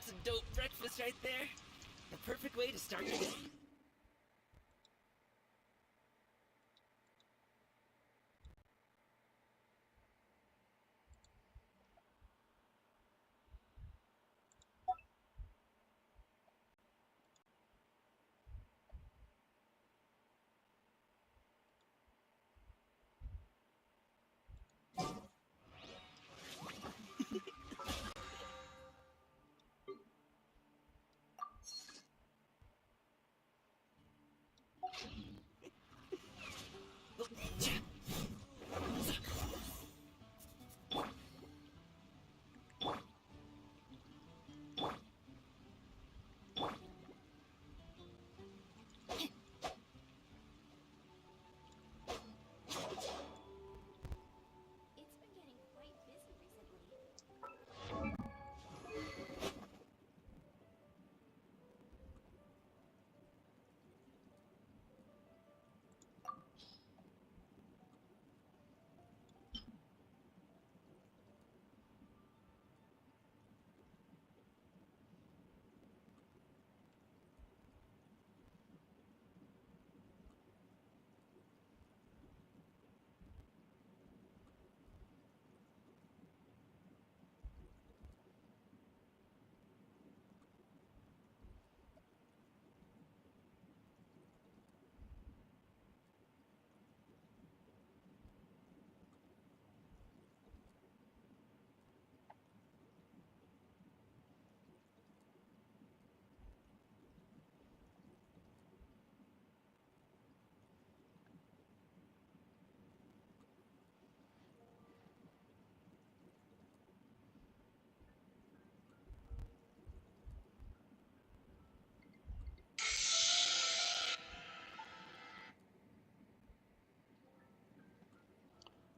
That's a dope breakfast right there. The perfect way to start your day. It's been getting quite busy recently.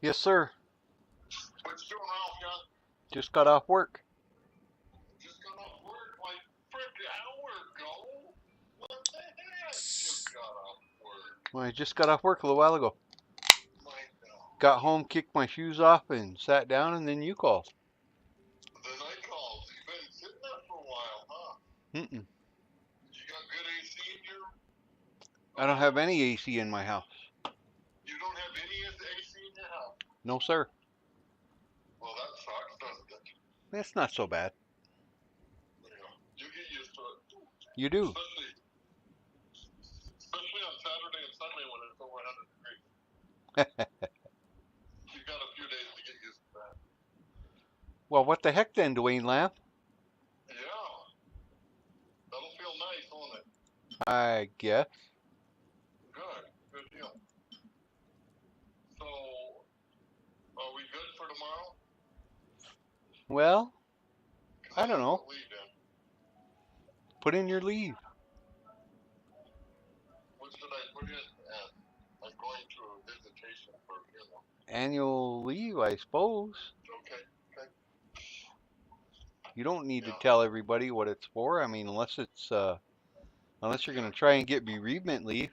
Yes, sir. What you doing, Ralph, John? Just got off work. Just got off work like freaking hour ago. What the heck? Just got off work. Well, I just got off work a little while ago. My God. Got home, kicked my shoes off, and sat down, and then you called. Then I called. You've been sitting there for a while, huh? Mm-mm. You got good AC in your I don't have any AC in my house. You don't have any AC in your house? No, sir. Well, that sucks, doesn't it? It's not so bad. Yeah. You get used to it. You do. Especially on Saturday and Sunday when it's over 100 degrees. You've got a few days to get used to that. Well, what the heck then, Dwayne Lamb? Yeah. That'll feel nice, won't it? I guess. Good. Good deal. So, are we good for tomorrow? Well, 'Cause I don't have know. to leave in. Put in your leave. What should I put in as? I'm going to a visitation for a funeral. Annual leave, I suppose. Okay. Okay. You don't need to Yeah. tell everybody what it's for. I mean, unless you're going to try and get bereavement leave.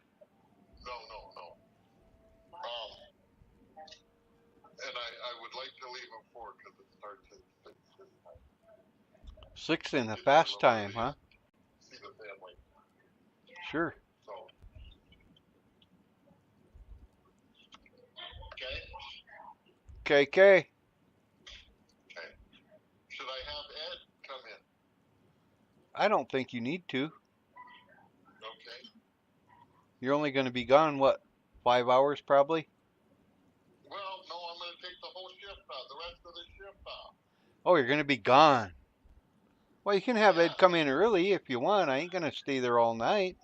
No. And I would like to leave at 4 because it starts at 6 this time. 6 in the Gives me a fast little time, bit huh? see the family. Sure. So. Okay. KK. Okay. Should I have Ed come in? I don't think you need to. Okay. You're only going to be gone, what, 5 hours probably? Well, no, I'm going to take the whole shift out, the rest of the shift out. Oh, you're going to be gone. Well, you can have Yeah. Ed come in early if you want. I ain't going to stay there all night.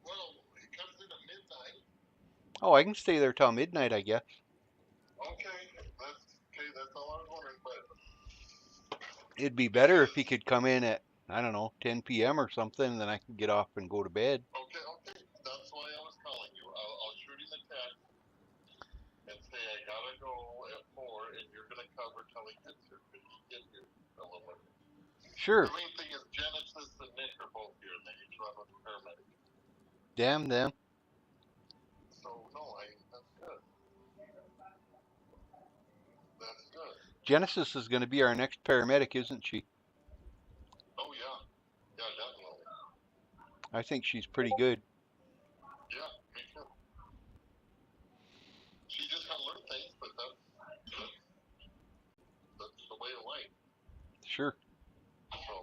Well, he comes in at midnight. Oh, I can stay there till midnight, I guess. Okay, that's all I was wondering, but It'd be better if he could come in at, I don't know, 10 p.m. or something, and then I can get off and go to bed. okay, that's why I was calling you. I'll shoot him a text and say I gotta go at 4, and you're gonna cover till he gets here, because he gets here a little later. Sure. The main thing is Genesis and Nick are both here, and they each run with the paramedic. Damn them. So no, that's good. That's good. Genesis is going to be our next paramedic, isn't she? I think she's pretty good. Yeah, me too. She just got to learn things, but that's the way of life. Sure. So,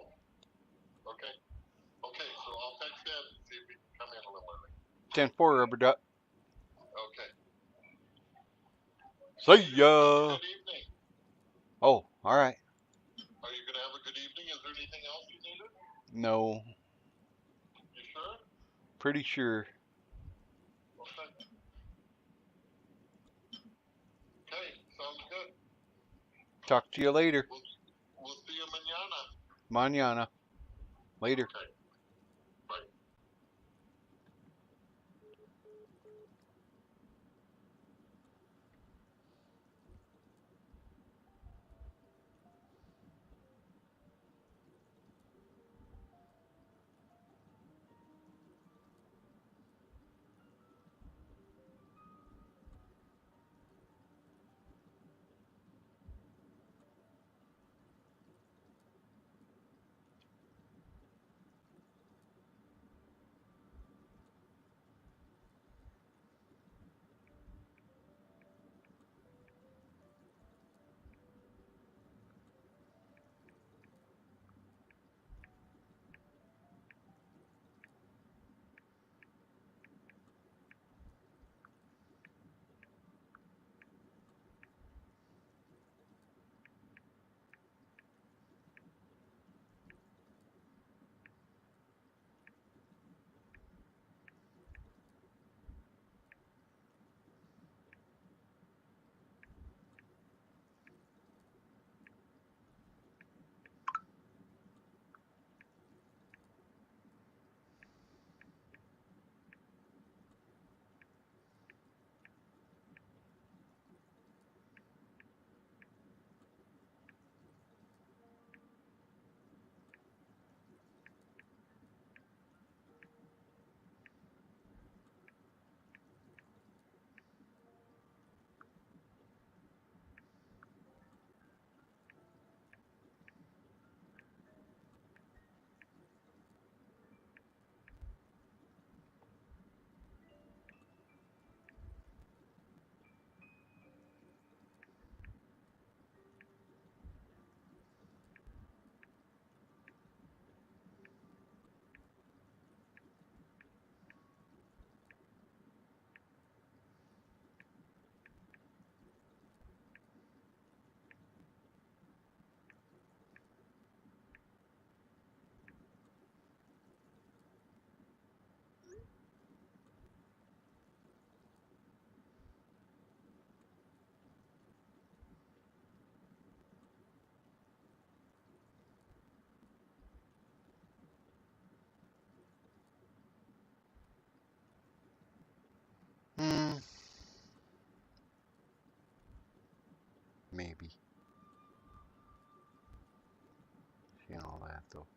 okay. Okay, so I'll text Ed and see if he can come in a little early. 10-4, rubber duck. Okay. See Have ya. a good evening. Oh, all right. Are you going to have a good evening? Is there anything else you needed? No, You sure? pretty sure. Okay. Okay, sounds good. Talk to you later. We'll see you mañana. Mañana. Later. Okay. Bye. Hmm. Maybe. You know that though.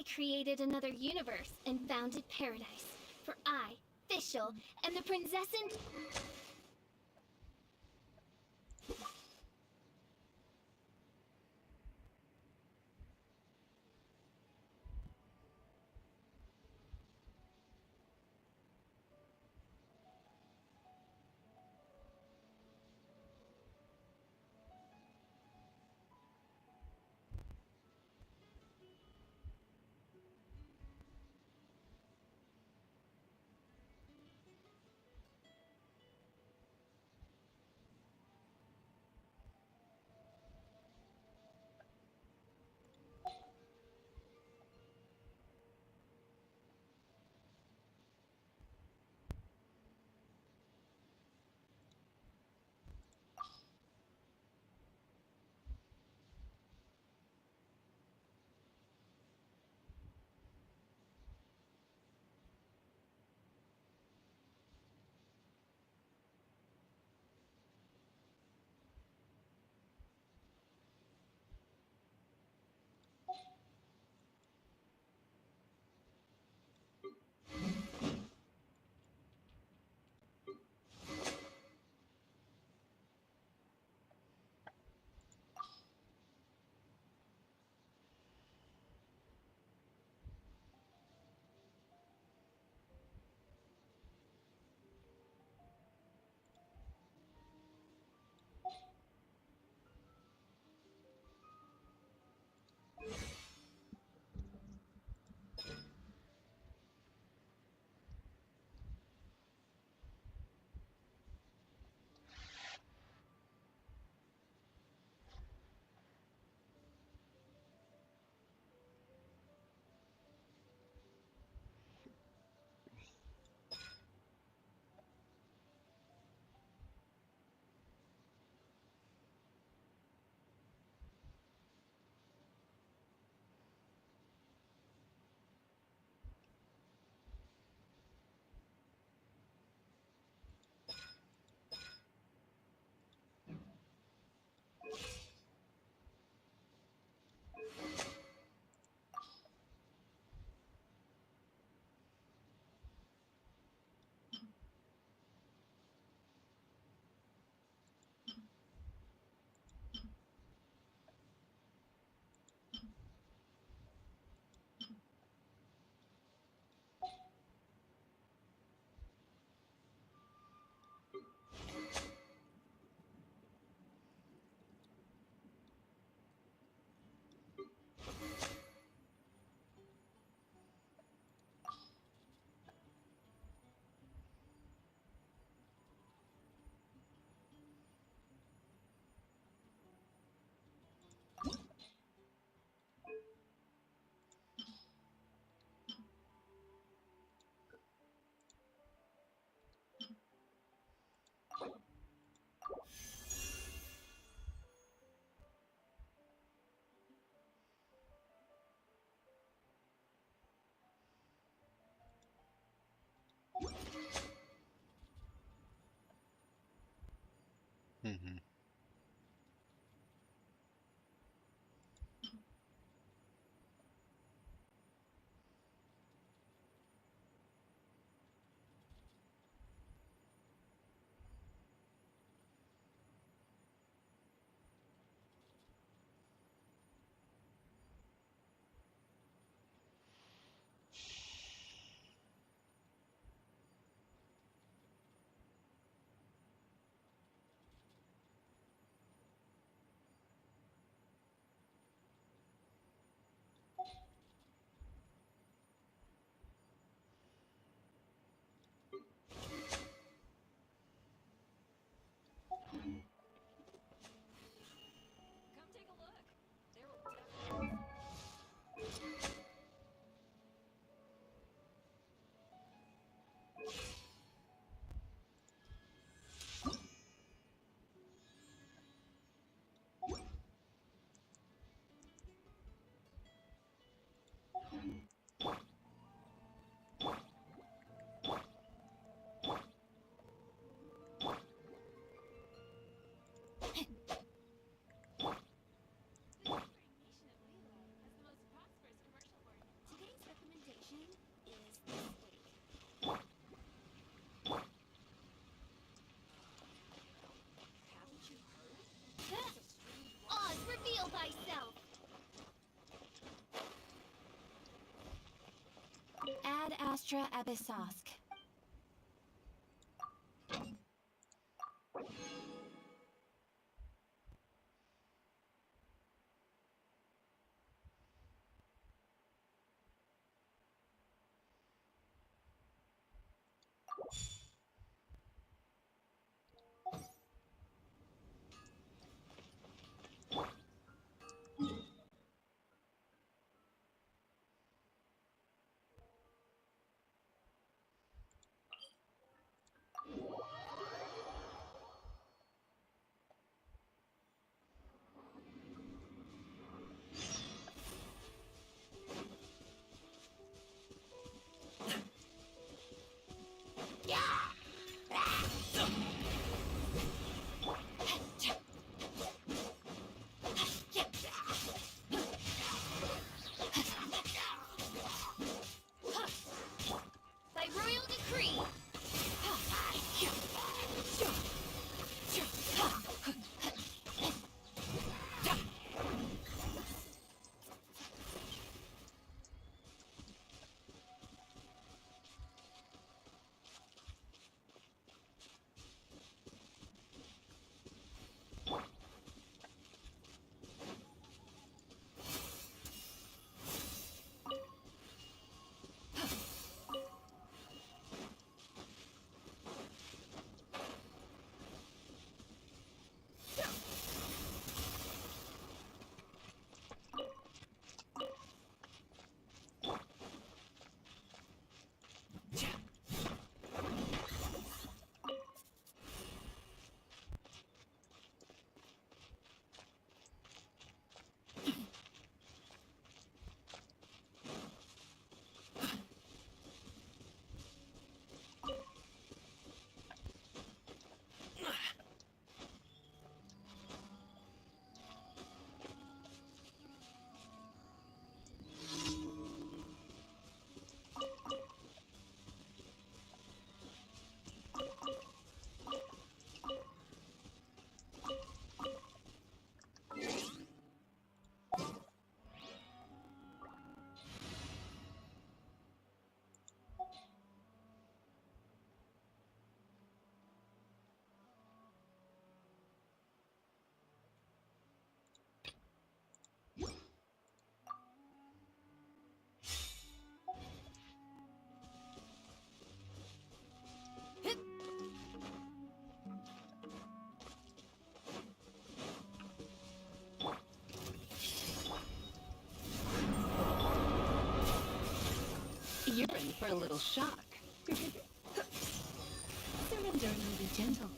I created another universe and founded paradise. For I, Fischl, am the princess and... Mm-hmm. Astra Abyssosque. By royal decree. You're in for a little shock. Surrender and be gentle.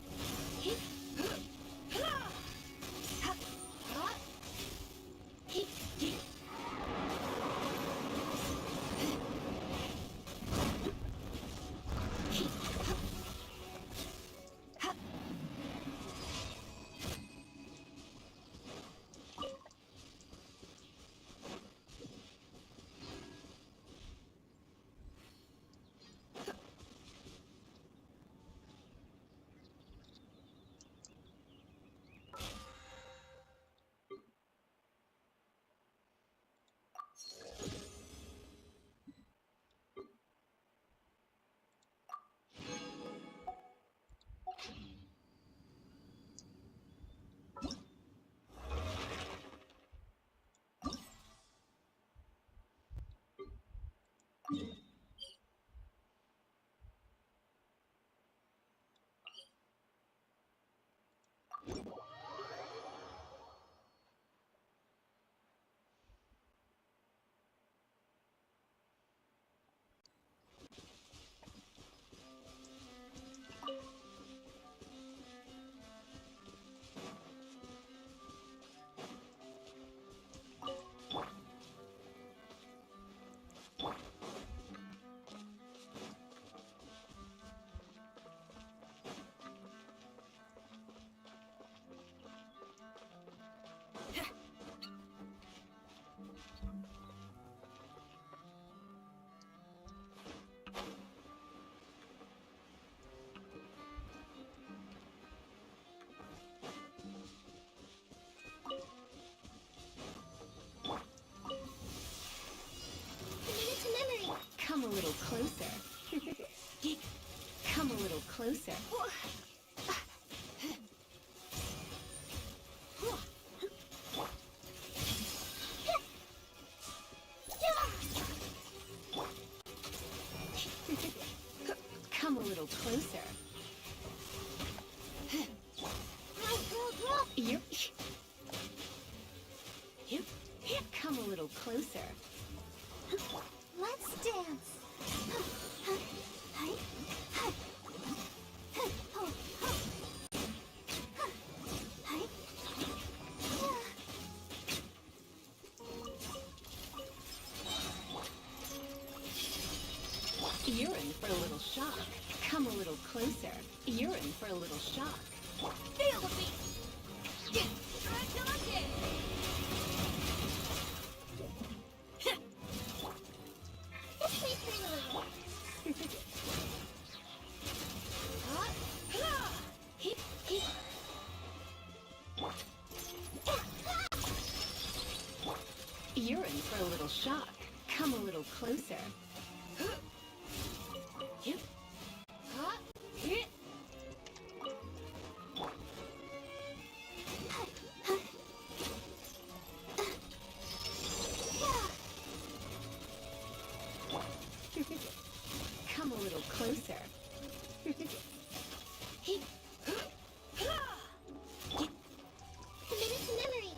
closer. Come a little closer. Come a little closer. Come a little closer. Let's dance. You're in for a little shock. Come a little closer. You're in for a little shock. Feel the beat. Try till I'm dead. Please bring a little. You're in for a little shock. Come a little closer. Come a little closer. Commit it to memory.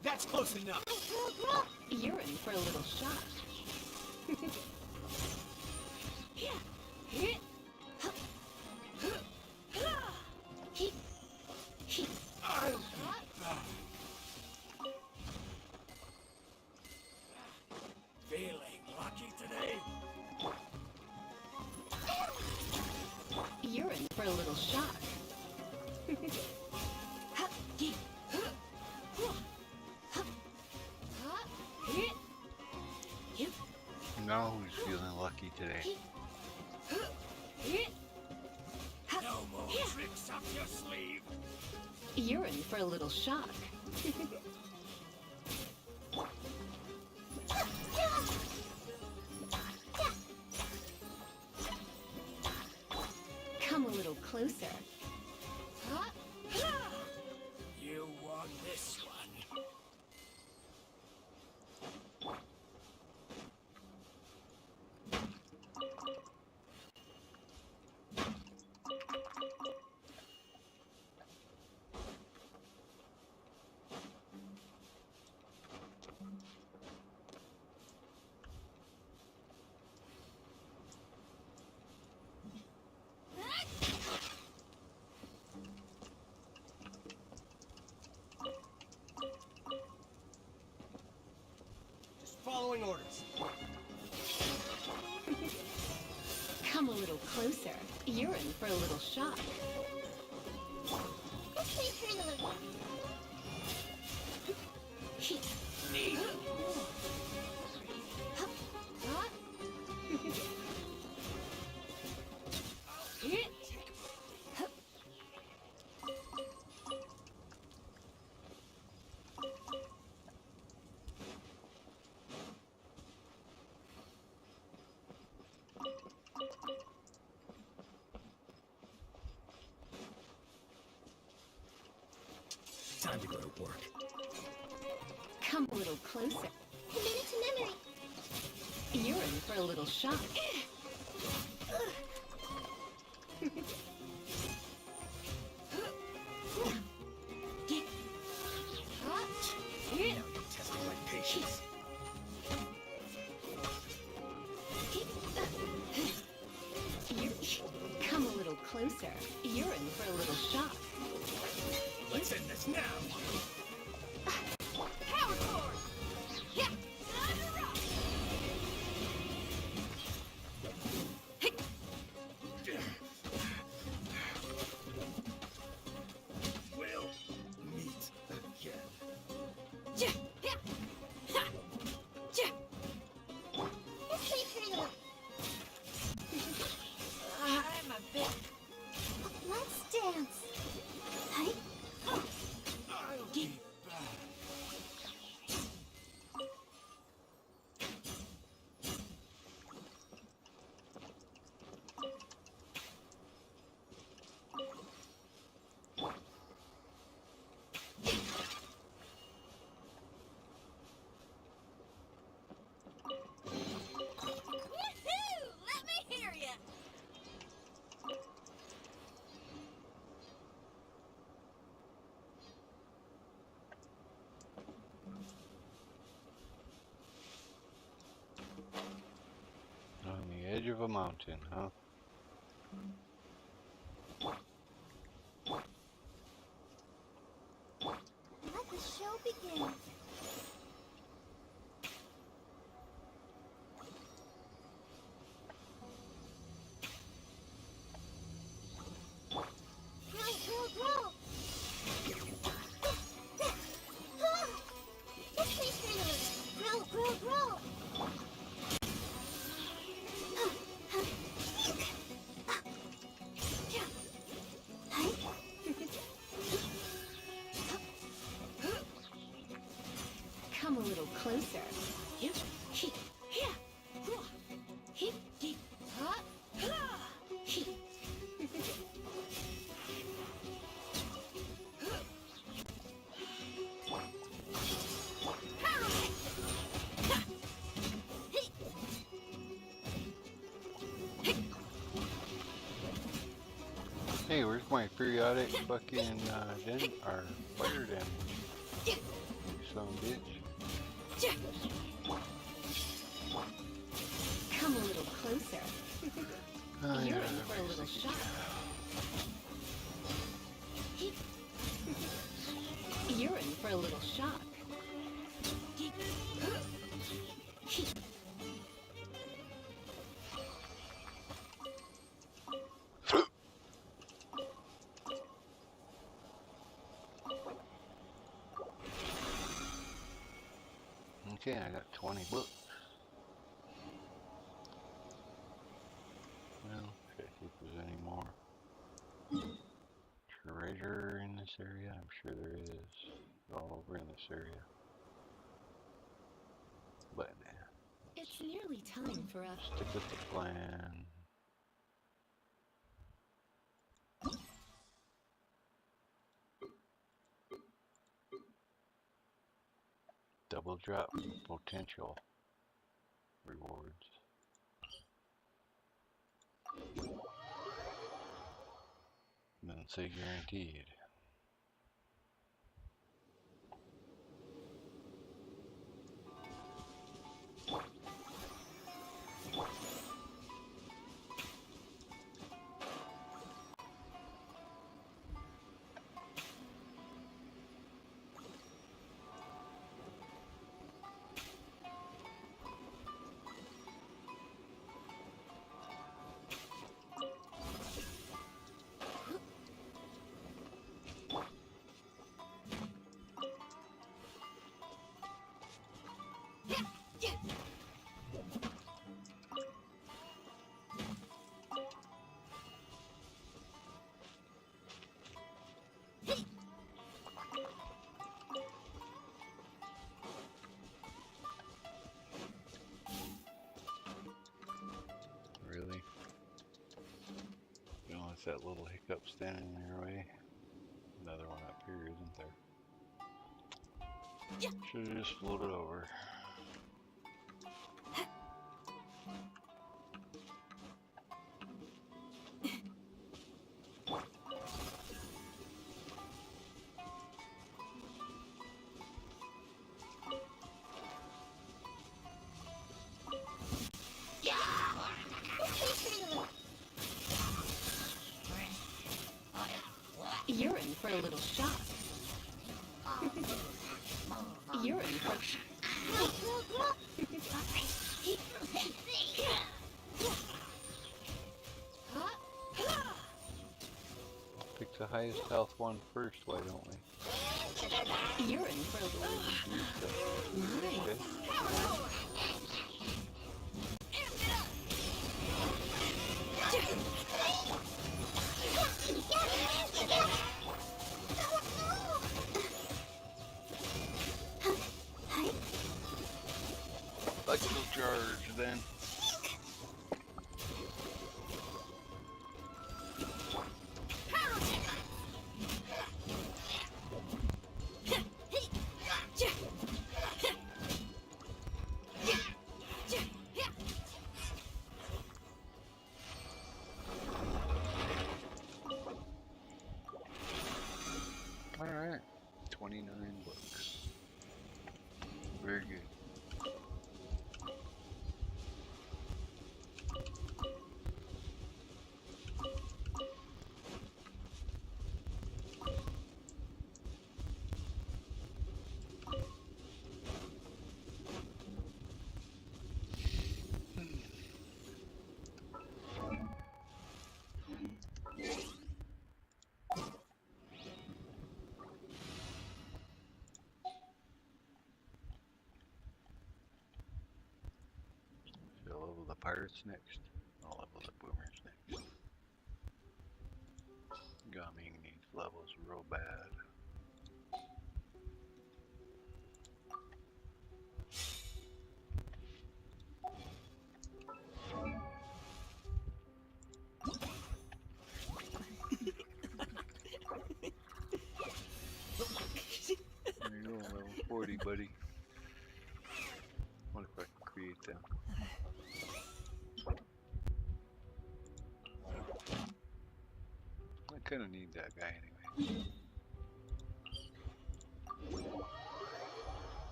That's close enough. You're in for a little shock. Feeling lucky today? You're in for a little shock. Now who's feeling lucky today? No more tricks up your sleeve. You're in for a little shock. Come a little closer. You want this one. Just following orders. Come a little closer. You're in for a little shock. Neat. Time to go to work. Come a little closer. Commit it to memory. You're in for a little shock. Now you're testing my patience. Come a little closer. You're in for a little shock. Let's end this now. Power cord. Yeah. We'll meet again. I'm a bit. Let's dance. Hi. I'll be back. Woohoo! Let me hear ya. On the edge of a mountain, huh? Let the show begin. Grow, grow, grow. Grow, grow, grow. Come a little closer. Hey, where's my periodic fucking or fire damage? You son of a bitch. Come a little closer. Oh, You're yeah, in for a little shock. You're in for a little shock. Okay, I got 20 books. this area? I'm sure there is. All over in this area. But It's nearly time for us. stick with the plan. Double drop potential rewards. And then say guaranteed. Really? You know, it's that little hiccup standing in your way. Another one up here, isn't there? Should have just floated over. You're in for a little shock. You're in for... Pick the highest health one first, why don't we? You're in for a little... Okay. Like to charge then. Alright, 29 bucks. Very good. So I'll level the pirates next. I'll level the boomers next. Gummy needs levels real bad. There you go, level 40, buddy. What if I can create them? I kind of need that guy anyway.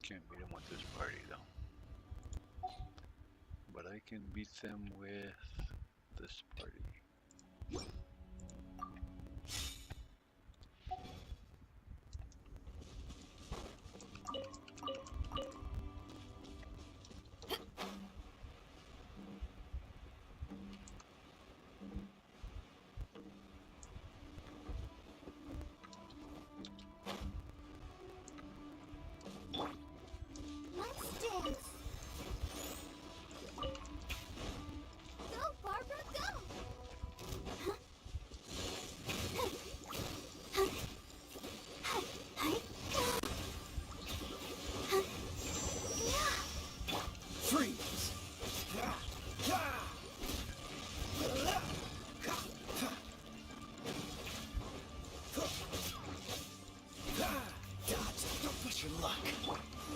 Can't beat him with this party though. But I can beat them with this party. Let's dance.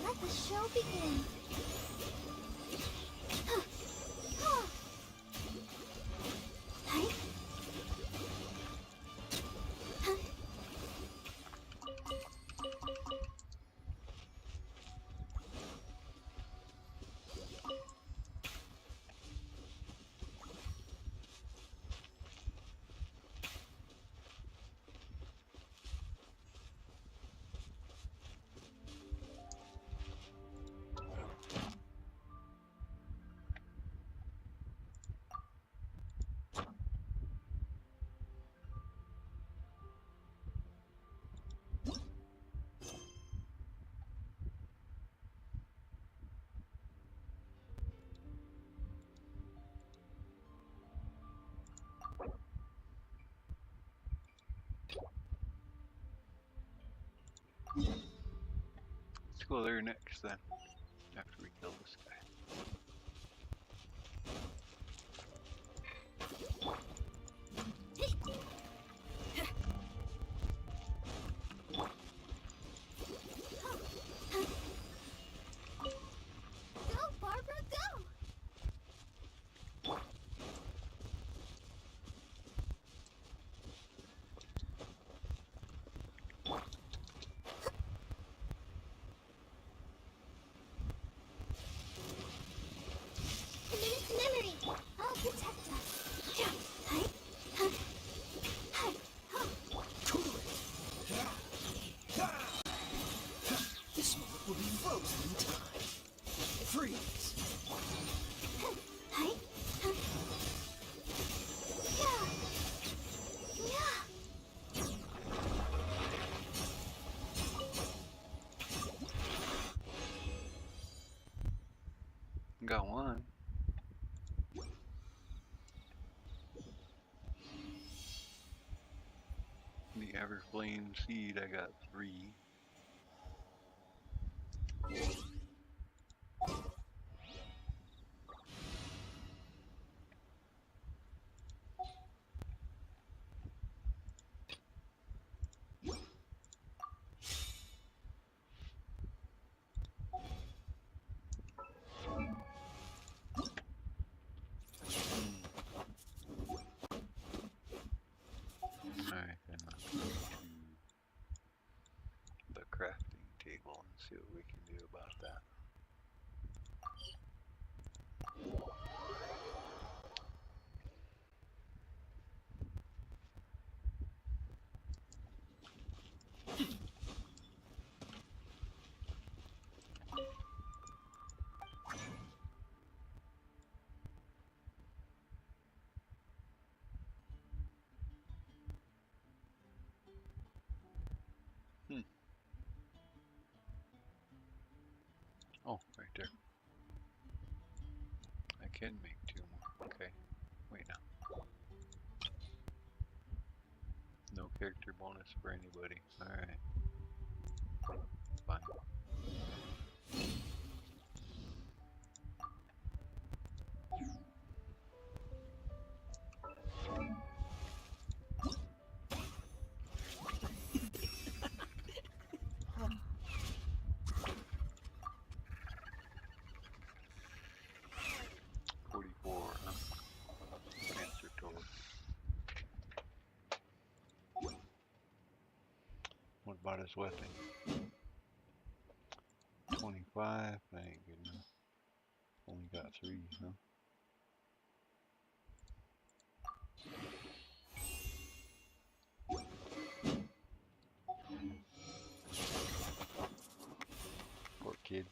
Let the show begin. Hey. Let's go there next then, after we kill this guy. Go, Barbara, go! Committed memory! I'll protect us. Hey, huh, hey, huh. This moment will be frozen in time. Freeze. Hey, huh. Yeah, yeah. Got one. The Everflame seed, I got 3. Alright, then let's go to the crafting table and see what we can do about that. Oh, right there. I can make 2 more. Okay. Wait now. No character bonus for anybody. Alright. Fine. Answer total. What about his weapon? 25? That ain't good enough. Only got 3, huh? Poor kid.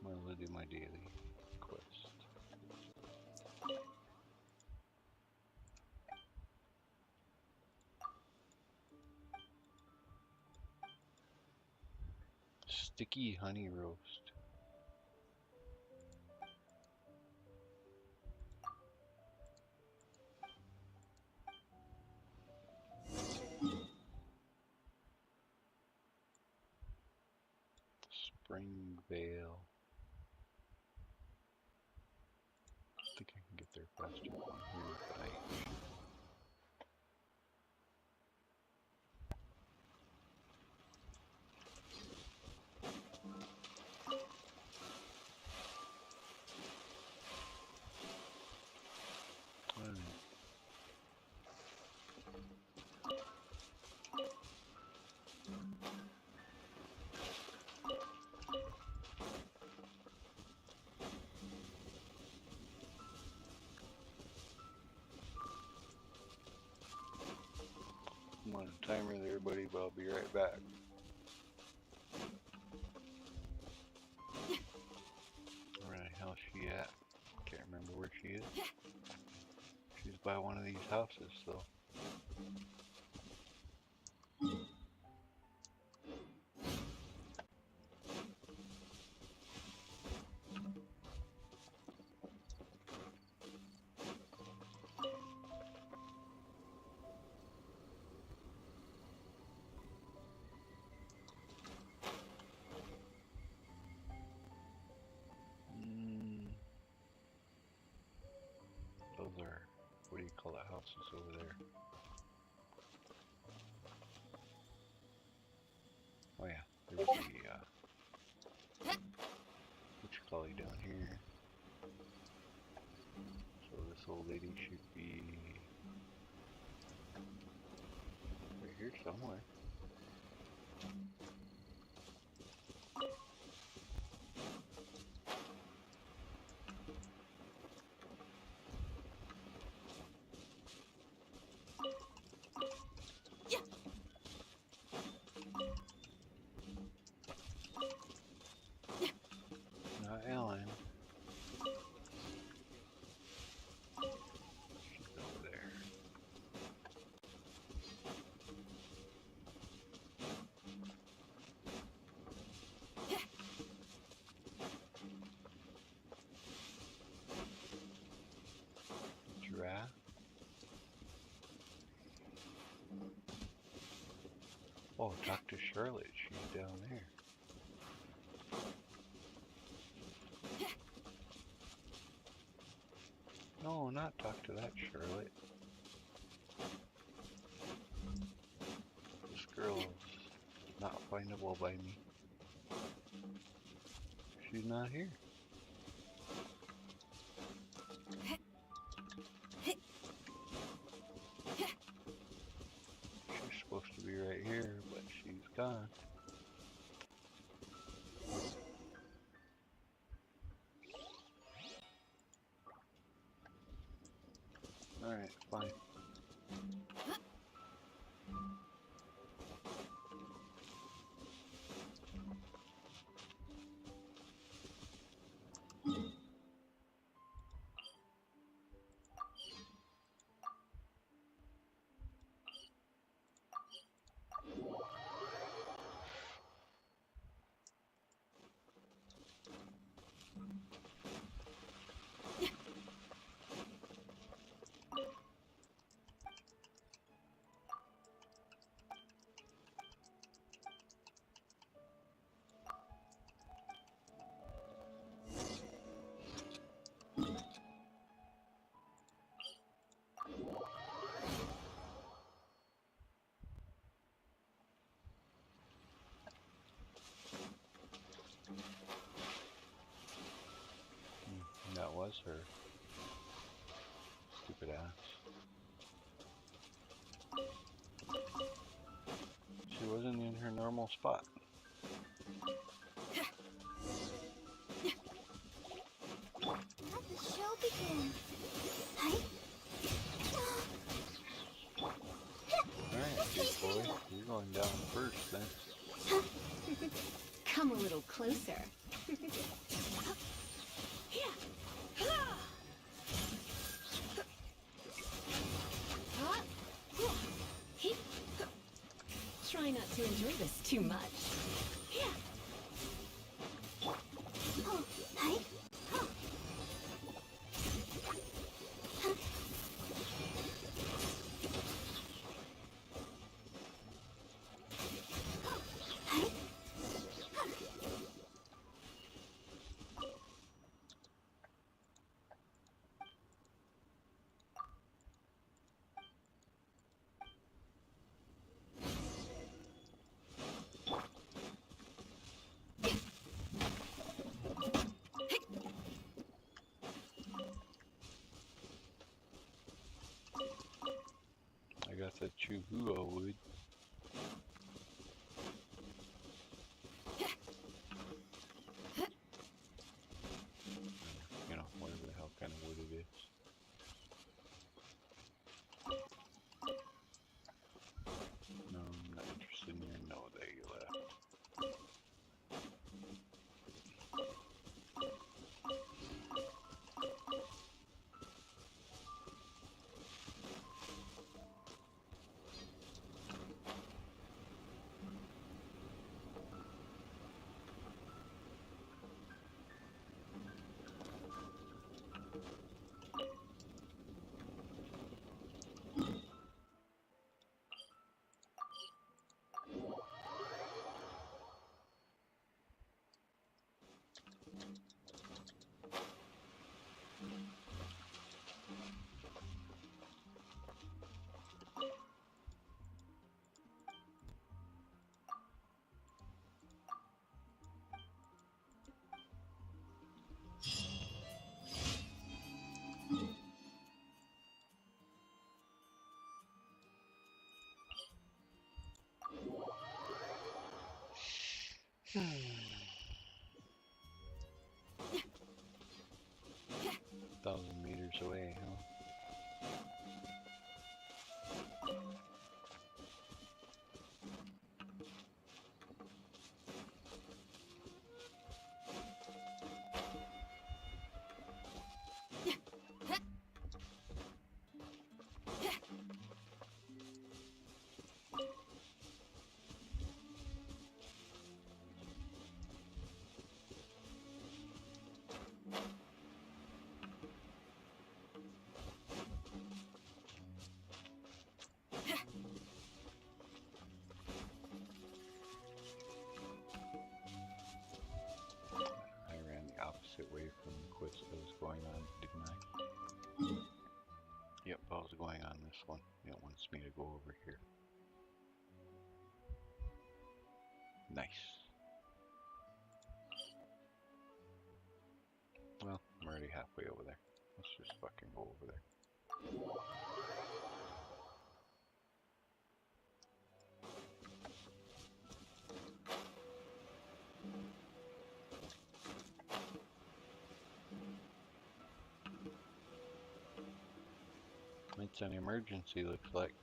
I'm gonna do my daily quest. Sticky honey roast. Springvale. I think I can get there faster from here, but I I'm on a timer there, buddy, but I'll be right back. Where the hell she at? Can't remember where she is. She's by one of these houses, though. Those are, what do you call that houses over there? Oh yeah, there's the, what you call it down here. So this old lady should be right here somewhere. Not Ellen. She's over there. Giraffe. Oh, talk to Charlotte. She's down there. No, not talk to that Charlotte. This girl's not findable by me. She's not here. She's supposed to be right here, but she's gone. Alright, fine. That was her. Stupid ass. She wasn't in her normal spot. Let the show begin. Hi. Alright, big boy. You're going down first then. Come a little closer. Try not to enjoy this too much. bet you who I would. You know, whatever the hell kind of wood it is. No, I'm not interested in your no, there you left. Thousand meters away, huh? I ran the opposite way from the quest that was going on, didn't I? Yep, I was going on this one. It wants me to go over here. Nice. Well, I'm already halfway over there. Let's just fucking go over there. It's an emergency, looks like.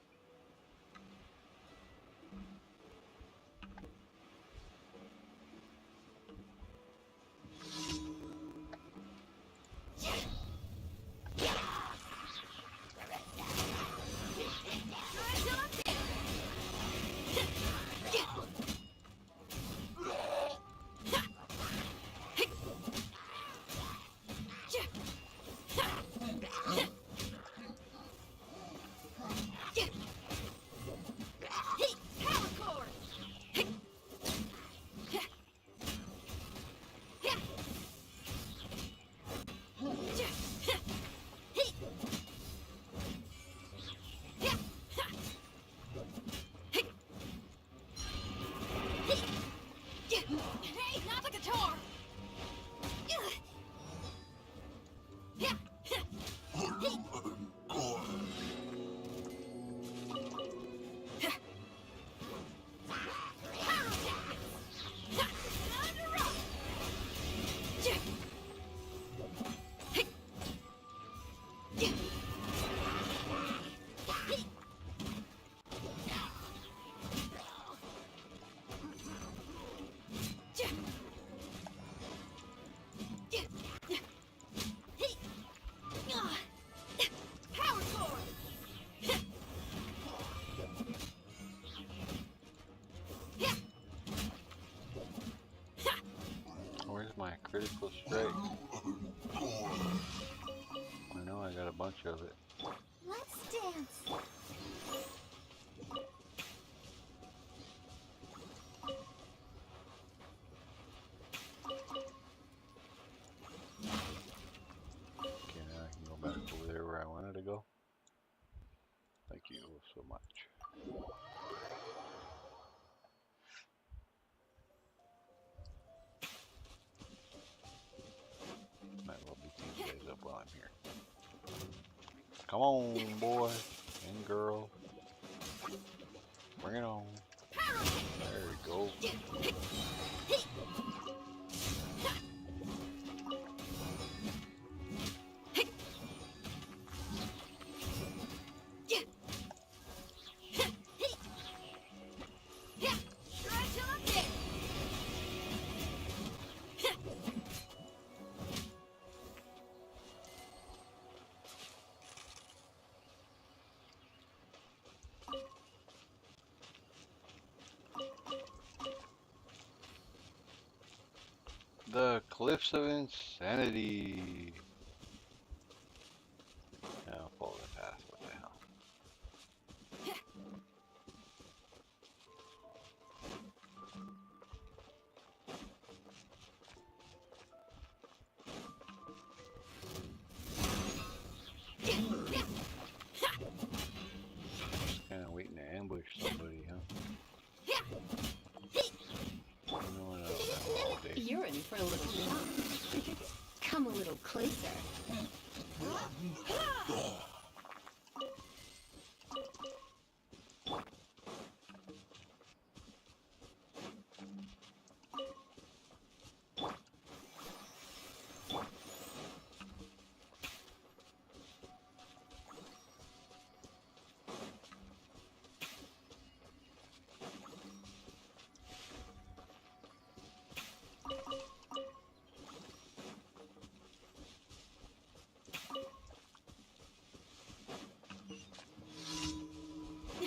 Hey, not the guitar! Where's my critical strike? I know I got a bunch of it. Let's dance. Okay, now I can go back over there where I wanted to go. Thank you so much. Might as well beat these guys up while I'm here. Come on, boy and girl. Bring it on. There we go. The Cliffs of Insanity. Now follow the path. What the hell? Just kind of waiting to ambush somebody, huh? You know what else? All day. You're in for a little shock. Come a little closer.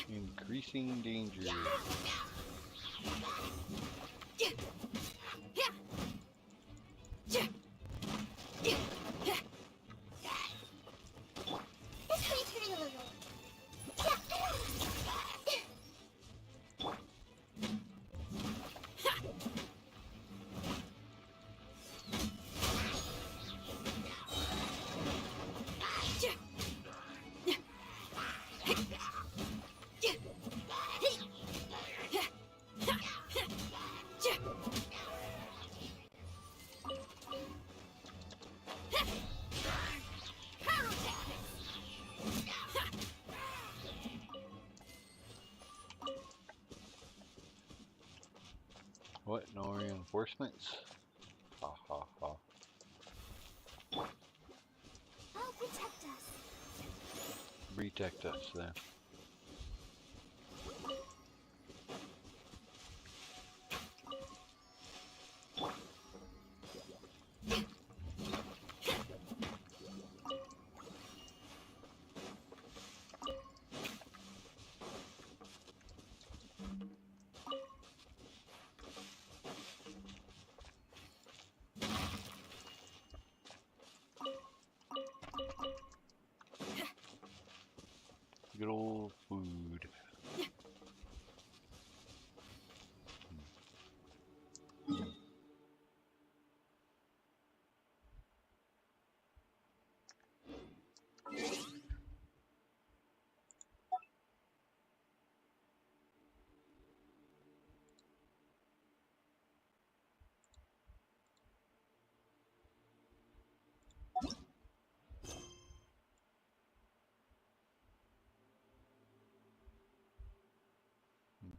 Increasing danger. What? No reinforcements? Ha ha ha. Oh, protect us. Protect us then. Good old food.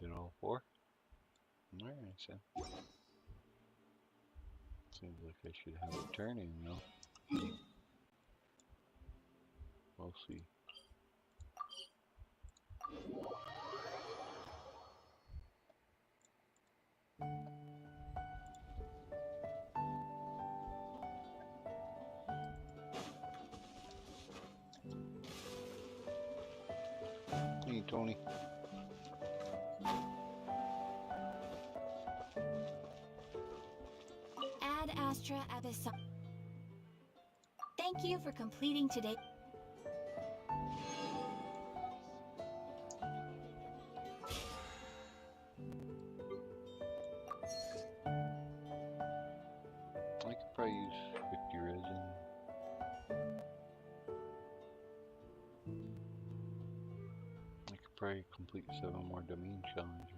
Did all four? Alright, so. Seems like I should have it turning though. We'll see. Hey, Tony. Ad Astra Abyssal. Thank you for completing today. I could probably use 50 resin. I could probably complete 7 more domain challenges.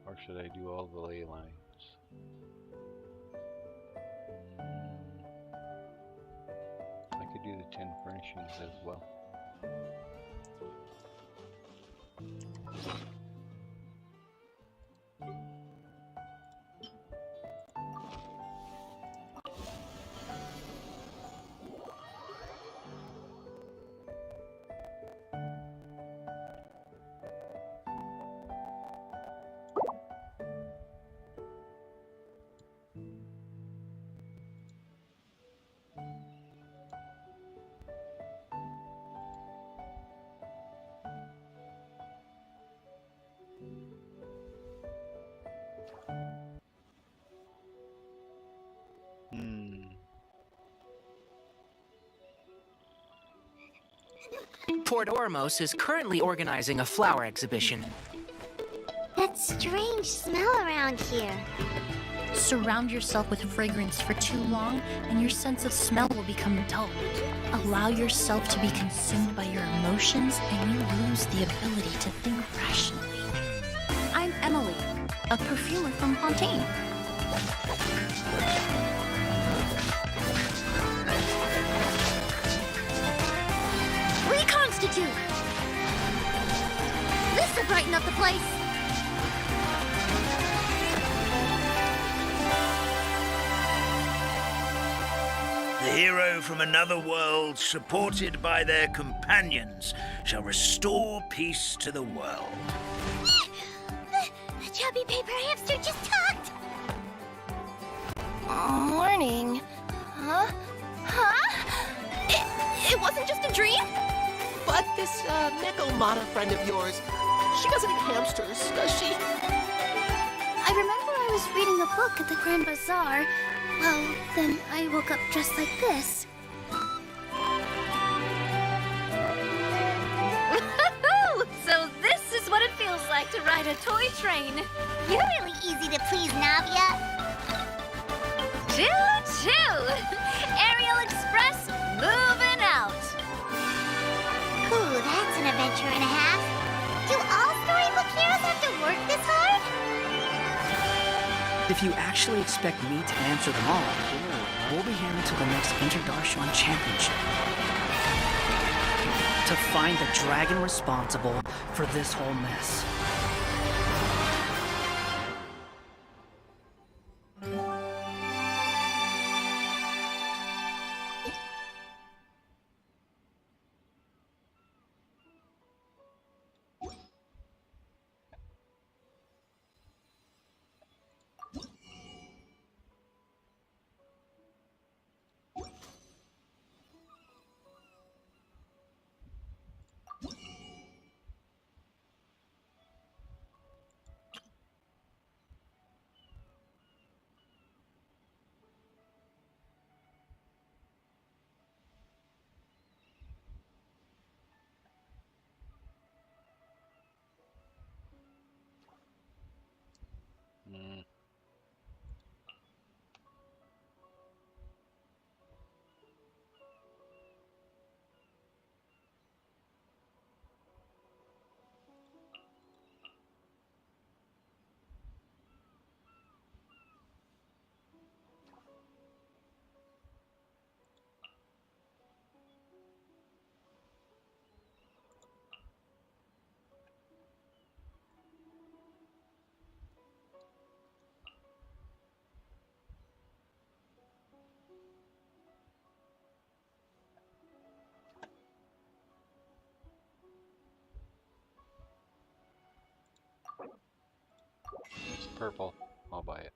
Or should I do all the ley lines? I could do the 10 furnishings as well. Port Ormos is currently organizing a flower exhibition. That strange smell around here. Surround yourself with fragrance for too long, and your sense of smell will become dull. Allow yourself to be consumed by your emotions, and you lose the ability to think rationally. I'm Emily, a perfumer from Fontaine. Reconstitute! This'll brighten up the place! The hero from another world, supported by their companions, shall restore peace to the world. The chubby paper hamster just talked! Morning. Huh? It wasn't just a dream? But this Necomata friend of yours, she doesn't eat hamsters, does she? I remember I was reading a book at the Grand Bazaar. Well, then I woke up dressed like this. So this is what it feels like to ride a toy train. You're really easy to please, Navia. Choo-choo! Aerial Express moving out. Ooh, that's an adventure and a half. Do all storybook heroes have to work this hard? If you actually expect me to answer them all, we'll be here until the next Interdarshan Championship. To find the dragon responsible for this whole mess. It's purple. I'll buy it.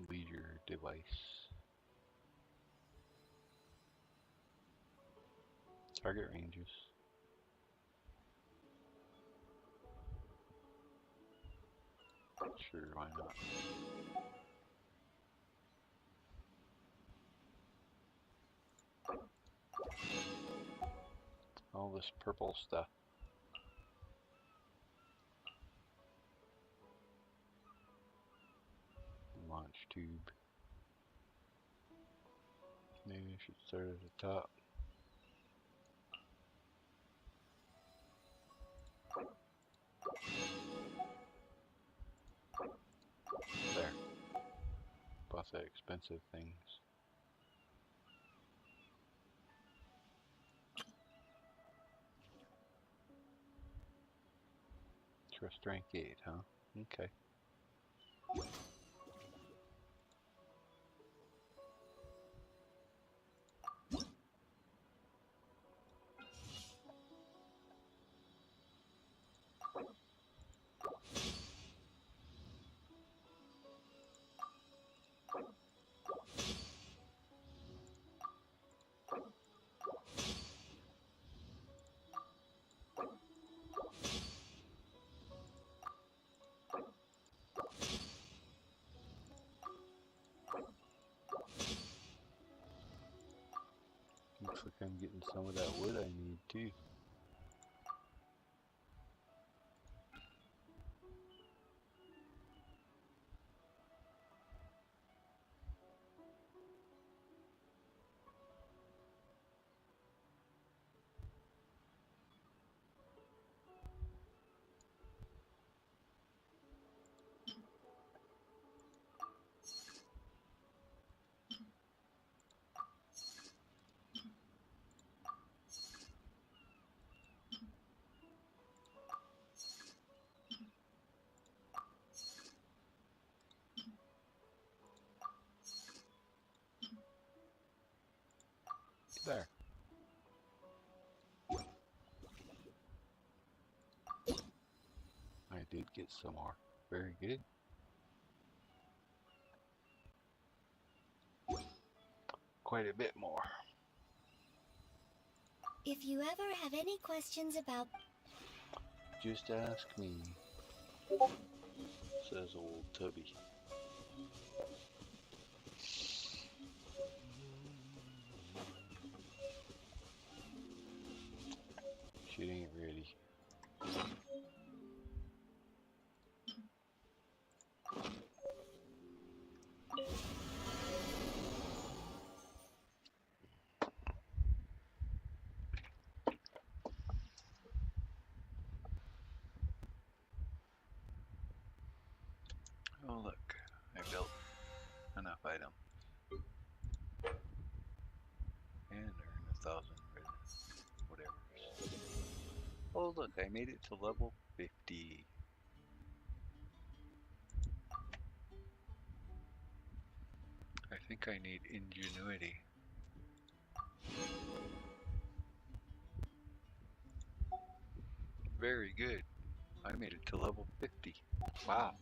Leisure device. Target ranges. Sure, why not? All this purple stuff. Launch tube. Maybe I should start at the top. There. Bought the expensive things. Trust rank 8, huh? Okay. Looks like I'm getting some of that wood I need too. There. I did get some more. Very good. Quite a bit more. If you ever have any questions about... Just ask me, says old Tubby. She ain't ready. Oh look, I built enough items. And earn 1,000 whatever. Oh look, I made it to level 50. I think I need ingenuity. Very good. I made it to level 50. Wow.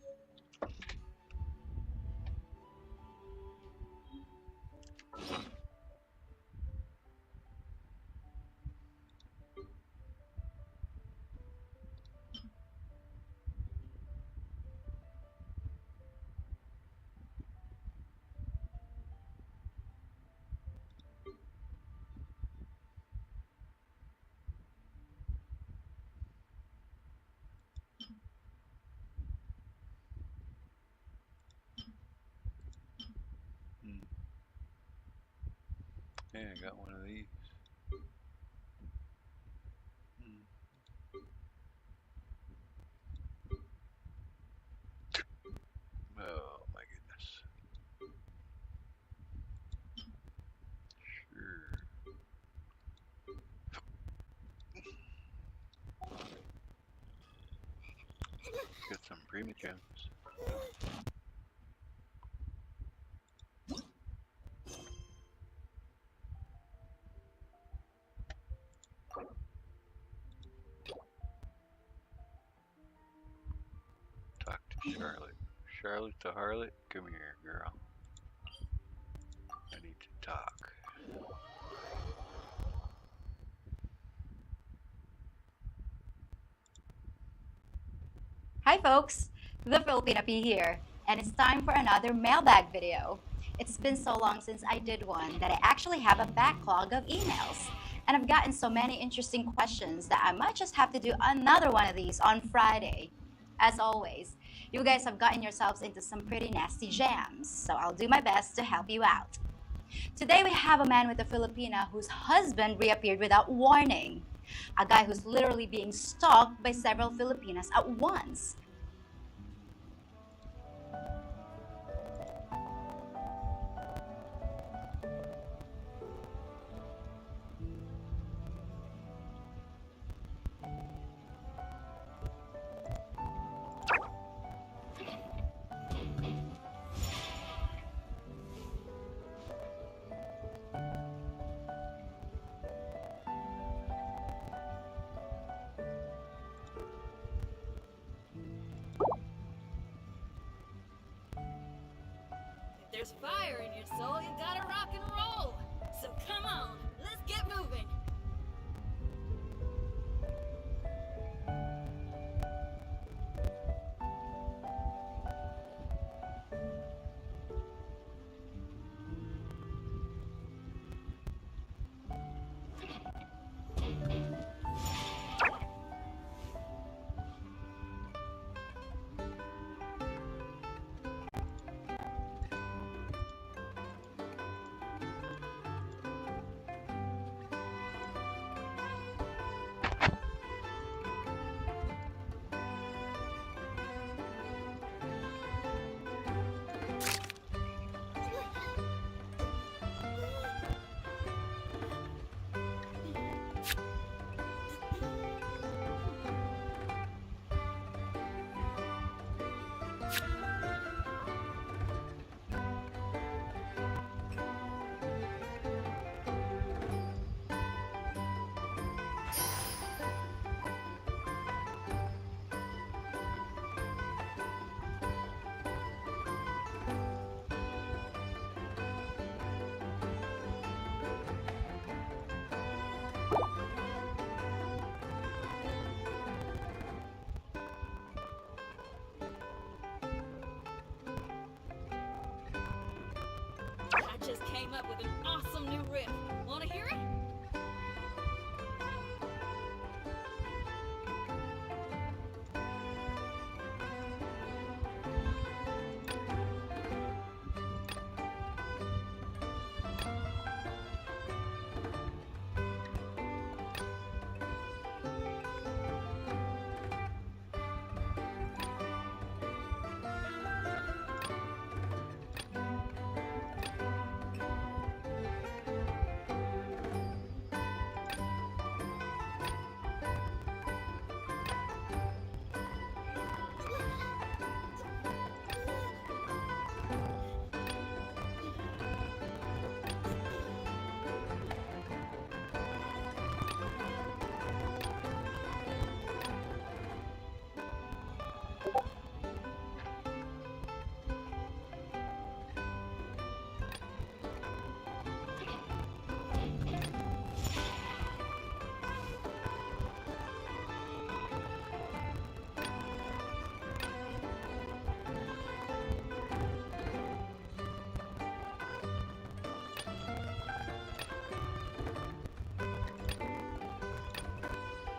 Yeah, I got one of these. Oh my goodness. Sure. Got some premium gems. Talk to Charlotte. Charlotte the harlot, come here, girl. I need to talk. Hi folks, the Filipina P here, and it's time for another mailbag video. It's been so long since I did one that I actually have a backlog of emails. And I've gotten so many interesting questions that I might just have to do another one of these on Friday. As always, you guys have gotten yourselves into some pretty nasty jams, so I'll do my best to help you out. Today we have a man with a Filipina whose husband reappeared without warning. A guy who's literally being stalked by several Filipinas at once. There's fire in your soul, you gotta rock and roll. So come on, let's get moving. just came up with an awesome new riff. Wanna hear it?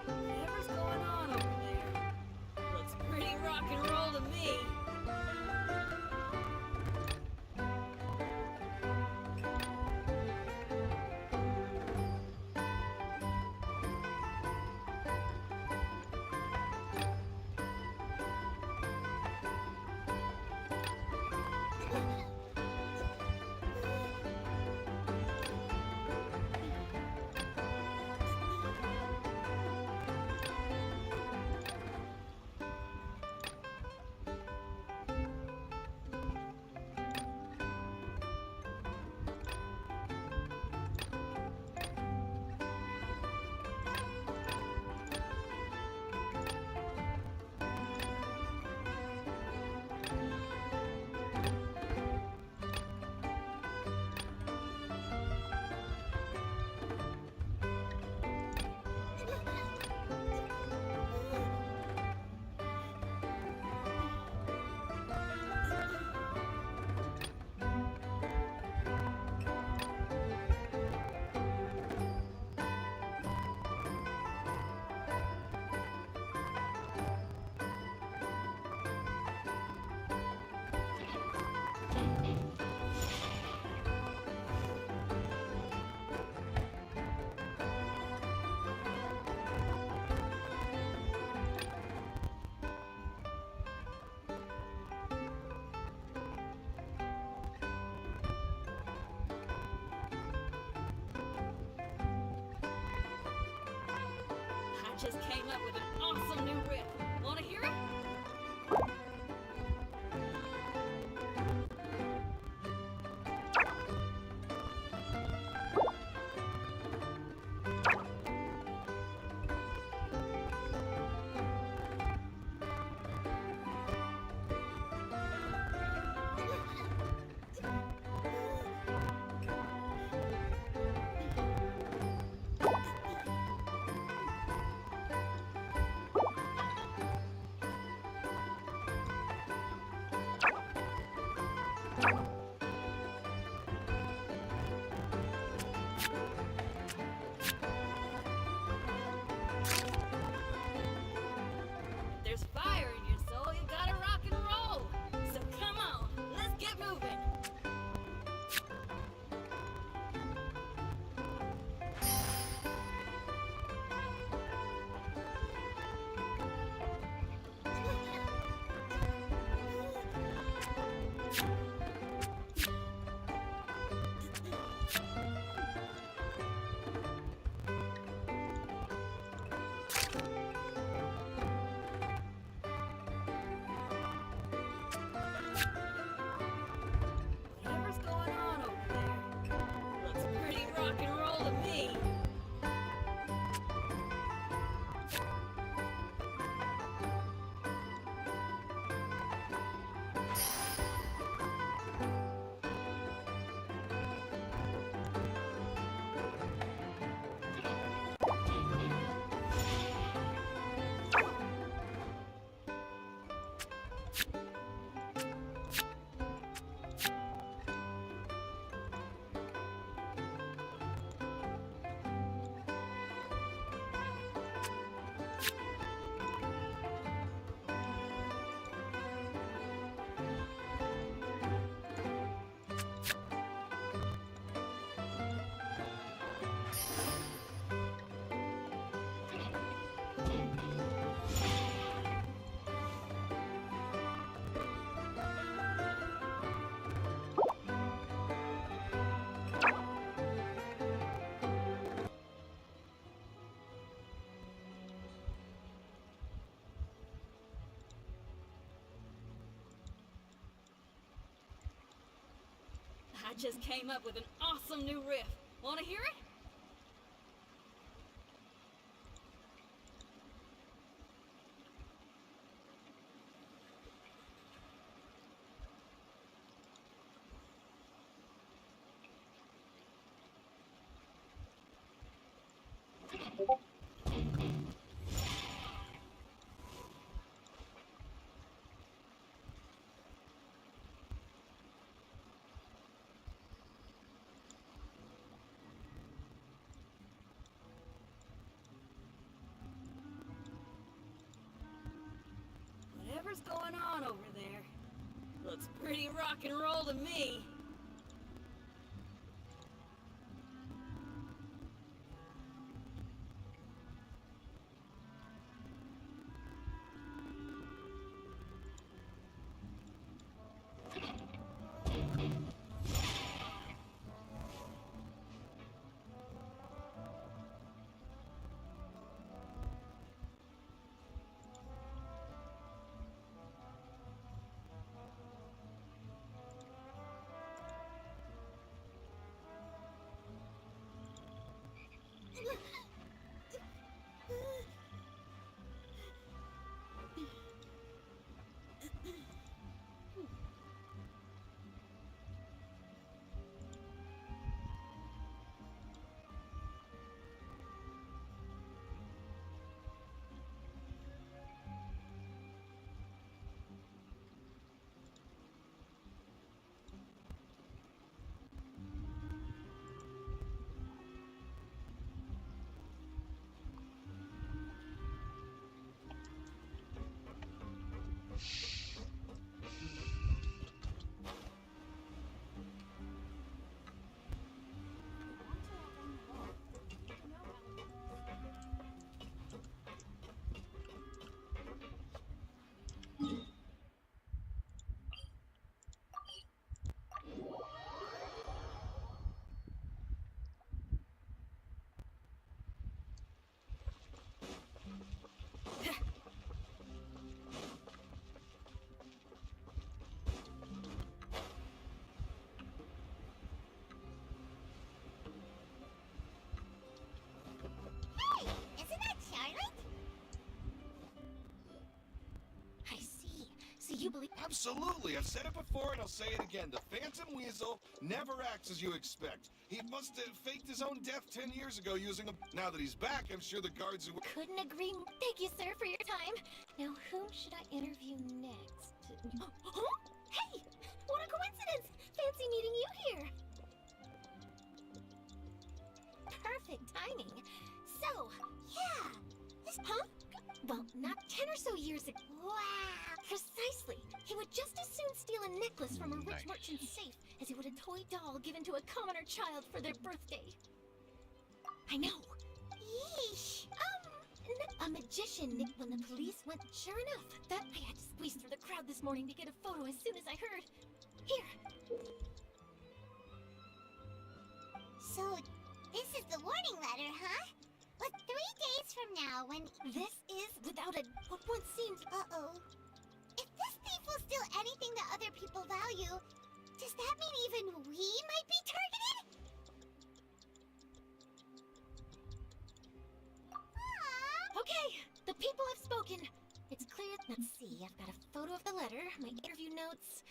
Whatever's going on over there looks pretty rock and roll to me. I just came up with an awesome new riff. Wanna hear it? There's fire in your soul, you gotta rock and roll. So come on, let's get moving. Whatever's going on over there looks pretty rock and roll to me. just came up with an awesome new riff. Wanna hear it? Whatever's going on over there looks pretty rock and roll to me. Isn't that Charlotte? I see. So you believe... Absolutely. I've said it before and I'll say it again. The Phantom Weasel never acts as you expect. He must have faked his own death 10 years ago using a... Now that he's back, I'm sure the guards who... Couldn't agree. Thank you, sir, for your time. Now, whom should I interview next? Huh? Hey! What a coincidence! Fancy meeting you here. Perfect timing. So, yeah. Huh? Well, not 10 or so years ago. Wow! Precisely. He would just as soon steal a necklace from a rich merchant's safe as he would a toy doll given to a commoner child for their birthday. I know. Yeesh. A magician nicked when the police went. Sure enough, that I had to squeeze through the crowd this morning to get a photo as soon as I heard. Here. So, this is the warning letter, huh? But 3 days from now, when... This is, without a... what once seemed... Uh-oh. If this thief will steal anything that other people value, does that mean even we might be targeted? Okay, the people have spoken. It's clear. Let's see, I've got a photo of the letter, my interview notes,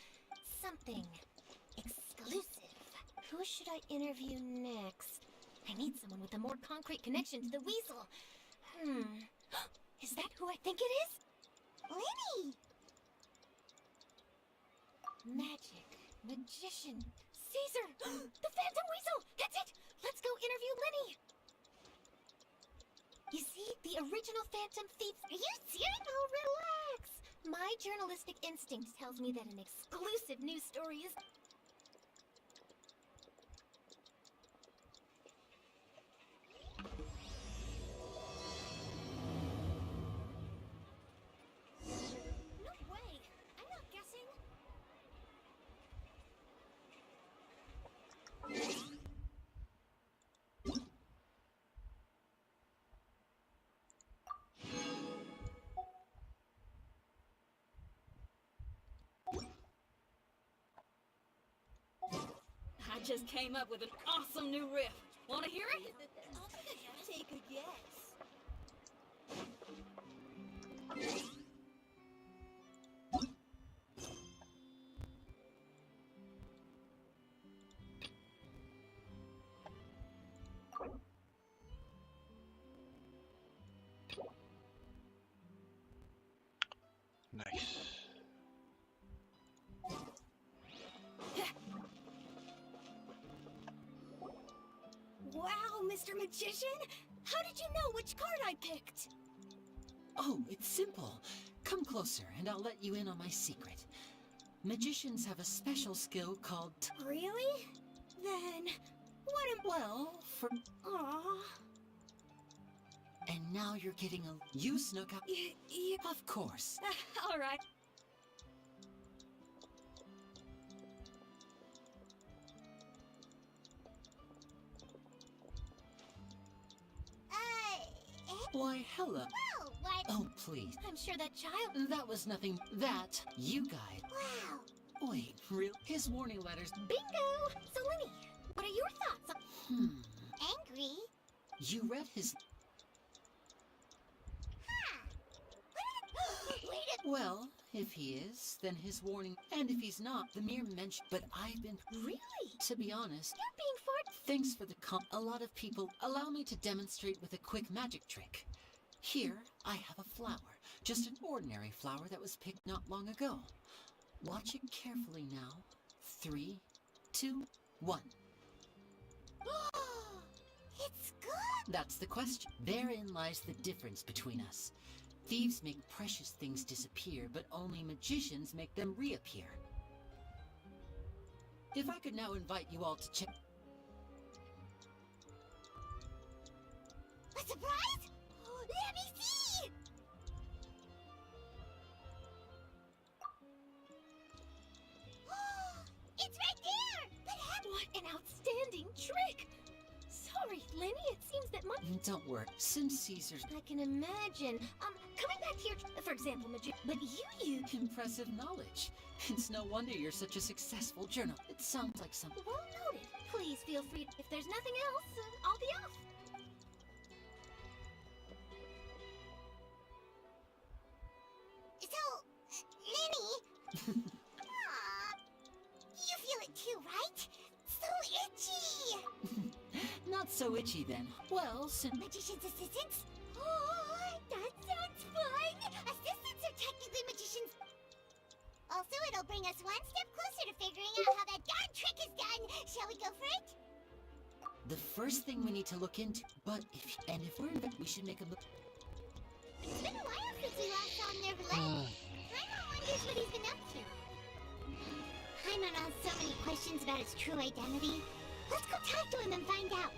something exclusive. Who should I interview next? I need someone with a more concrete connection to the weasel. Is that who I think it is? Lenny! Magic, magician, Caesar, the Phantom Weasel. That's it. Let's go interview Lenny. You see, the original Phantom Thief. Are you serious? Oh, relax. My journalistic instinct tells me that an exclusive news story is... No way. I'm not guessing. just came up with an awesome new riff. Wanna hear it? Take a guess. Nice. Wow, Mr. Magician! How did you know which card I picked? Oh, it's simple. Come closer and I'll let you in on my secret. Magicians have a special skill called... Really? Then, what am... Well, for... Aww. And now you're getting a... You snuck out... Of course. All right. Why, hello. Well, what? Oh, please. I'm sure that child... That was nothing... That, you guys... Wow. Wait, real... His warning letters... Bingo! So, Lenny, what are your thoughts? Angry? You read his... Wait a... Well, if he is, then his warning... And if he's not, the mere mention... But I've been... Really? To be honest... You're being far... Thanks for the A lot of people allow me to demonstrate with a quick magic trick. Here, I have a flower. Just an ordinary flower that was picked not long ago. Watch it carefully now. 3, 2, 1. It's good! That's the question. Therein lies the difference between us. Thieves make precious things disappear, but only magicians make them reappear. If I could now invite you all to check... A surprise? Let me see! It's right there! But what an outstanding trick! Sorry, Lenny, it seems that my... Don't worry, since Caesar's... I can imagine. Coming back to your... For example, but you... Impressive knowledge. It's no wonder you're such a successful journal. It sounds like something... Well noted. Please feel free... If there's nothing else, I'll be off. So, Lenny... you feel it too, right? So itchy! Not so itchy then. Well, since... Magician's assistants? Oh, that sounds fun! Assistants are technically magicians. Also, it'll bring us one step closer to figuring out how that darn trick is done. Shall we go for it? The first thing we need to look into, but if we're in bed, we should make a look. It's been a while since we last saw Nervalet. Paimon wonders what he's been up to. Paimon has so many questions about his true identity. Let's go talk to him and find out.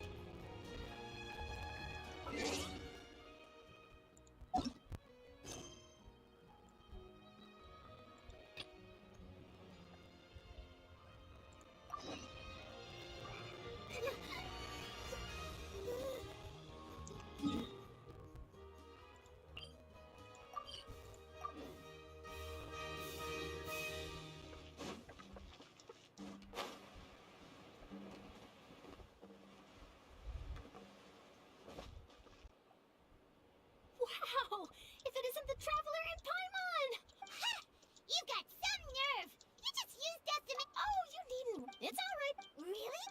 Wow! If it isn't the Traveler and Paimon! Ha! You got some nerve! You just used us to make... Oh, you needn't... It's alright. Really?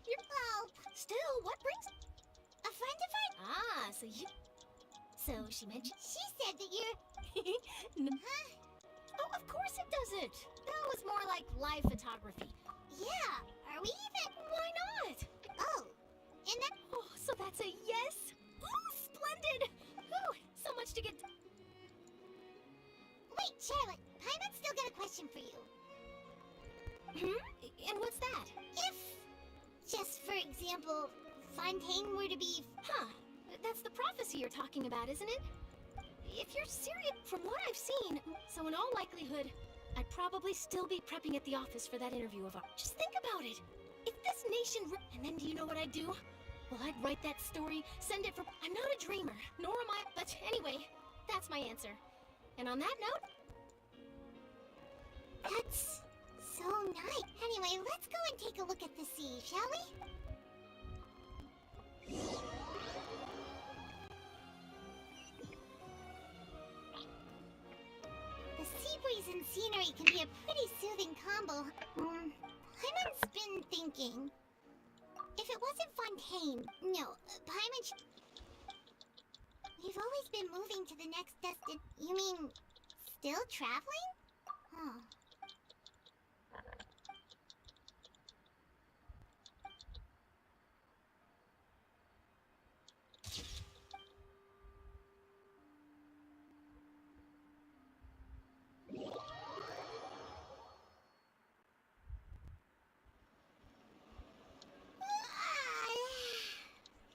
You're... Oh, still, what brings... A friend of ours? Ah, so you... So she mentioned... She said that you're... Huh? Oh, of course it doesn't! That was more like live photography. Yeah, are we even... Why not? Oh, and that... Oh, so that's a yes? Ooh, splendid! Ooh, so much to get... Wait, Charlotte, Paimon's still got a question for you. And what's that? If, just for example, Fontaine were to be... Huh, that's the prophecy you're talking about, isn't it? If you're serious, from what I've seen, so in all likelihood, I'd probably still be prepping at the office for that interview of ours. Just think about it. If this nation... And then do you know what I'd do? Well, I'd write that story, send it for... I'm not a dreamer, nor am I... But anyway, that's my answer. And on that note... That's so nice. Anyway, Let's go and take a look at the sea, shall we? The sea breeze and scenery can be a pretty soothing combo. Paimon's been thinking. If it wasn't Fontaine, no, Paimon We've always been moving to the next You mean, still traveling? Huh.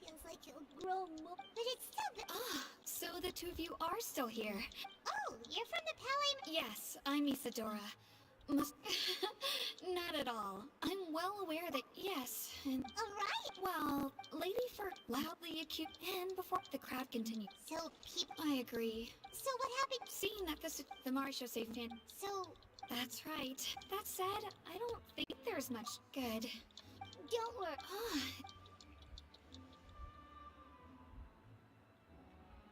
Feels like he'll grow more, but it's still the. So the two of you are still here. Oh, you're from the Palais. Yes, I'm Isadora. Not at all. I'm well aware that yes, and Alright. well, Lady for loudly accused and before the crowd continued. So people. I agree. So what happened? Seeing that the Marsha saved him. So That's right. That said, I don't think there's much good. don't worry.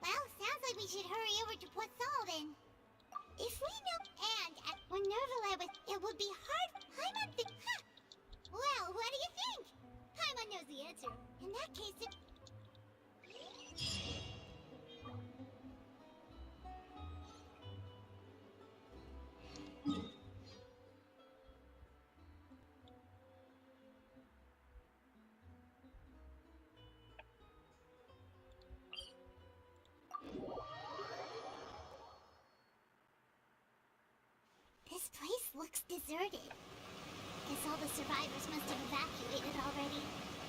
Well, sounds like we should hurry over to Poisson then. If we know, and when Nervala was, it would be hard. Paimon Well, what do you think? Paimon knows the answer. In that case, it. This place looks deserted. Guess all the survivors must have evacuated already.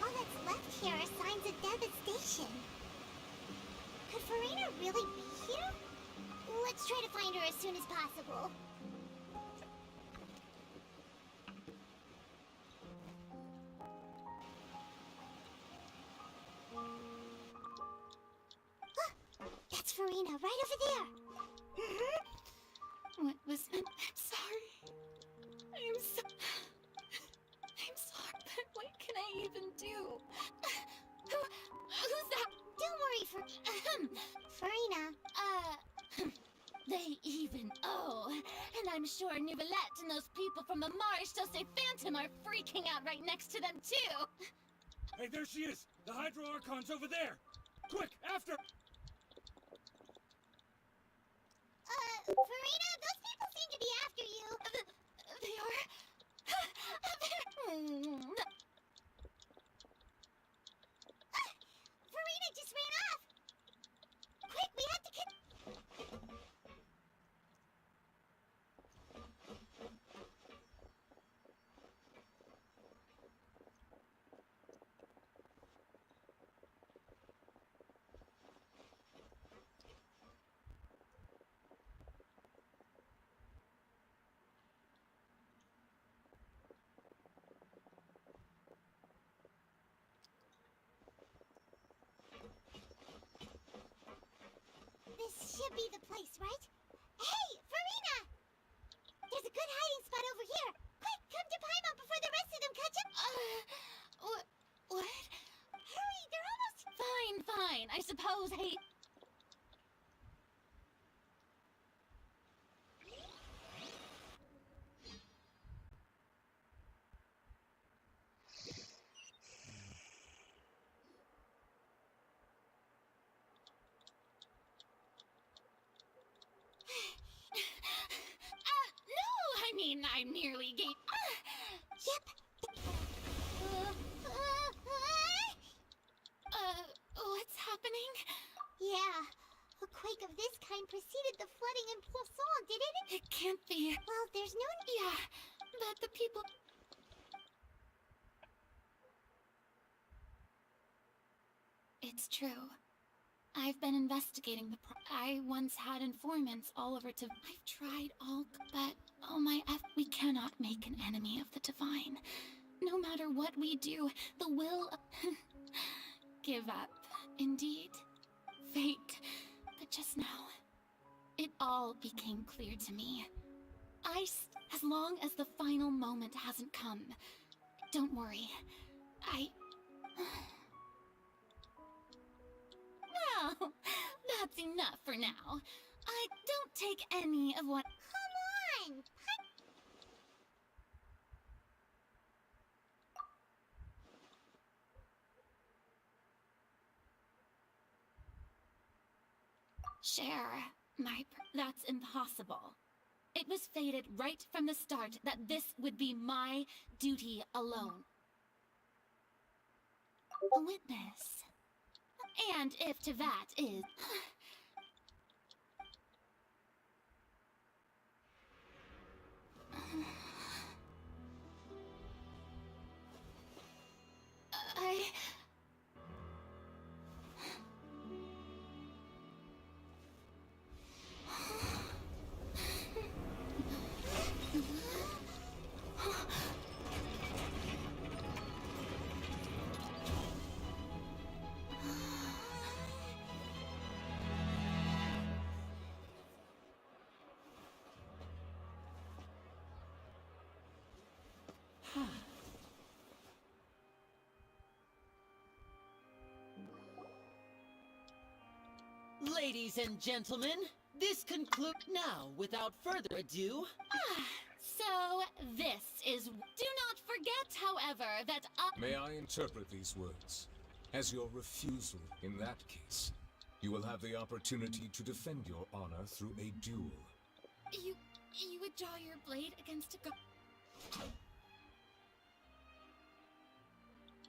All that's left here are signs of devastation. Could Farina really be here? Let's try to find her as soon as possible. That's Farina, right over there. What was meant? I'm sorry. I'm sorry, but what can I even do? Who's that? Don't worry, Farina. They even. Oh, and I'm sure Nouvellette and those people from the Marsh Say Phantom are freaking out right next to them, too. Hey, there she is! The Hydro Archon's over there! Quick, after! Farina, those people seem to be after you. They are. Farina just ran off. Quick, we have to get. This should be the place, right? Hey, Farina! There's a good hiding spot over here. Quick, come to Paimon before the rest of them catch up. What? Hurry, they're almost. Fine. I suppose, hey. I nearly gave. Yep. What's happening? Yeah. A quake of this kind preceded the flooding in Poisson, didn't it? It can't be. Well, there's no. Yeah, but the people. It's true. I've been investigating the I once had informants all over to. I've tried all, but oh my F, we cannot make an enemy of the divine. No matter what we do, the will give up. Indeed, fate. But just now, it all became clear to me. As long as the final moment hasn't come, don't worry. Well, that's enough for now. I don't take any of what. Come on! Share that's impossible. It was fated right from the start that this would be my duty alone. A witness. And if to that is... Ladies and gentlemen, this concludes now. Without further ado, So, this is... Do not forget, however, that May I interpret these words as your refusal? In that case, you will have the opportunity to defend your honor through a duel. You would draw your blade against a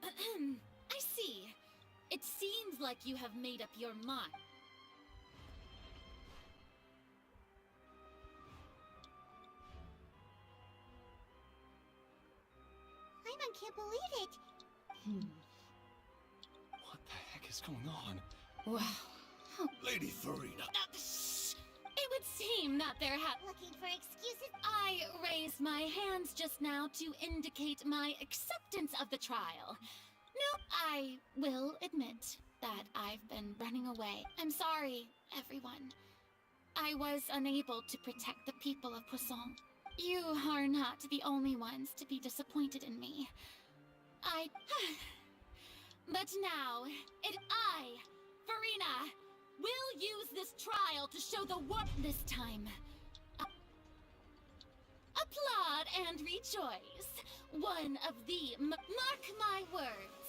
I see. It seems like you have made up your mind. Paimon can't believe it. What the heck is going on? Wow. Lady Farina. It would seem that there have... Looking for excuses? I raised my hands just now to indicate my acceptance of the trial. No, I will admit that I've been running away. I'm sorry, everyone. I was unable to protect the people of Poisson. You are not the only ones to be disappointed in me. But now, I, Farina, will use this trial to show the world this time. Applaud and rejoice. One of the... Mark my words.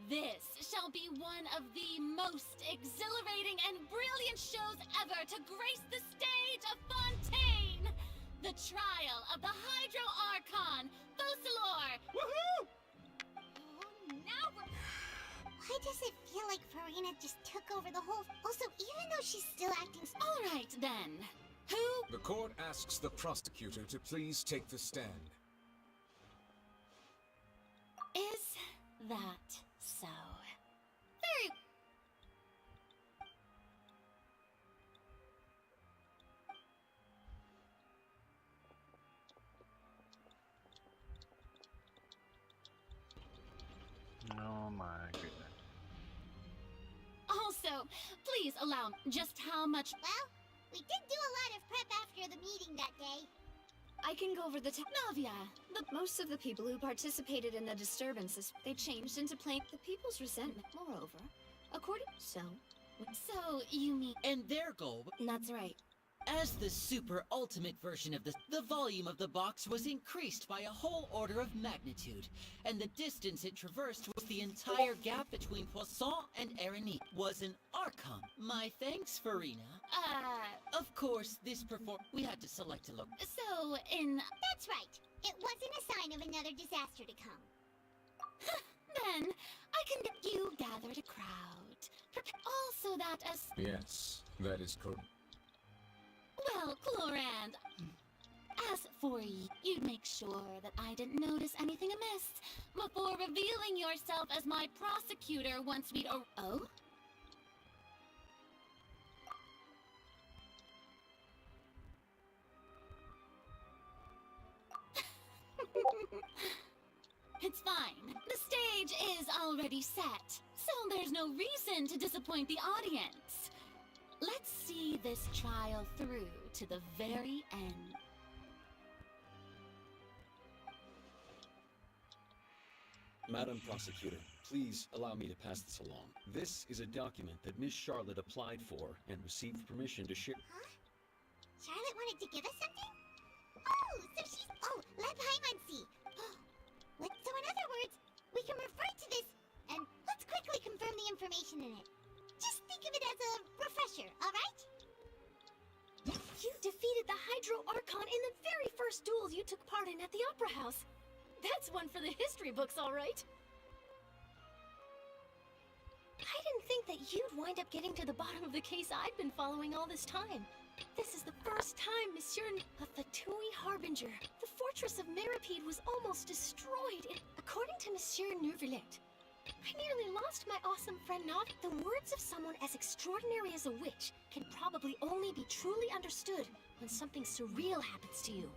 This shall be one of the most exhilarating and brilliant shows ever to grace the stage of Fontaine! The trial of the Hydro Archon, Focalor! Woohoo! Now we're... Why does it feel like Farina just took over the whole... Also, even though she's still acting... All right, then. Who... The court asks the prosecutor to please take the stand. Is that so? Very... Oh my goodness. Also, please allow just how much... Well, we did do a lot of prep after the meeting that day. I can go over the Navia, most of the people who participated in the disturbances, they changed into plain the people's resentment. Moreover, according so you mean... and their goal... That's right. As the super ultimate version of the volume of the box was increased by a whole order of magnitude, and the distance it traversed with the entire gap between Poisson and Erenie was an Archon. My thanks, Farina. Of course, this we had to select a look. So, in... That's right. It wasn't a sign of another disaster to come. Then, I can get you gathered a crowd. Also that as... Yes, that is correct. Well, Clorand, as for you'd make sure that I didn't notice anything amiss before revealing yourself as my prosecutor once we'd... Oh? It's fine. The stage is already set, so there's no reason to disappoint the audience. Let's see this trial through to the very end. Madam Prosecutor, please allow me to pass this along. This is a document that Miss Charlotte applied for and received permission to share. Huh? Charlotte wanted to give us something? Oh, so she's... Oh, La Paimancy. So in other words, we can refer to this, and let's quickly confirm the information in it. Just think of it as a refresher, alright? You defeated the Hydro Archon in the very first duel you took part in at the Opera House. That's one for the history books, all right. I didn't think that you'd wind up getting to the bottom of the case I'd been following all this time. This is the first time Monsieur a Fatui Harbinger. The fortress of Meripede was almost destroyed. According to Monsieur Neuvillette, I nearly lost my awesome friend Nov. The words of someone as extraordinary as a witch can probably only be truly understood when something surreal happens to you.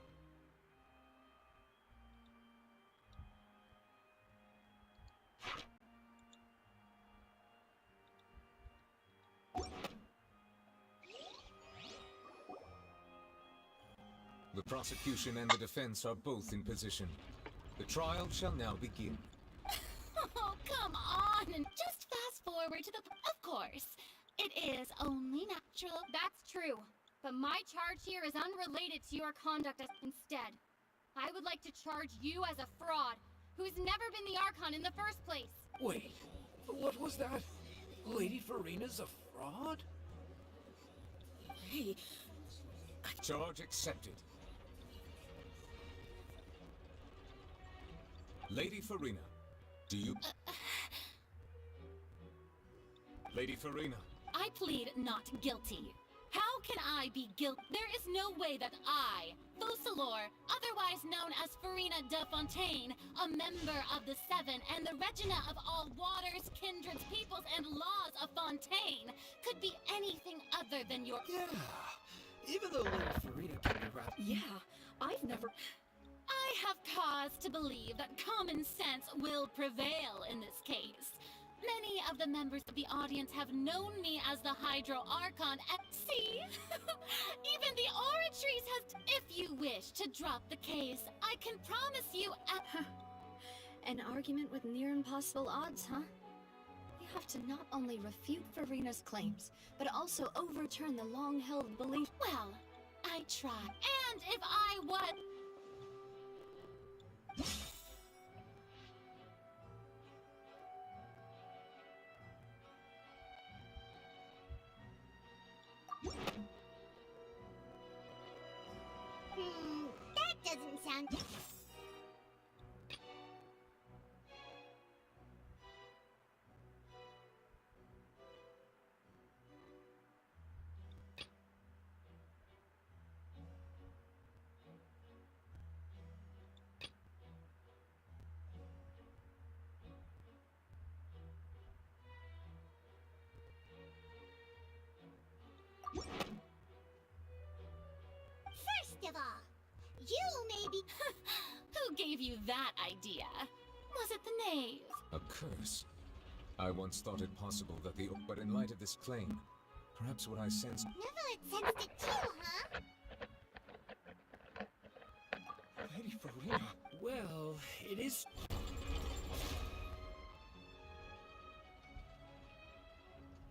The prosecution and the defense are both in position. The trial shall now begin. Oh, come on! And just fast forward to the... Of course. It is only natural. That's true. But my charge here is unrelated to your conduct instead. I would like to charge you as a fraud, who's never been the Archon in the first place. Wait, what was that? Lady Farina's a fraud? Hey... Charge accepted. Lady Farina, do you... Lady Farina. I plead not guilty. How can I be guilty? There is no way that I, Focalor, otherwise known as Farina de Fontaine, a member of the Seven and the Regina of all waters, kindreds, peoples, and laws of Fontaine, could be anything other than your... Yeah, even though Lady Farina can be wrapped... Yeah, I've never... I have cause to believe that common sense will prevail in this case. Many of the members of the audience have known me as the Hydro Archon and see? Even the Oratrice has... If you wish to drop the case, I can promise you An argument with near impossible odds, huh? You have to not only refute Farina's claims, but also overturn the long-held belief... Well, I try. And if I would... That doesn't sound... First of all, you may be... Who gave you that idea? Was it the knave? A curse. I once thought it possible that the... But in light of this claim, perhaps what I sensed... Neverlet sensed it too, huh? Lady Farina... Well, it is...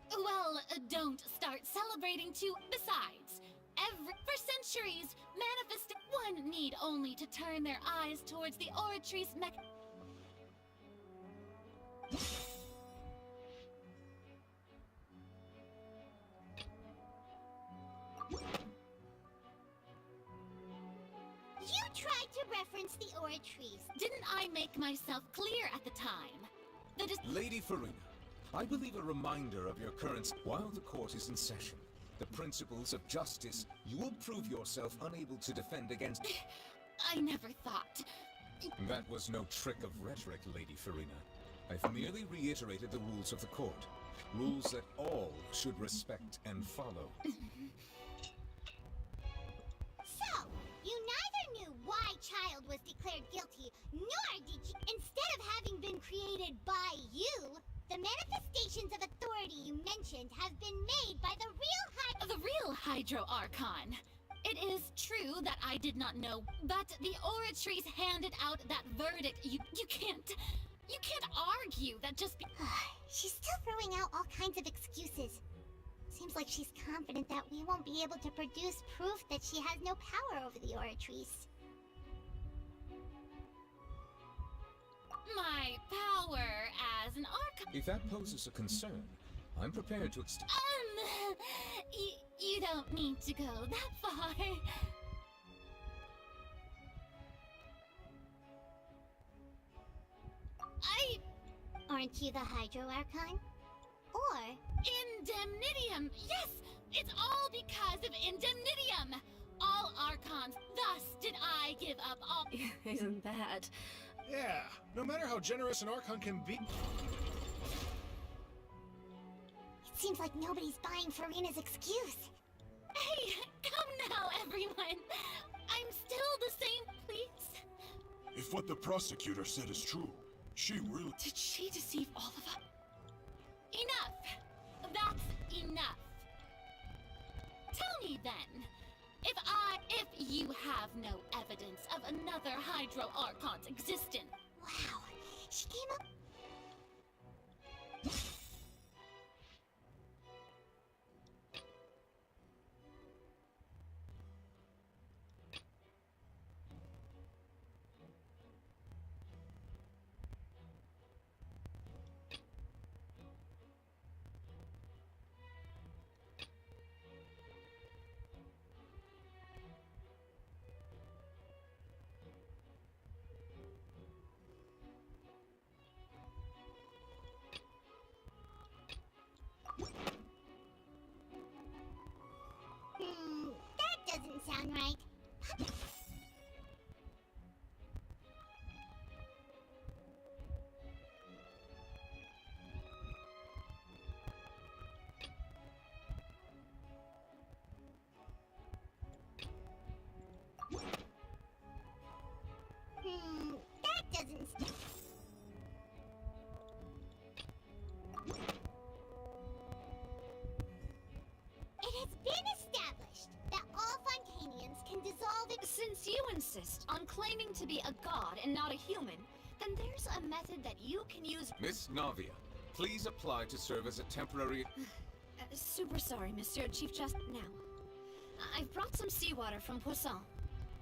Well, don't start celebrating too. Besides, for centuries, one need only to turn their eyes towards the Oratrice You tried to reference the Oratrice. Didn't I make myself clear at the time? Lady Farina, I believe a reminder of your current... While the court is in session, the principles of justice, you will prove yourself unable to defend against... I never thought... That was no trick of rhetoric, Lady Farina. I've merely reiterated the rules of the court. Rules that all should respect and follow. So, you neither knew why Child was declared guilty, nor did you... Instead of having been created by you, the manifestations of authority you mentioned have been made by the real Hydro Archon. It is true that I did not know, but the Oratrice handed out that verdict. You can't... You can't argue that just She's still throwing out all kinds of excuses. Seems like she's confident that we won't be able to produce proof that she has no power over the Oratrice. My power as an Archon. If that poses a concern, I'm prepared to You don't need to go that far. Aren't you the Hydro Archon? Or... Indemnitium! Yes! It's all because of Indemnitium! All Archons, thus did I give up all... Isn't that? Yeah, no matter how generous an Archon can be... It seems like nobody's buying Farina's excuse. Hey, come now, everyone! I'm still the same, please. If what the prosecutor said is true, she really... Did she deceive all of us? Enough! That's enough! Tell me then, if you have no evidence of another Hydro Archon's existence... Wow, she came up... that doesn't sound right. That doesn't... It has been established that all Fontanians can dissolve it. Since you insist on claiming to be a god and not a human, then there's a method that you can use. Miss Navia, please apply to serve as a temporary... Super sorry, Monsieur Chief Justice. Now, I've brought some seawater from Poisson.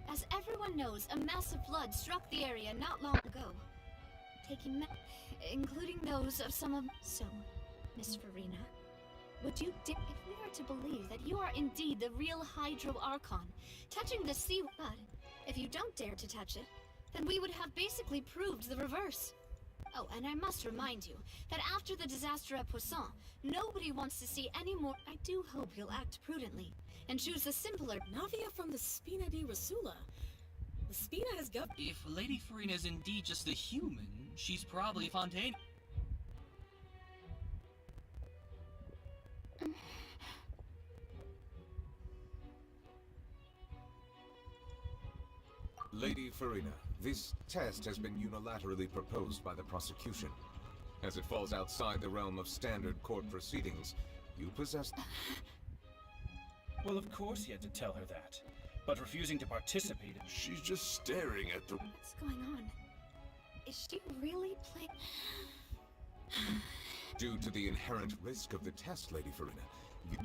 As everyone knows, a massive flood struck the area not long ago, including those of some of... So, Miss Farina, would you if we are to believe that you are indeed the real Hydro Archon, touching the sea... But if you don't dare to touch it, then we would have basically proved the reverse. Oh, and I must remind you that after the disaster at Poisson, nobody wants to see any more... I do hope you'll act prudently and choose the simpler... Navia from the Spina di Rasula. The Spina has got... If Lady Farina is indeed just a human, she's probably Fontaine. Lady Farina, this test has been unilaterally proposed by the prosecution. As it falls outside the realm of standard court proceedings, you possess... Well, of course he had to tell her that. But refusing to participate... She's just staring at the... What's going on? Is she really playing... Due to the inherent risk of the test, Lady Farina, you...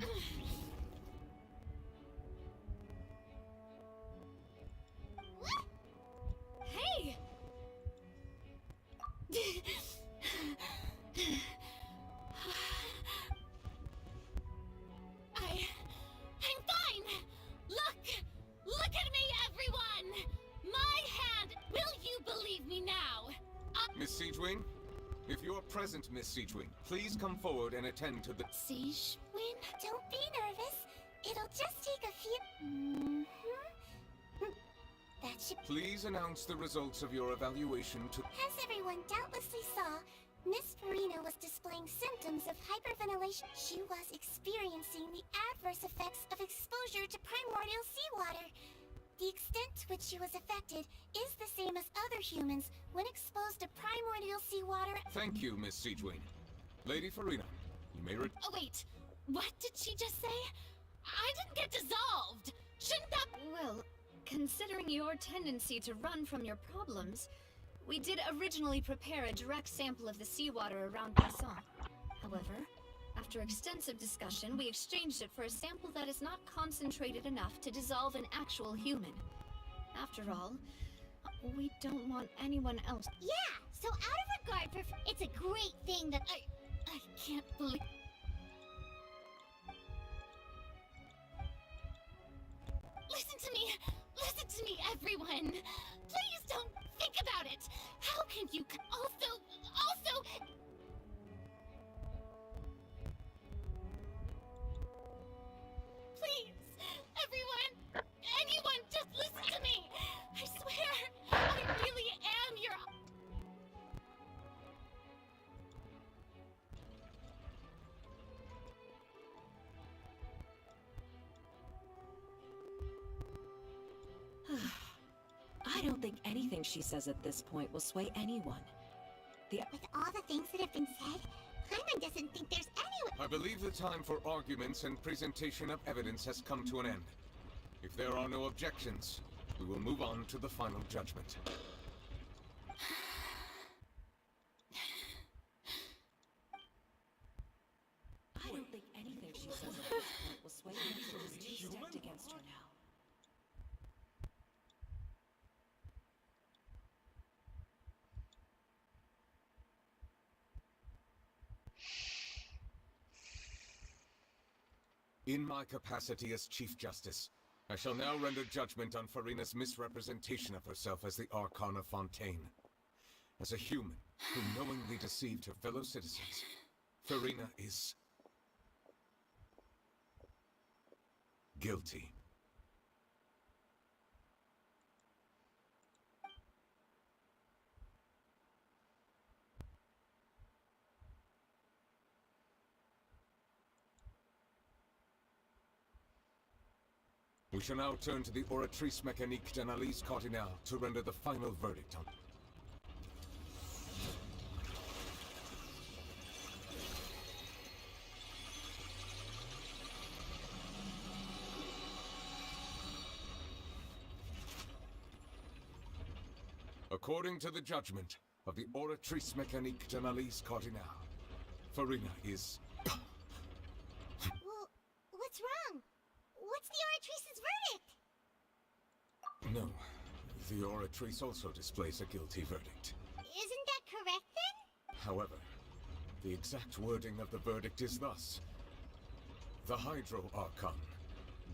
Hey! I'm fine! Look at me, everyone! My hand, will you believe me now? Miss Siegewing? If you're present, Miss Siegewing, please come forward and attend to the... Siegewing? Don't be nervous. It'll just take a few... That should... Please announce the results of your evaluation to... As everyone doubtlessly saw, Miss Farina was displaying symptoms of hyperventilation. She was experiencing the adverse effects of exposure to primordial seawater. The extent to which she was affected is the same as other humans when exposed to primordial seawater. Thank you, Miss Siegewing. Lady Farina, you may Oh wait, what did she just say? I didn't get dissolved! Shouldn't that... Well, considering your tendency to run from your problems, We did originally prepare a direct sample of the seawater around Bassant. However, after extensive discussion, we exchanged it for a sample that is not concentrated enough to dissolve an actual human. After all, we don't want anyone else. Yeah, so out of regard for... It's a great thing that... I can't believe... Listen to me, everyone! Please don't think about it! How can you also... Please, everyone, anyone, just listen to me! I swear, I really am your... I don't think anything she says at this point will sway anyone. With all the things that have been said, Hyman doesn't think there's anyone... I believe the time for arguments and presentation of evidence has come to an end. If there are no objections, we will move on to the final judgment. I don't think anything she says at this point will sway anyone who's too stacked against her now. In my capacity as Chief Justice, I shall now render judgment on Farina's misrepresentation of herself as the Archon of Fontaine. As a human who knowingly deceived her fellow citizens, Farina is... guilty. We shall now turn to the Oratrice Mécanique d'Analyse Cardinale to render the final verdict on... According to the judgment of the Oratrice Mécanique d'Analyse Cardinale, Farina is... Well, what's wrong? What's the Oratrice's verdict? No. The Oratrice also displays a guilty verdict. Isn't that correct then? However, the exact wording of the verdict is thus. The Hydro Archon,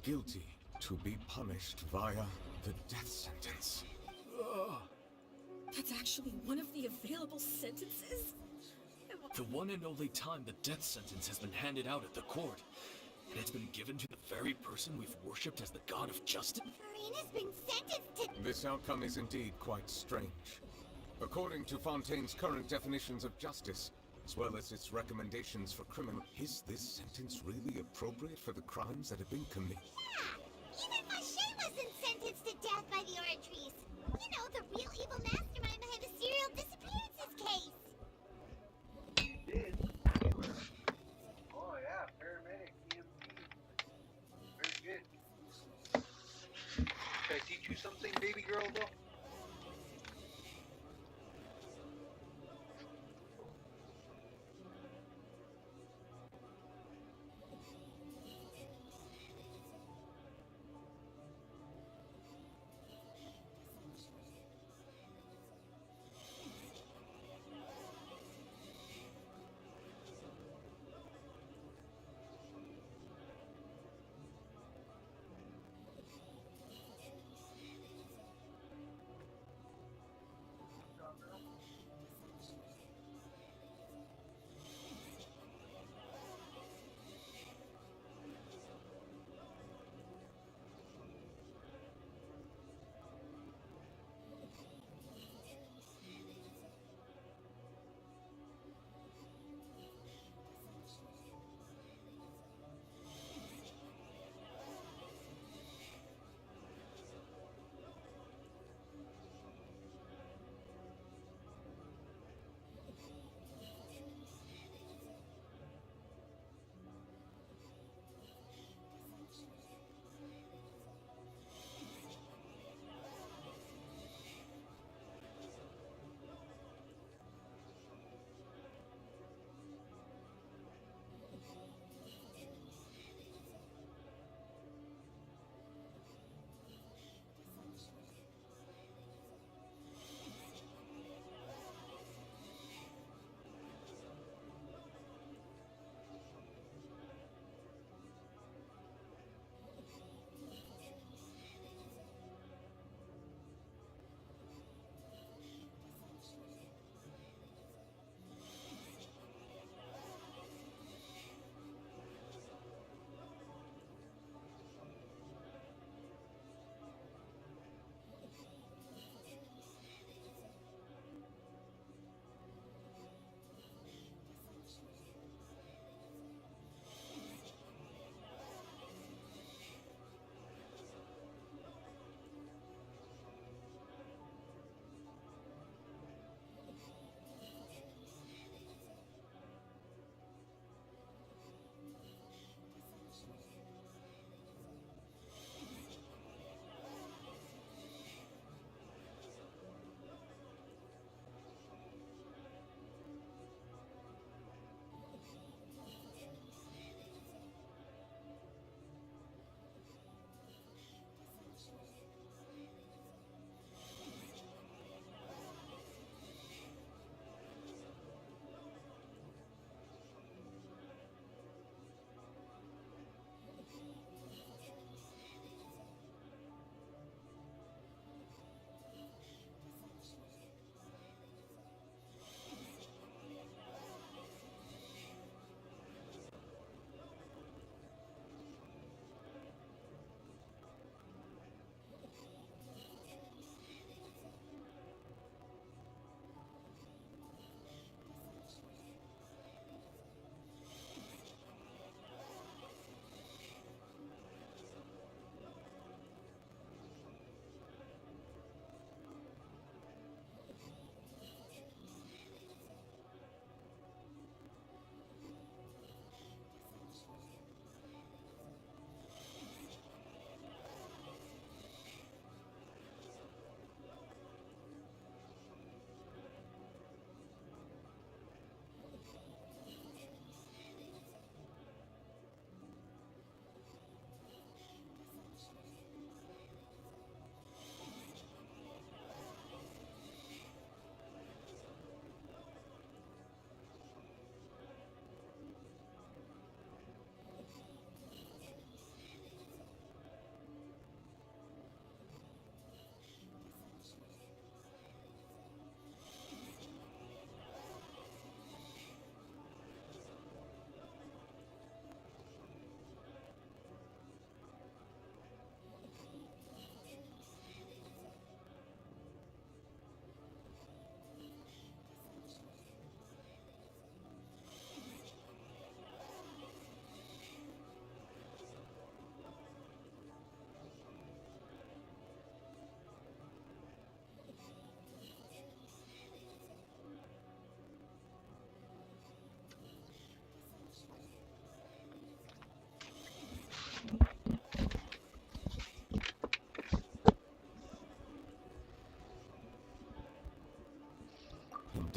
guilty to be punished via the death sentence. That's actually one of the available sentences? The one and only time the death sentence has been handed out at the court. And it's been given to the very person we've worshipped as the god of justice? Farina's been sentenced to... This outcome is indeed quite strange. According to Fontaine's current definitions of justice, as well as its recommendations for criminal, is this sentence really appropriate for the crimes that have been committed? Yeah! Even Maché wasn't sentenced to death by the Oratrice! You know, the real evil mastermind behind the serial disappearances case! Oh yeah, paramedic, EMT. Very good. Can I teach you something, baby girl, though?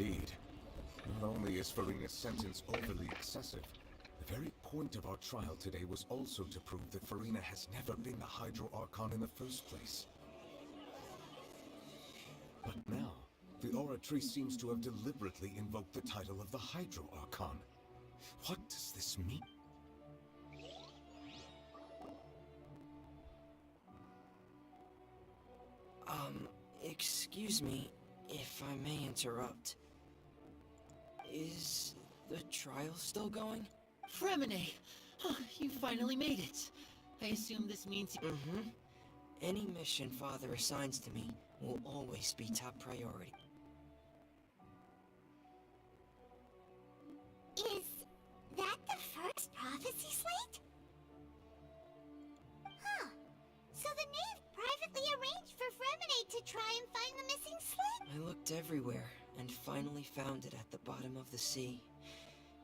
Indeed. Not only is Farina's sentence overly excessive, the very point of our trial today was also to prove that Farina has never been the Hydro Archon in the first place. But now, the Oratree seems to have deliberately invoked the title of the Hydro Archon. What does this mean? Excuse me, if I may interrupt. Is the trial still going? Fremine! You finally made it. I assume this means... Mm-hmm. Any mission Father assigns to me will always be top priority. Is that the first prophecy slate? Huh. So the knave privately arranged for Fremine to try and find the missing slate? I looked everywhere and finally found it at the bottom of the sea.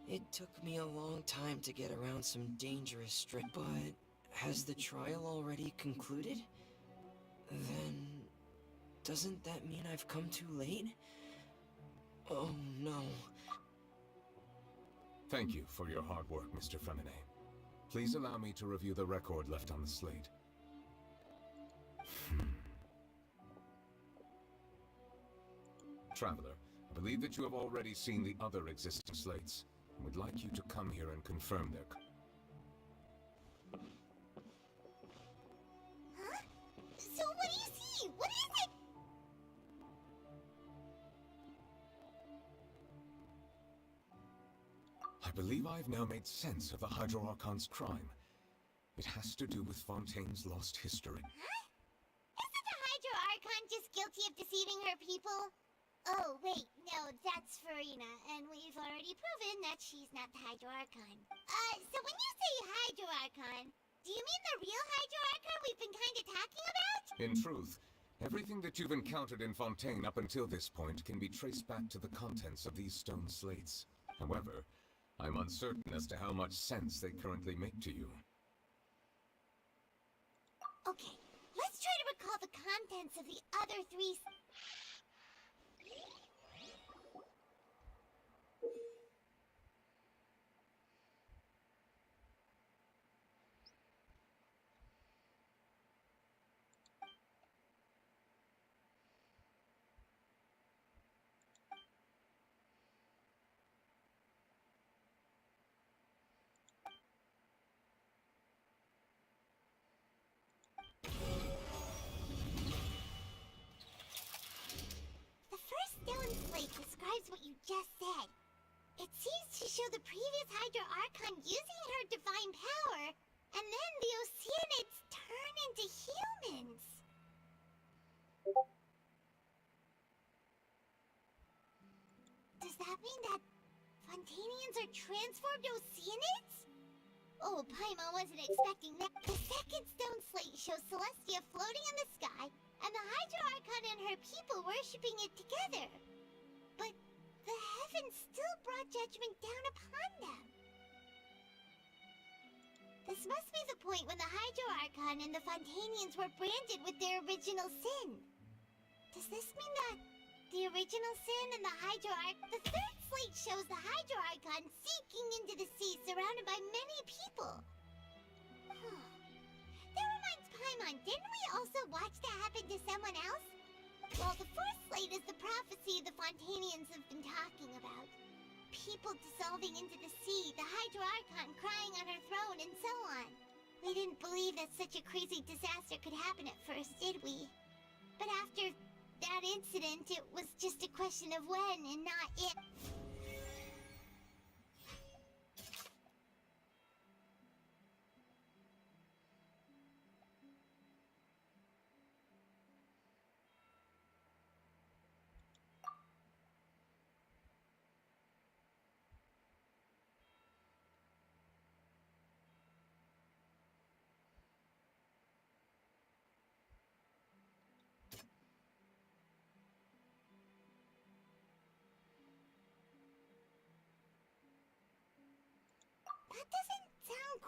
It took me a long time to get around some dangerous strip, but has the trial already concluded? Then... doesn't that mean I've come too late? Oh no. Thank you for your hard work, Mr. Fremine. Please allow me to review the record left on the slate. Traveler, I believe that you have already seen the other existing slates, and would like you to come here and confirm their... Huh? So what do you see? What is it? I believe I've now made sense of the Hydro Archon's crime. It has to do with Fontaine's lost history. Huh? Isn't the Hydro Archon just guilty of deceiving her people? Oh, wait, no, that's Farina, and we've already proven that she's not the Hydro Archon. So when you say Hydro Archon, do you mean the real Hydro Archon we've been kinda talking about? In truth, everything that you've encountered in Fontaine up until this point can be traced back to the contents of these stone slates. However, I'm uncertain as to how much sense they currently make to you. Okay, let's try to recall the contents of the other three... Describes what you just said. It seems to show the previous Hydro Archon using her divine power, and then the Oceanids turn into humans. Does that mean that Fontainians are transformed Oceanids? Oh, Paimon wasn't expecting that. The second stone slate shows Celestia floating in the sky, and the Hydro Archon and her people worshipping it together. But the heavens still brought judgment down upon them. This must be the point when the Hydro Archon and the Fontainians were branded with their original sin. Does this mean that the original sin and the Hydro Archon... The third slate shows the Hydro Archon sinking into the sea surrounded by many people. That reminds Paimon, didn't we also watch that happen to someone else? Well, the fourth slate is the prophecy the Fontainians have been talking about. People dissolving into the sea, the Hydro Archon crying on her throne, and so on. We didn't believe that such a crazy disaster could happen at first, did we? But after that incident, it was just a question of when and not if. That doesn't sound...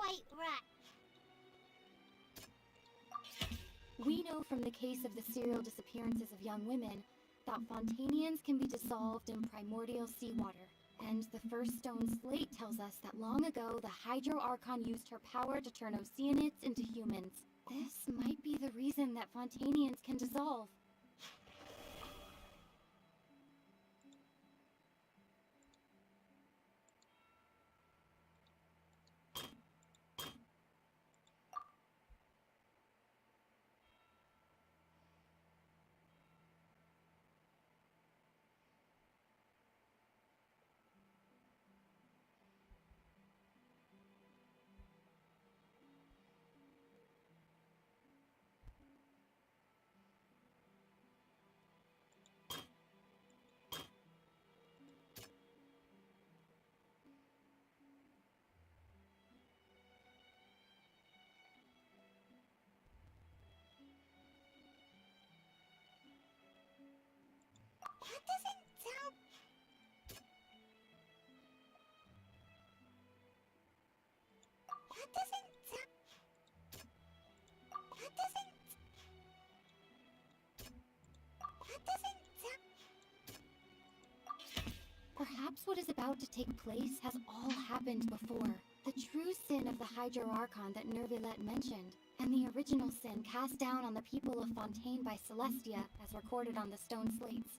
quite right. We know from the case of the serial disappearances of young women that Fontanians can be dissolved in primordial seawater. And the first stone slate tells us that long ago the Hydro Archon used her power to turn Oceanids into humans. This might be the reason that Fontanians can dissolve. That doesn't sound... That doesn't sound... That doesn't... That doesn't sound... Perhaps what is about to take place has all happened before. The true sin of the Hydro Archon that Nervilette mentioned, and the original sin cast down on the people of Fontaine by Celestia, as recorded on the stone slates.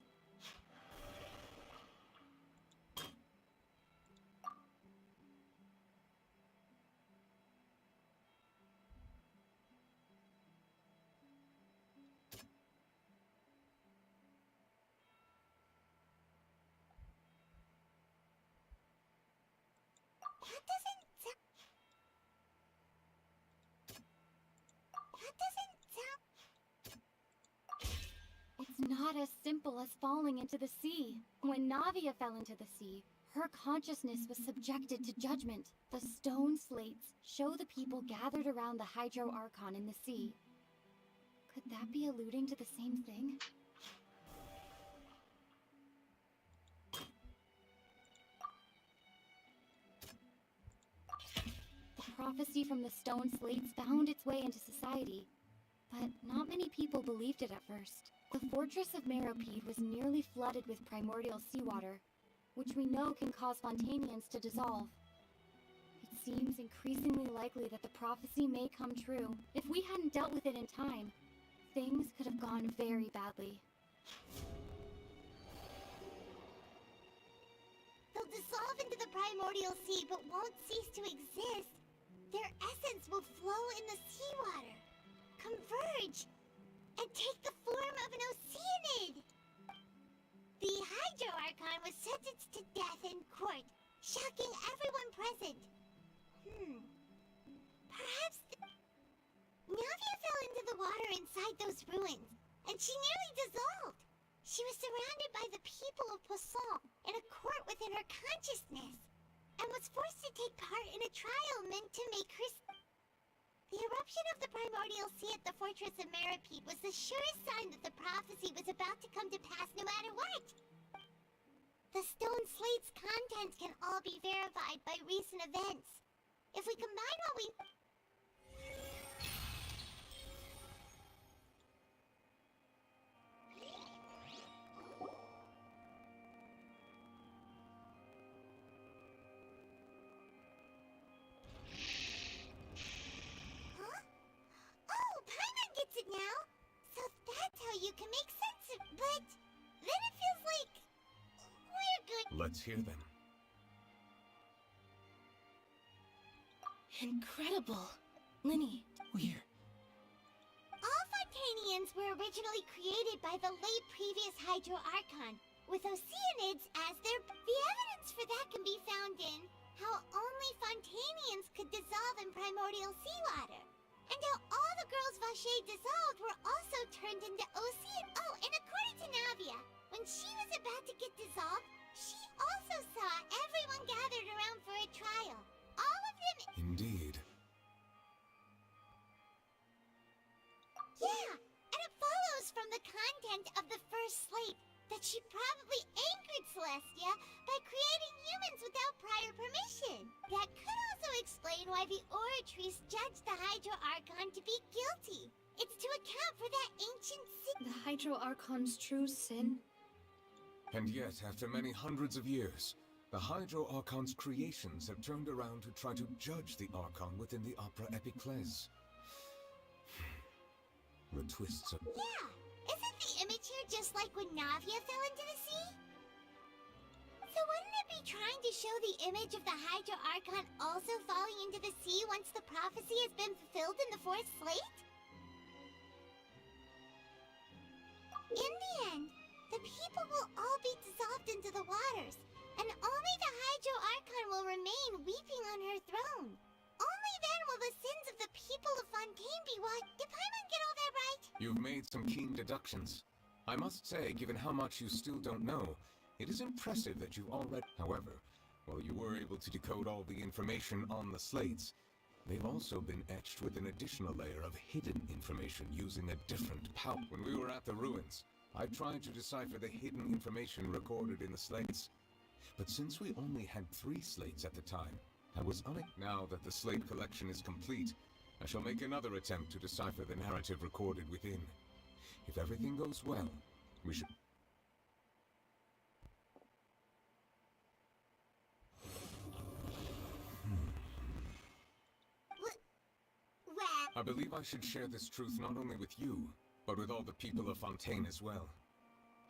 That doesn't sound... That doesn't sound... It's not as simple as falling into the sea. When Navia fell into the sea, her consciousness was subjected to judgment. The stone slates show the people gathered around the Hydro Archon in the sea. Could that be alluding to the same thing? The prophecy from the stone slates found its way into society, but not many people believed it at first. The fortress of Meropide was nearly flooded with primordial seawater, which we know can cause Fontanians to dissolve. It seems increasingly likely that the prophecy may come true. If we hadn't dealt with it in time, things could have gone very badly. They'll dissolve into the primordial sea but won't cease to exist. Their essence will flow in the seawater, converge, and take the form of an Oceanid. The Hydro Archon was sentenced to death in court, shocking everyone present. Perhaps Navia fell into the water inside those ruins, and she nearly dissolved. She was surrounded by the people of Poisson in a court within her consciousness, and was forced to take part in a trial meant to make her... The eruption of the primordial sea at the fortress of Meropide was the surest sign that the prophecy was about to come to pass no matter what. The stone slate's contents can all be verified by recent events. If we combine what we... now, so that's how you can make sense of... But then it feels like we're good. Let's hear them. Incredible. Linny, We're... All Fontanians were originally created by the late previous Hydro Archon, with Oceanids as their... The evidence for that can be found in how only Fontanians could dissolve in primordial seawater. And how all the girls Vacher dissolved were also turned into Ocean. Oh, and according to Navia, when she was about to get dissolved, she also saw everyone gathered around for a trial. All of them... Indeed. Yeah, and it follows from the content of the first slate that she probably angered Celestia by creating humans without prior permission. That could also explain why the Oratrice judged the Hydro Archon to be guilty. It's to account for that ancient sin. The Hydro Archon's true sin? And yet, after many hundreds of years, the Hydro Archon's creations have turned around to try to judge the Archon within the Opera Epiclese. The twists of... Yeah! Isn't the image here just like when Navia fell into the sea? So wouldn't it be trying to show the image of the Hydro Archon also falling into the sea once the prophecy has been fulfilled in the fourth slate? In the end, the people will all be dissolved into the waters, and only the Hydro Archon will remain weeping on her throne. Only then will the sins of the people of Fontaine be washed. Did Paimon get all that right? You've made some keen deductions. I must say, given how much you still don't know, it is impressive that you've already... However, while you were able to decode all the information on the slates, they've also been etched with an additional layer of hidden information using a different power. When we were at the ruins, I tried to decipher the hidden information recorded in the slates. But since we only had 3 slates at the time, I was Now that the slate collection is complete, I shall make another attempt to decipher the narrative recorded within. If everything goes well, we should... I believe I should share this truth not only with you, but with all the people of Fontaine as well.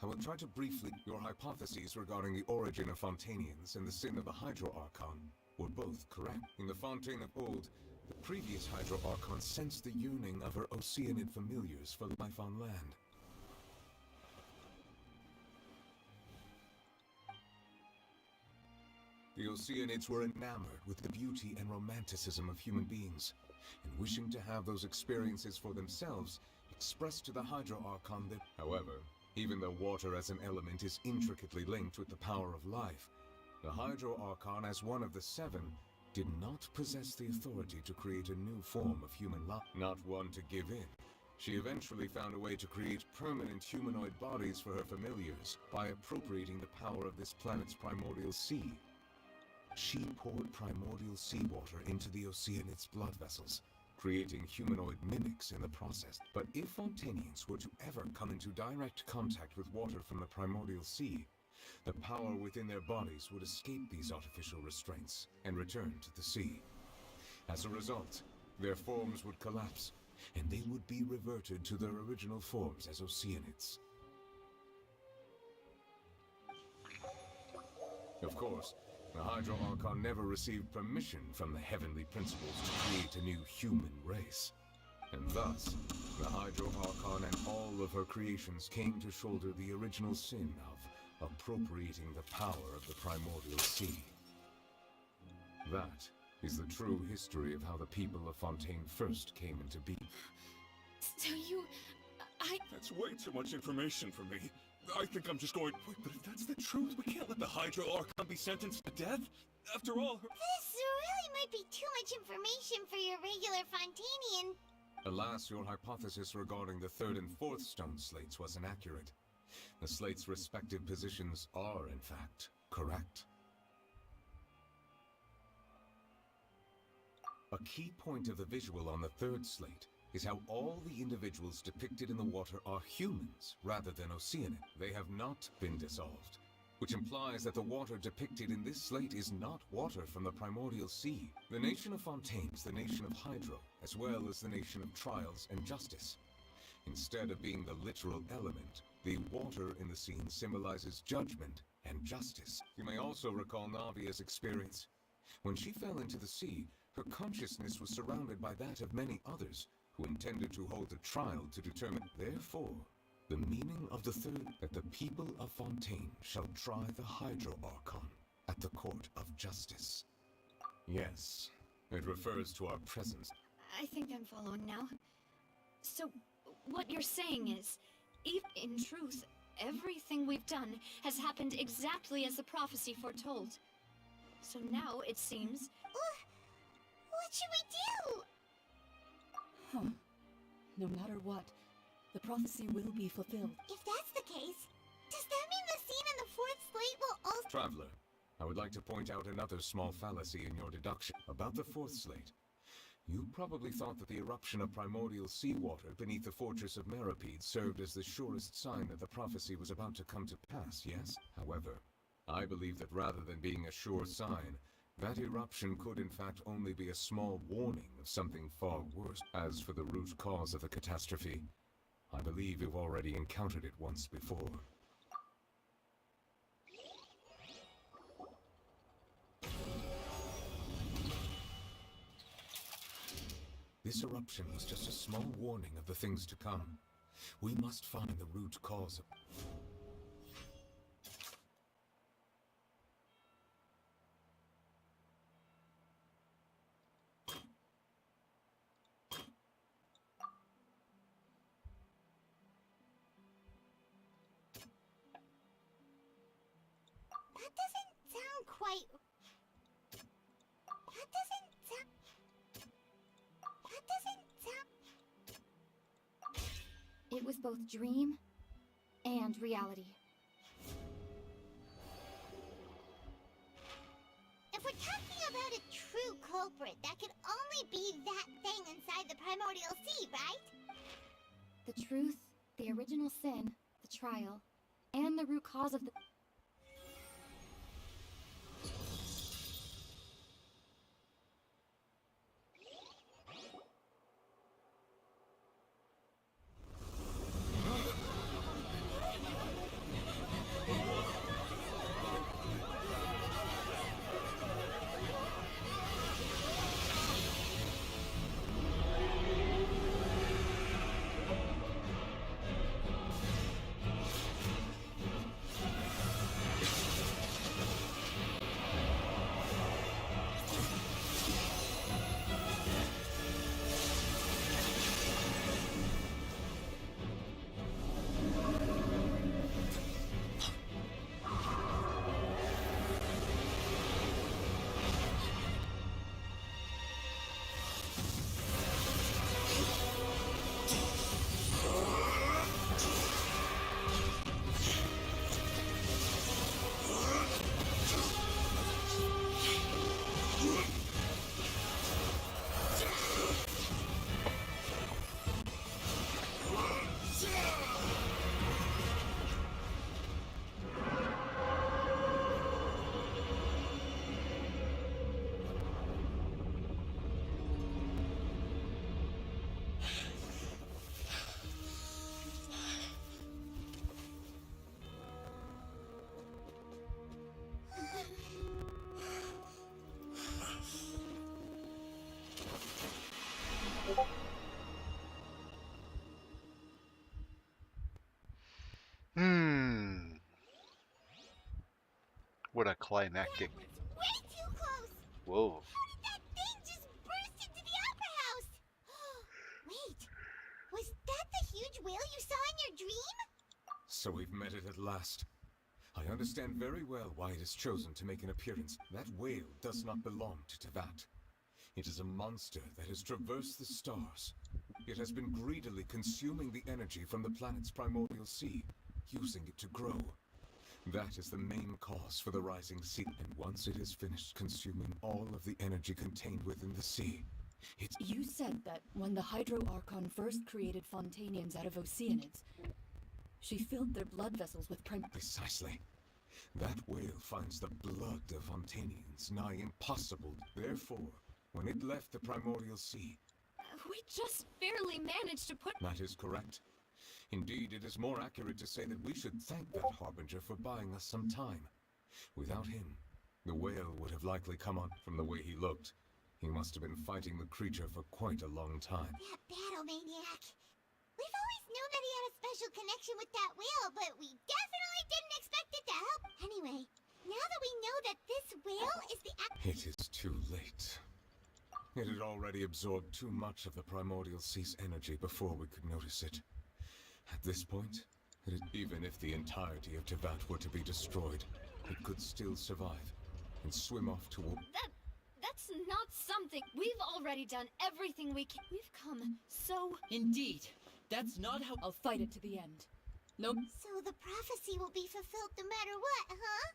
I will try to briefly... Your hypotheses regarding the origin of Fontainians and the sin of the Hydro Archon were both correct. In the Fontaine of old, the previous Hydro Archon sensed the yearning of her Oceanid familiars for life on land. The Oceanids were enamored with the beauty and romanticism of human beings, and wishing to have those experiences for themselves, expressed to the Hydro Archon that, however, even though water as an element is intricately linked with the power of life, the Hydro Archon, as one of the 7, did not possess the authority to create a new form of human life, not one to give in. She eventually found a way to create permanent humanoid bodies for her familiars by appropriating the power of this planet's primordial sea. She poured primordial seawater into the Oceanids' blood vessels, creating humanoid mimics in the process. But if Fontainians were to ever come into direct contact with water from the primordial sea, the power within their bodies would escape these artificial restraints and return to the sea. As a result, their forms would collapse, and they would be reverted to their original forms as Oceanids. Of course, the Hydro Archon never received permission from the heavenly principles to create a new human race. And thus, the Hydro Archon and all of her creations came to shoulder the original sin of appropriating the power of the primordial sea. That is the true history of how the people of Fontaine first came into being. So you... That's way too much information for me. I think I'm just going... Wait, but if that's the truth, we can't let the Hydro Archon be sentenced to death. After all, This really might be too much information for your regular Fontainian. Alas, your hypothesis regarding the 3rd and 4th stone slates was inaccurate. The slates' respective positions are, in fact, correct. A key point of the visual on the 3rd slate is how all the individuals depicted in the water are humans rather than Oceanid. They have not been dissolved, which implies that the water depicted in this slate is not water from the primordial sea. The nation of Fontaine is the nation of Hydro, as well as the nation of Trials and Justice. Instead of being the literal element, the water in the scene symbolizes judgment and justice. You may also recall Navia's experience. When she fell into the sea, her consciousness was surrounded by that of many others, who intended to hold a trial to determine. Therefore, the meaning of the 3rd, that the people of Fontaine shall try the Hydro Archon at the court of justice. Yes, it refers to our presence. I think I'm following now. So, what you're saying is, if in truth, everything we've done has happened exactly as the prophecy foretold. So now, it seems... What should we do? Huh. No matter what, the prophecy will be fulfilled. If that's the case, does that mean Traveler, I would like to point out another small fallacy in your deduction about the fourth slate. You probably thought that the eruption of primordial seawater beneath the fortress of Meripede served as the surest sign that the prophecy was about to come to pass, yes? However, I believe that rather than being a sure sign, that eruption could in fact only be a small warning of something far worse. As for the root cause of the catastrophe, I believe you've already encountered it once before. This eruption was just a small warning of the things to come. We must find the root cause of... That doesn't sound quite... That doesn't sound... It was both dream and reality. If we're talking about a true culprit, that could only be that thing inside the primordial sea, right? The truth, the original sin, the trial, and the root cause of the... What a climactic... Way too close! Whoa. How did that thing just burst into the opera house? Wait, was that the huge whale you saw in your dream? So we've met it at last. I understand very well why it has chosen to make an appearance. That whale does not belong to Tevat. It is a monster that has traversed the stars. It has been greedily consuming the energy from the planet's primordial sea, using it to grow. That is the main cause for the rising sea, and once it is finished consuming all of the energy contained within the sea, it... You said that when the Hydro Archon first created Fontanians out of Oceanids, she filled their blood vessels with Precisely. That whale finds the blood of Fontanians nigh impossible. Therefore, when it left the primordial sea... We just barely managed to put... That is correct. Indeed, it is more accurate to say that we should thank that Harbinger for buying us some time. Without him, the whale would have likely come on. From the way he looked, he must have been fighting the creature for quite a long time. That battle maniac. We've always known that he had a special connection with that whale, but we definitely didn't expect it to help. Anyway, now that we know that this whale is the It is too late. It had already absorbed too much of the primordial sea's energy before we could notice it. At this point, even if the entirety of Tevat were to be destroyed, it could still survive and swim off toward... That's not something... We've already done everything we can. We've come so... Indeed. That's not how... I'll fight it to the end. Nope. So the prophecy will be fulfilled no matter what, huh?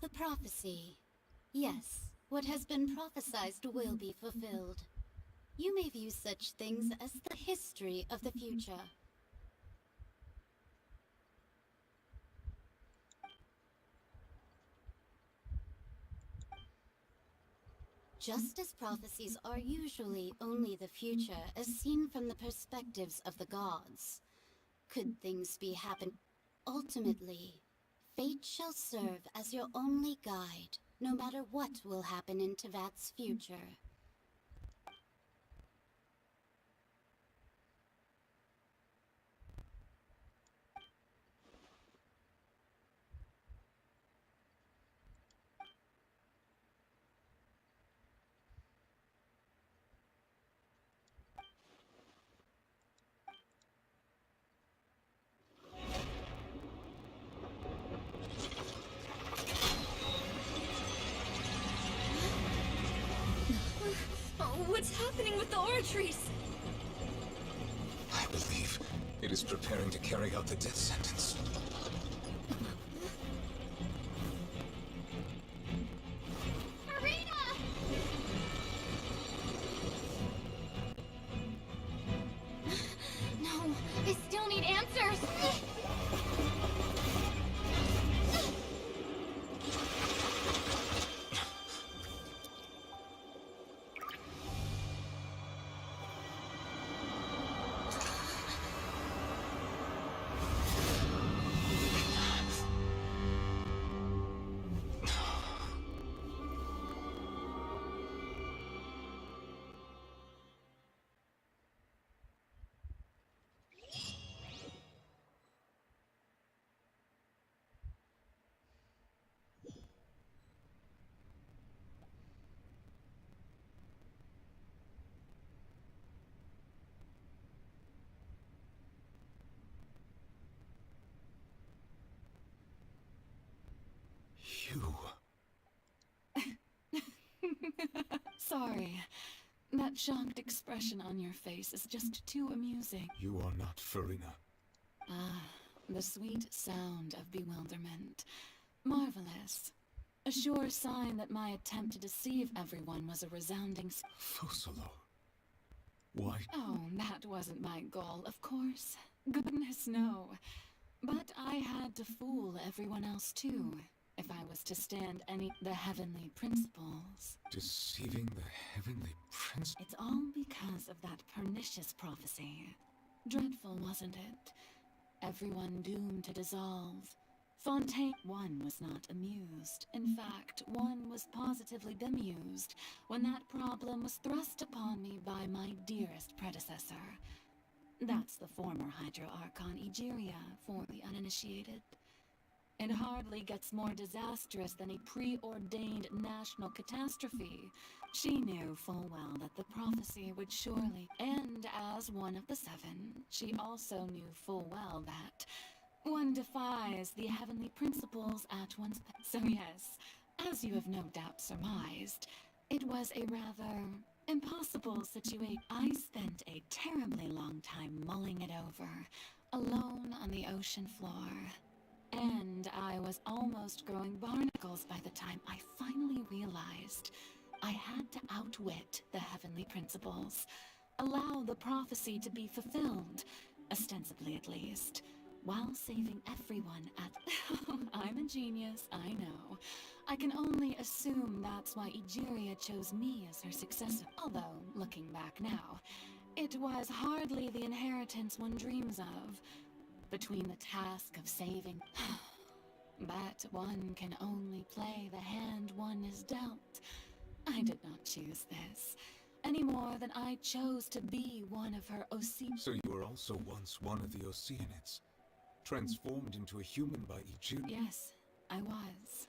The prophecy. Yes, what has been prophesied will be fulfilled. You may view such things as the history of the future. Just as prophecies are usually only the future as seen from the perspectives of the gods, could things be happen? Ultimately, fate shall serve as your only guide, no matter what will happen in Tevat's future. What's happening with the oratories? I believe it is preparing to carry out the death sentence. No, I still need answers. You... Sorry. That shocked expression on your face is just too amusing. You are not Farina. Ah, the sweet sound of bewilderment. Marvelous. A sure sign that my attempt to deceive everyone was a resounding... Fosolo. Why? Oh, that wasn't my goal, of course. Goodness, no. But I had to fool everyone else, too, if I was to stand the heavenly principles. Deceiving the heavenly prince? It's all because of that pernicious prophecy. Dreadful, wasn't it? Everyone doomed to dissolve. Fontaine. One was not amused. In fact, one was positively bemused when that problem was thrust upon me by my dearest predecessor. That's the former Hydro Archon Egeria, for the uninitiated. It hardly gets more disastrous than a preordained national catastrophe. She knew full well that the prophecy would surely end as one of the seven. She also knew full well that one defies the heavenly principles at one's... So yes, as you have no doubt surmised, it was a rather impossible situation. I spent a terribly long time mulling it over, alone on the ocean floor. And I was almost growing barnacles by the time I finally realized I had to outwit the heavenly principles, allow the prophecy to be fulfilled, ostensibly at least, while saving everyone at... I'm a genius, I know. I can only assume that's why Egeria chose me as her successor. Although, looking back now, it was hardly the inheritance one dreams of. Between the task of saving... But one can only play the hand one is dealt. I did not choose this, any more than I chose to be one of her Oceanids. So you were also once one of the Oceanids, transformed into a human by Egeria? Yes, I was.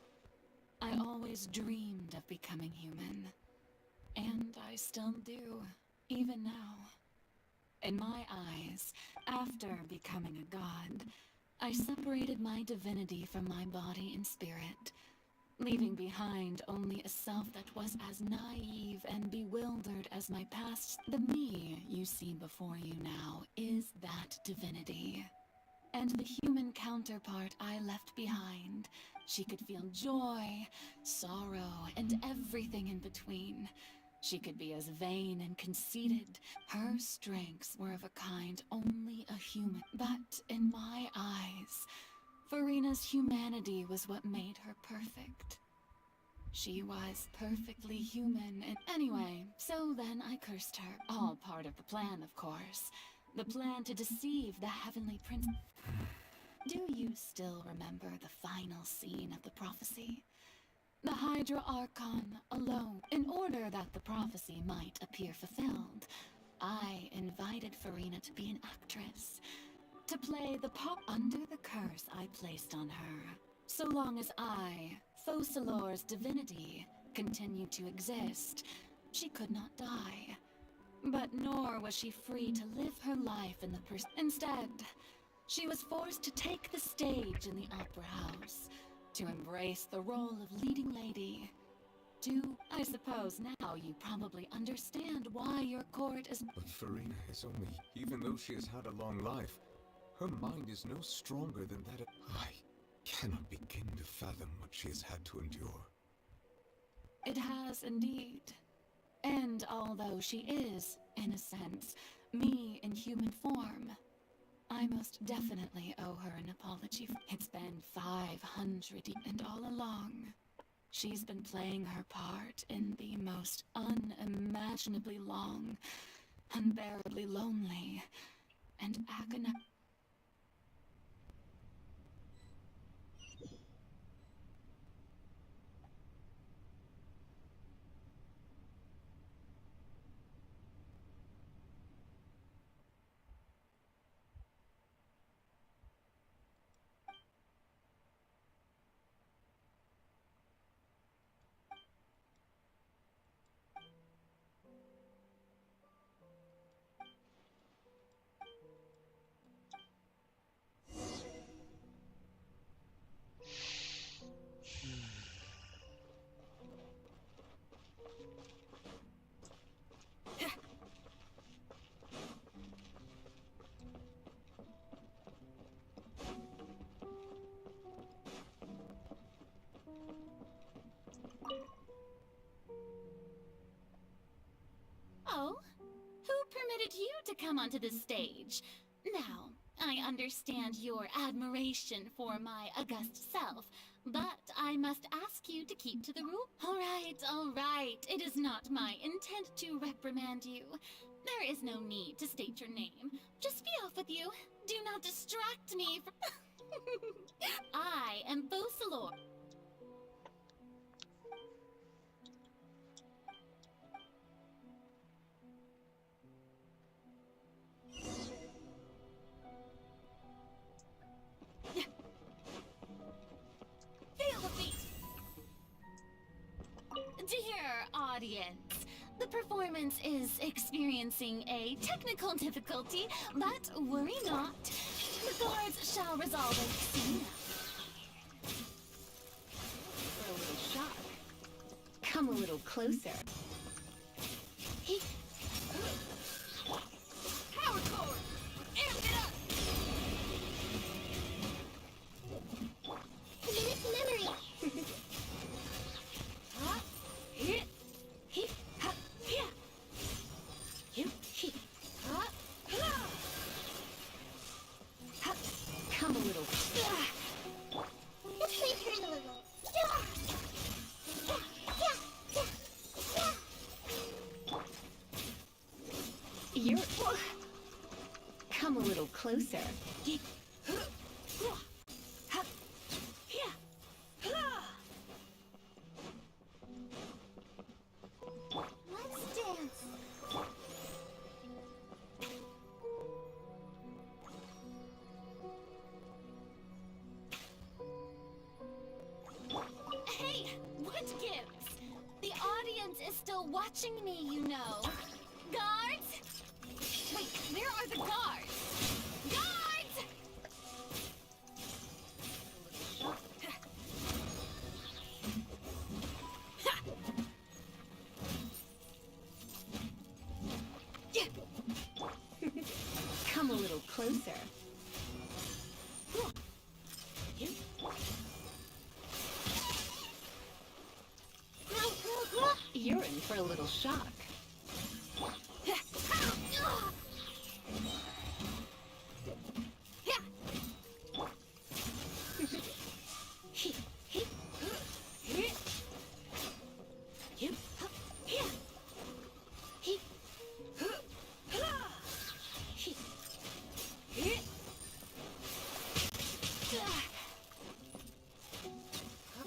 I always dreamed of becoming human. And I still do, even now. In my eyes, after becoming a god, I separated my divinity from my body and spirit, leaving behind only a self that was as naive and bewildered as my past. The me you see before you now is that divinity. and the human counterpart I left behind. She could feel joy, sorrow, and everything in between. She could be as vain and conceited. Her strengths were of a kind only a human. But in my eyes, Farina's humanity was what made her perfect. She was perfectly human, and anyway, so then I cursed her. All part of the plan, of course. The plan to deceive the heavenly prince. Do you still remember the final scene of the prophecy? The Hydra Archon alone. In order that the prophecy might appear fulfilled, I invited Farina to be an actress, to play the part under the curse I placed on her. So long as I, Focalor's divinity, continued to exist, she could not die. But nor was she free to live her life in the Instead, she was forced to take the stage in the opera house, to embrace the role of leading lady. I suppose now you probably understand why your court is— But Farina is only, even though she has had a long life, her mind is no stronger than that of— I cannot begin to fathom what she has had to endure. It has indeed. And although she is, in a sense, me in human form, I most definitely owe her an apology. It's been 500 and all along, she's been playing her part in the most unimaginably long, unbearably lonely, and agonizing. Oh, who permitted you to come onto the stage? Now, I understand your admiration for my august self, but I must ask you to keep to the rule. All right. It is not my intent to reprimand you. There is no need to state your name. Just be off with you. Do not distract me from— I am Focalor. Feel the beat! Dear audience, the performance is experiencing a technical difficulty, but worry not. The guards shall resolve it soon. For a little shock, come a little closer. Power cord! Amp it up! Committed to memory! Come a little. Let's return a little. You're. Come a little closer. Let's dance. Hey, what gives? The audience is still watching me, you know. Guards? Wait, where are the guards? Guards! Come a little closer. shock.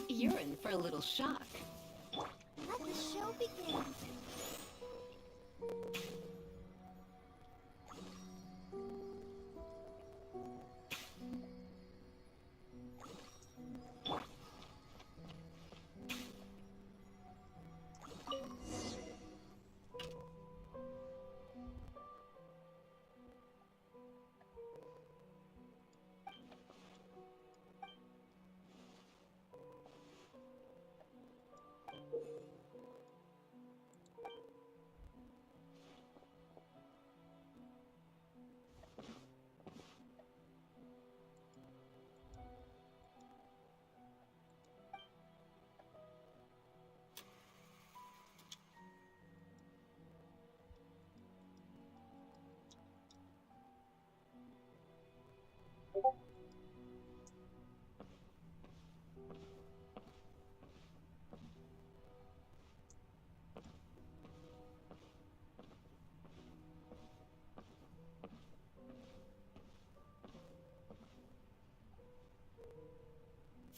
You're in for a little shock. Let the show begin.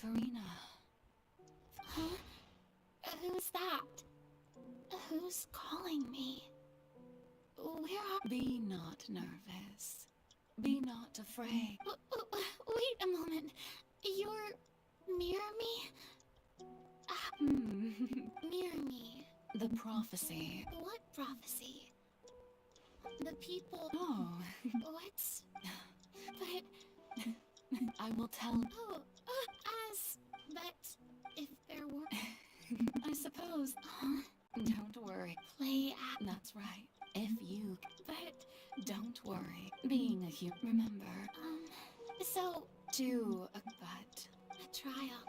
Farina. Huh? Who's that? Who's calling me? Where are... Be not nervous. Be not afraid. Wait a moment. You're... Mirror me? Mirror me. The prophecy. What prophecy? The people... Oh. What's... But... I will tell... Oh, but if there were... I suppose. Don't worry. Play act. That's right. If you... But... Don't worry. Being a human... Remember... So... Do a... But... A trial.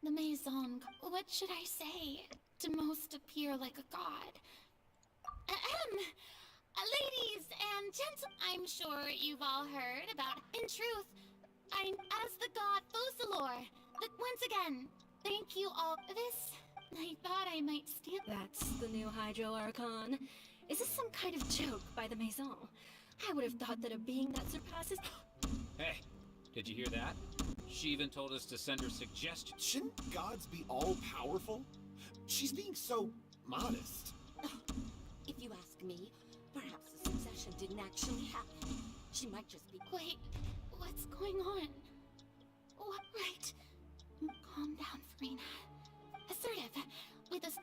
The Maison, what should I say to most appear like a god? Ladies and gentlemen, I'm sure you've all heard about... In truth, I'm as the god Focalor. Once again, thank you all. I thought I might steal... That's the new Hydro Archon. Is this some kind of joke by the Maison? I would have thought that a being that surpasses... Hey, did you hear that? She even told us to send her suggestions. Shouldn't gods be all-powerful? She's being so modest. If you ask me, perhaps the succession didn't actually happen. She might just be... Wait, what's going on? What? Right. Calm down, Farina. Assertive. With us.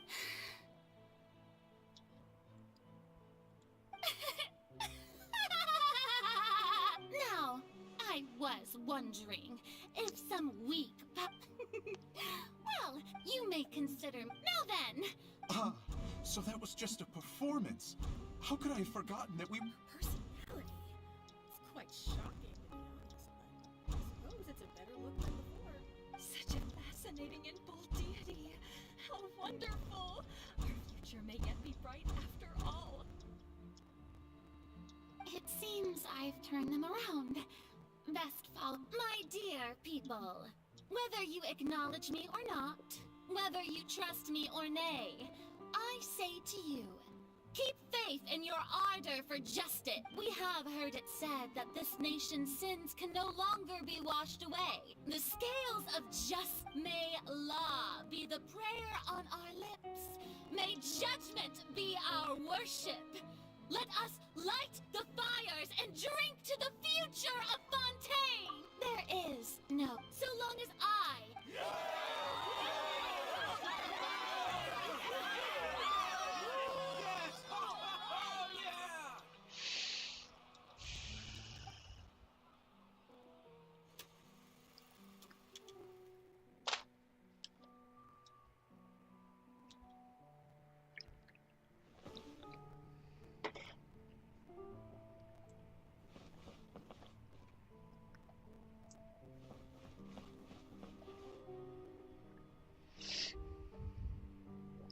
Now, I was wondering if some weak well, you may consider... Now then! Ah, so that was just a performance. How could I have forgotten that we... Personality. It's quite shocking, to be honest, but I suppose it's a better look than before. Such a fascinating and bold deity. How wonderful! Our future may yet be bright after all. It seems I've turned them around. Best follow... My dear people, whether you acknowledge me or not, whether you trust me or nay, I say to you, keep faith in your ardor for justice. We have heard it said that this nation's sins can no longer be washed away. The scales of just may law be the prayer on our lips. May judgment be our worship. Let us light the fires and drink to the future of Fontaine! There is no, so long as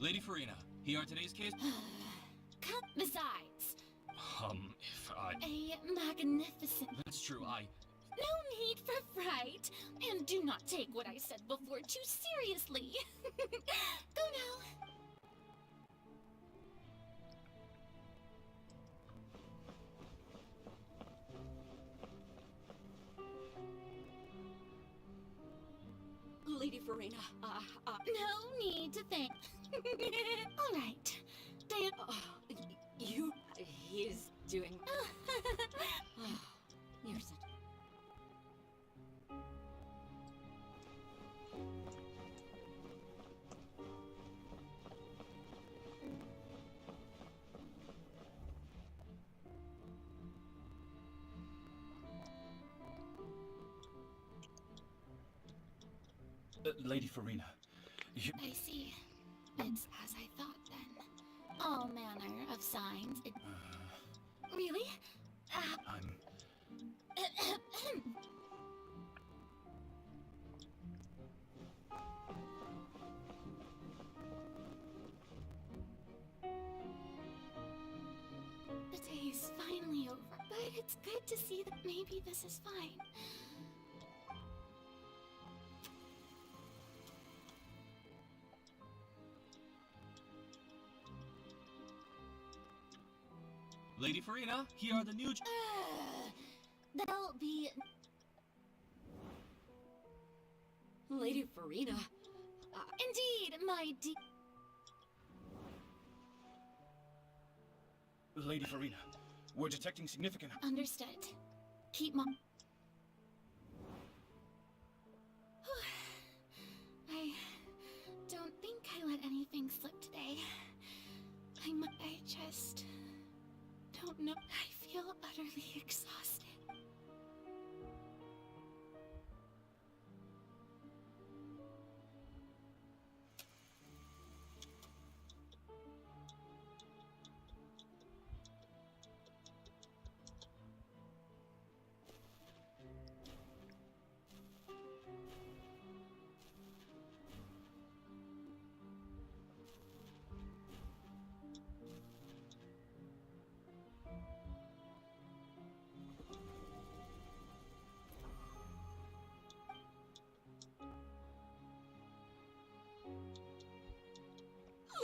Lady Farina, here are today's case. Besides, If I... a magnificent... That's true, No need for fright, and do not take what I said before too seriously. Go now. Lady Farina, No need to thank. All right. Dan... He is doing... You're such... Lady Farina, you... I see. It's as I thought then. All manner of signs. Really? I'm... The day's finally over, but it's good to see that maybe this is fine. Lady Farina, here are the new... There'll be... Lady Farina... Indeed, my dear... Lady Farina, we're detecting significant... Understood. Keep my... I don't think I let anything slip today. I just... don't know. I feel utterly exhausted.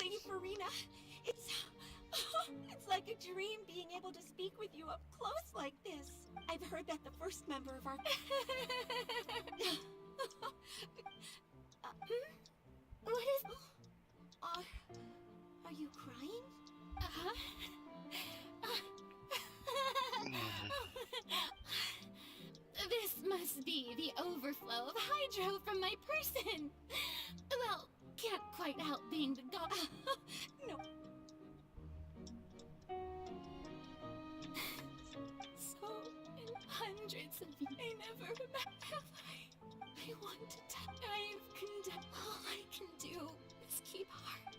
Lady Farina, it's like a dream being able to speak with you up close like this. I've heard that the first member of our... What is... Are you crying? This must be the overflow of hydro from my person. Well, can't quite help being the god. No. So, in hundreds of years, I never have I want to tell. I've condemned. All I can do is keep heart.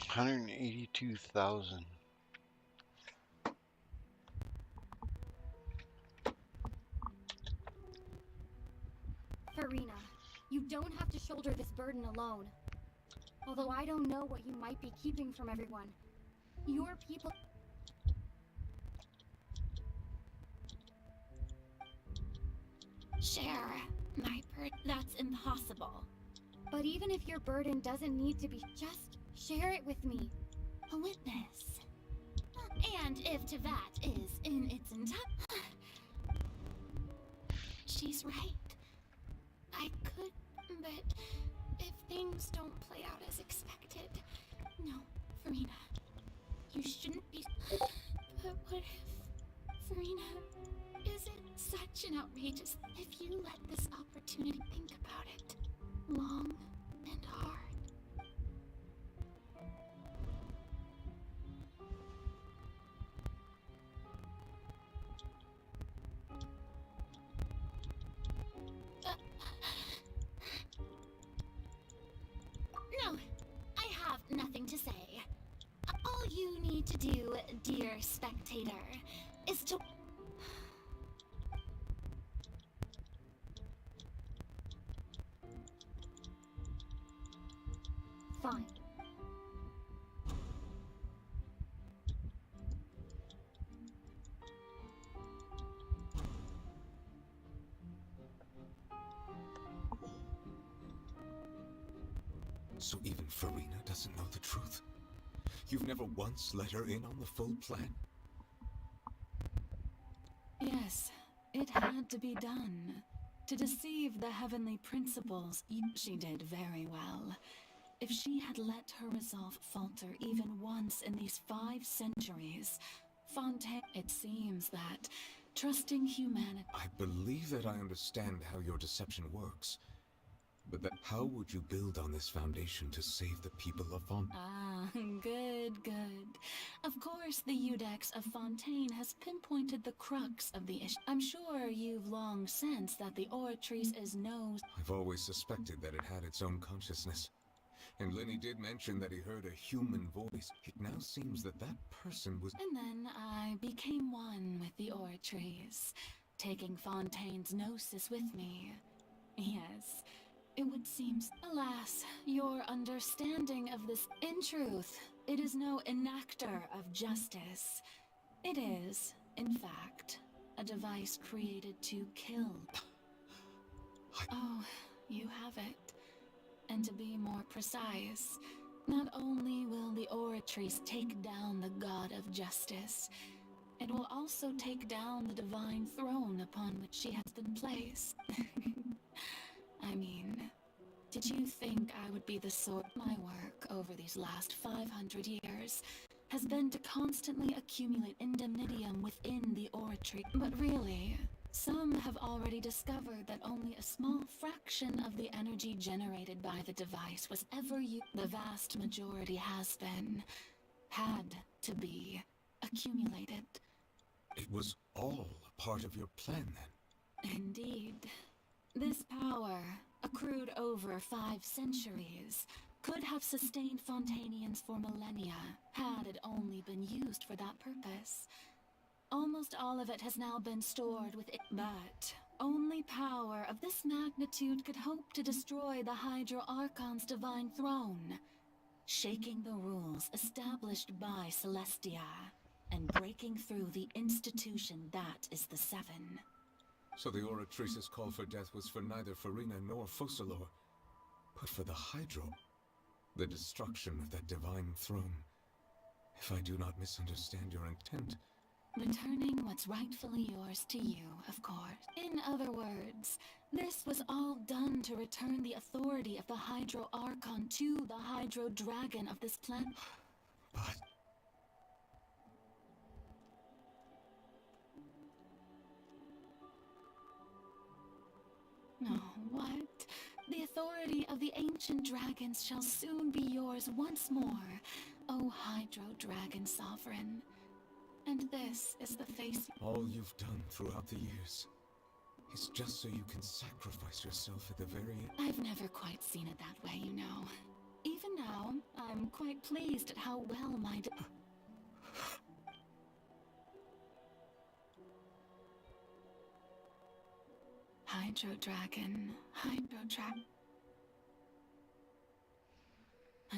182,000. Farina, you don't have to shoulder this burden alone. Although I don't know what you might be keeping from everyone. Your people... Share my that's impossible. But even if your burden doesn't need to be, just share it with me. A witness. And if to that is in its entirety... She's right. I could, but if things don't play out as expected? No, Farina, you shouldn't be. But what if, Farina, is it such an outrageous if you let this opportunity think about it long and hard? No, I have nothing to say. All you need to do, dear spectator, is to... Fine. So even Farina doesn't know the truth? You've never once let her in on the full plan? Yes, it had to be done. To deceive the heavenly principles, she did very well. If she had let her resolve falter even once in these 5 centuries, Fontaine, it seems that trusting humanity... I believe that I understand how your deception works. But how would you build on this foundation to save the people of Fontaine? Ah, good, good. Of course, the Iudex of Fontaine has pinpointed the crux of the issue. I'm sure you've long sensed that the Oratrice is no... I've always suspected that it had its own consciousness. And Lenny did mention that he heard a human voice. It now seems that that person was... And then I became one with the Oratrice, taking Fontaine's gnosis with me. Yes. It would seem, alas, your understanding of this... In truth, it is no enactor of justice. It is, in fact, a device created to kill. Oh, you have it. And to be more precise, not only will the Oratrice take down the god of justice, it will also take down the divine throne upon which she has been placed. I mean, did you think I would be the sort? My work over these last 500 years has been to constantly accumulate indemnitium within the Oratrice. But really, some have already discovered that only a small fraction of the energy generated by the device was ever used. The vast majority has been, had to be, accumulated. It was all a part of your plan, then? Indeed. This power, accrued over 5 centuries, could have sustained Fontainians for millennia, had it only been used for that purpose. Almost all of it has now been stored within, but only power of this magnitude could hope to destroy the Hydro Archon's divine throne, shaking the rules established by Celestia, and breaking through the institution that is the Seven. So the Oratrice's call for death was for neither Farina nor Focalor, but for the Hydro, the destruction of that divine throne. If I do not misunderstand your intent... Returning what's rightfully yours to you, of course. In other words, this was all done to return the authority of the Hydro Archon to the Hydro Dragon of this planet. But... Oh, what? The authority of the ancient dragons shall soon be yours once more, O Hydro Dragon Sovereign. And this is the face... All you've done throughout the years is just so you can sacrifice yourself at the very end. I've never quite seen it that way, you know. Even now, I'm quite pleased at how well my... Hydro Dragon, I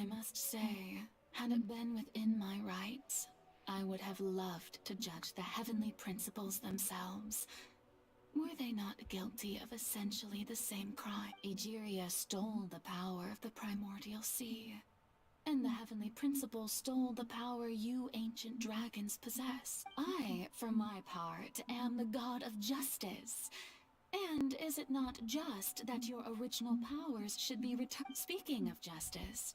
must say, had it been within my rights, I would have loved to judge the heavenly principles themselves. Were they not guilty of essentially the same crime? Egeria stole the power of the primordial sea, and the heavenly principles stole the power you ancient dragons possess. I, for my part, am the god of justice, And is it not just that your original powers should be returned? Speaking of justice,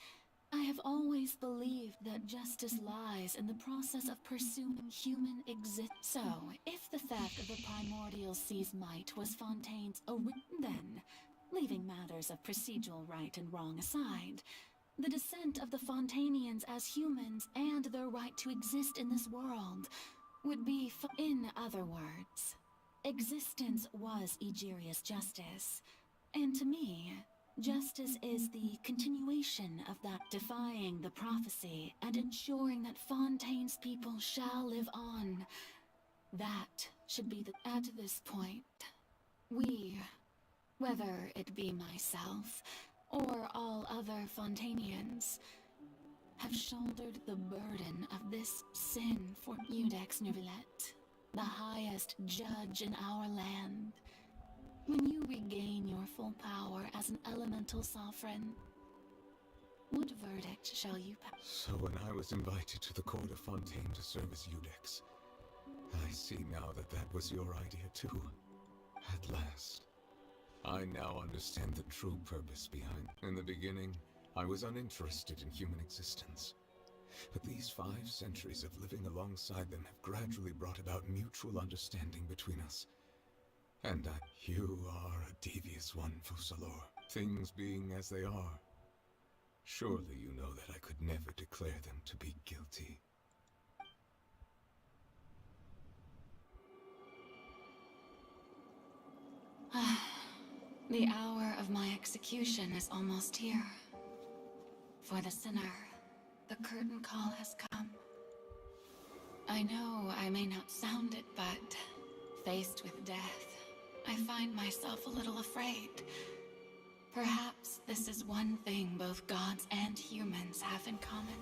I have always believed that justice lies in the process of pursuing human existence. So, if the theft of the primordial sea's might was Fontaine's then, leaving matters of procedural right and wrong aside, the descent of the Fontanians as humans and their right to exist in this world would be, in other words, existence was Egeria's justice, and to me, justice is the continuation of that, defying the prophecy and ensuring that Fontaine's people shall live on. That should be at this point, we, whether it be myself or all other Fontanians, have shouldered the burden of this sin for Iudex Neuvillette, the highest judge in our land. When you regain your full power as an elemental sovereign, what verdict shall you pass? So when I was invited to the court of Fontaine to serve as Iudex, I see now that that was your idea too. At last. I now understand the true purpose behind. In the beginning, I was uninterested in human existence. But these 5 centuries of living alongside them have gradually brought about mutual understanding between us. And you are a devious one, Fussalor. Things being as they are, surely you know that I could never declare them to be guilty. The hour of my execution is almost here. For the sinner, the curtain call has come. I know I may not sound it, but faced with death, I find myself a little afraid. Perhaps this is one thing both gods and humans have in common.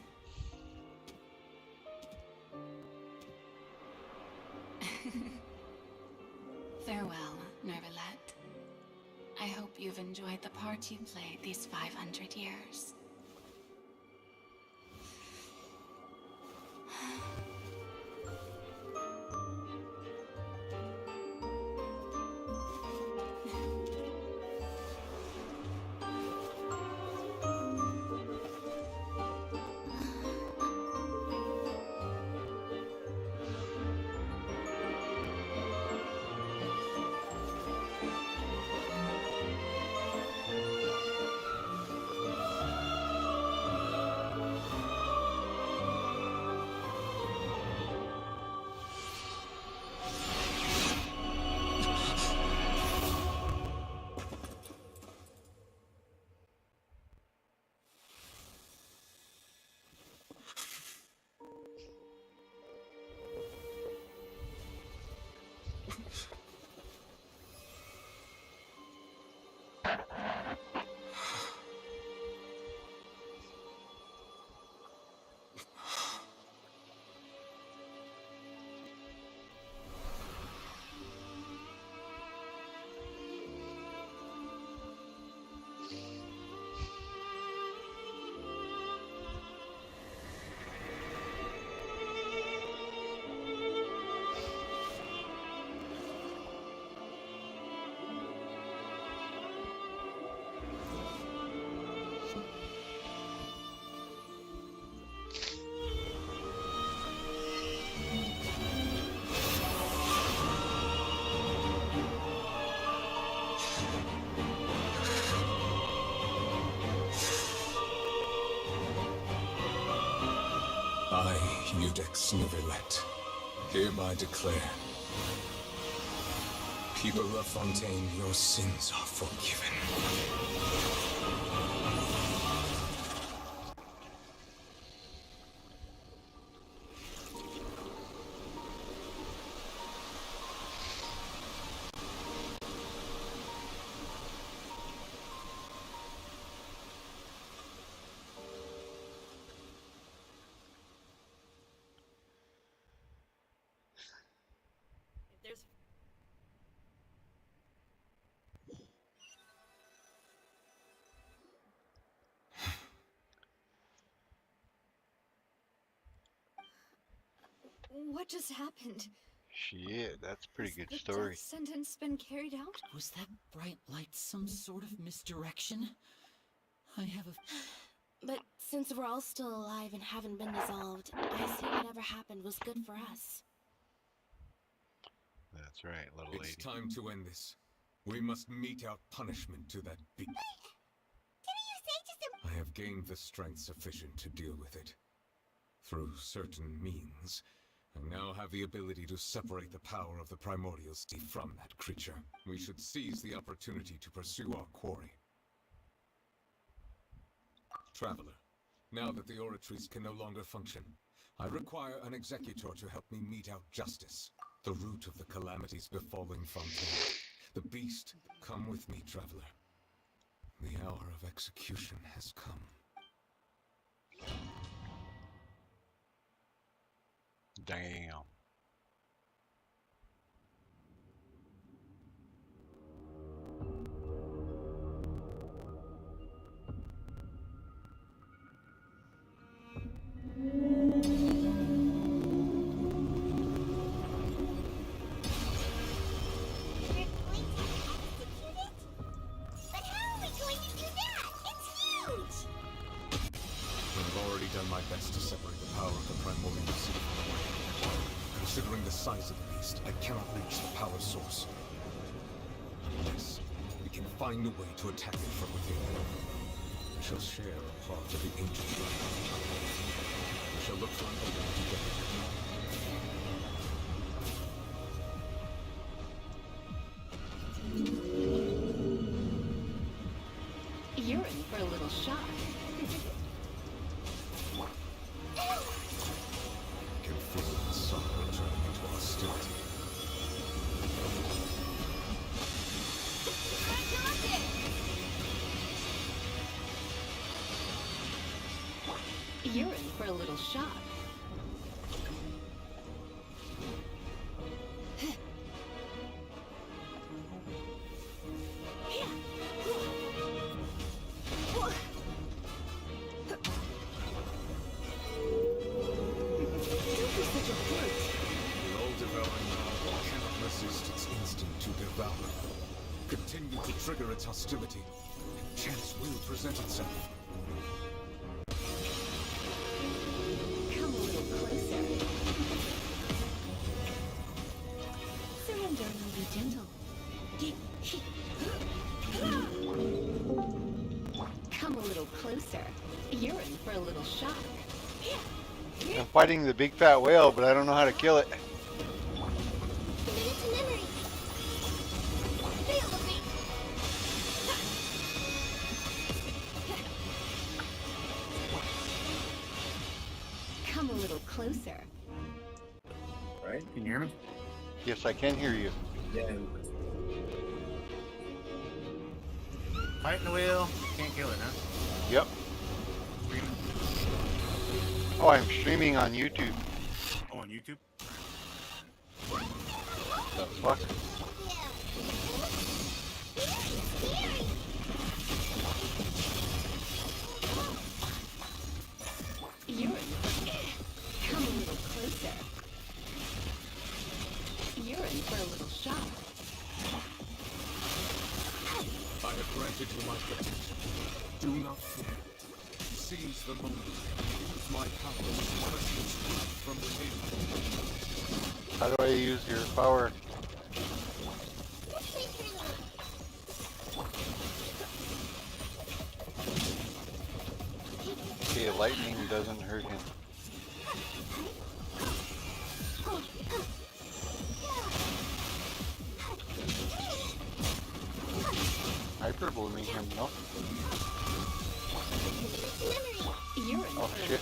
Farewell, Neuvillette. I hope you've enjoyed the part you played these 500 years. I, Iudex Neuvillette, hereby declare, people of Fontaine, your sins are forgiven. There's What just happened? Shit, that's a pretty Has good the story. death sentence been carried out? Was that bright light some sort of misdirection? I have a... But since we're all still alive and haven't been dissolved, I say whatever happened was good for us. That's right, little lady. It's time to end this. We must mete out punishment to that beast. I have gained the strength sufficient to deal with it. Through certain means, I now have the ability to separate the power of the primordial sea from that creature. We should seize the opportunity to pursue our quarry. Traveler, now that the oratories can no longer function, I require an executor to help me mete out justice, the root of the calamities befalling Fontaine. The beast, come with me, traveler. The hour of execution has come. Damn. But how are we going to do that? It's huge! I've already done my best to separate the power of the primordial sea from the world. Considering the size of the beast, I cannot reach the power source. Unless we can find a way to attack it from within. We shall share a part of the ancient life. We shall look for an opening together. You're in for a little shock. I can feel the sorrow turning into hostility. You're in for a little shock. The all-devouring maw cannot resist its instinct to devour. Continue to trigger its hostility, and chance will present itself. Come a little closer. Surrender and be gentle. Come a little closer. You're in for a little shock. I'm fighting the big fat whale, but I don't know how to kill it. Commit to memory. Feel the beat. Come a little closer. Right? Can you hear me? Yes, I can hear you. Yeah. Fighting the wheel. Can't kill it, huh? Yep. Oh, I'm streaming on YouTube. Oh, on YouTube? The fuck? You're in. Come a little closer. You're in for a little shock. I have granted you my protection. Do not fear. Seize the moment. Use my power to precious from within. How do I use your power? Okay, lightning doesn't hurt him. Hyperblaming him, no? Oh shit.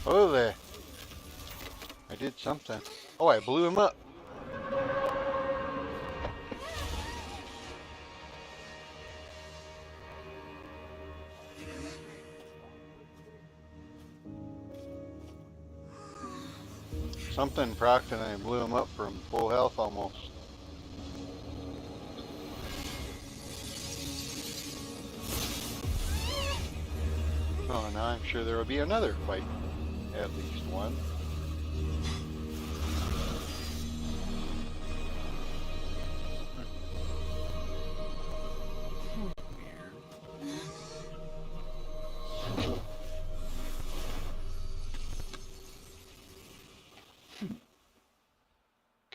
Oh there. I did something. Oh, I blew him up. Something procced and I blew him up from full health almost. Oh, now I'm sure there will be another fight. At least one.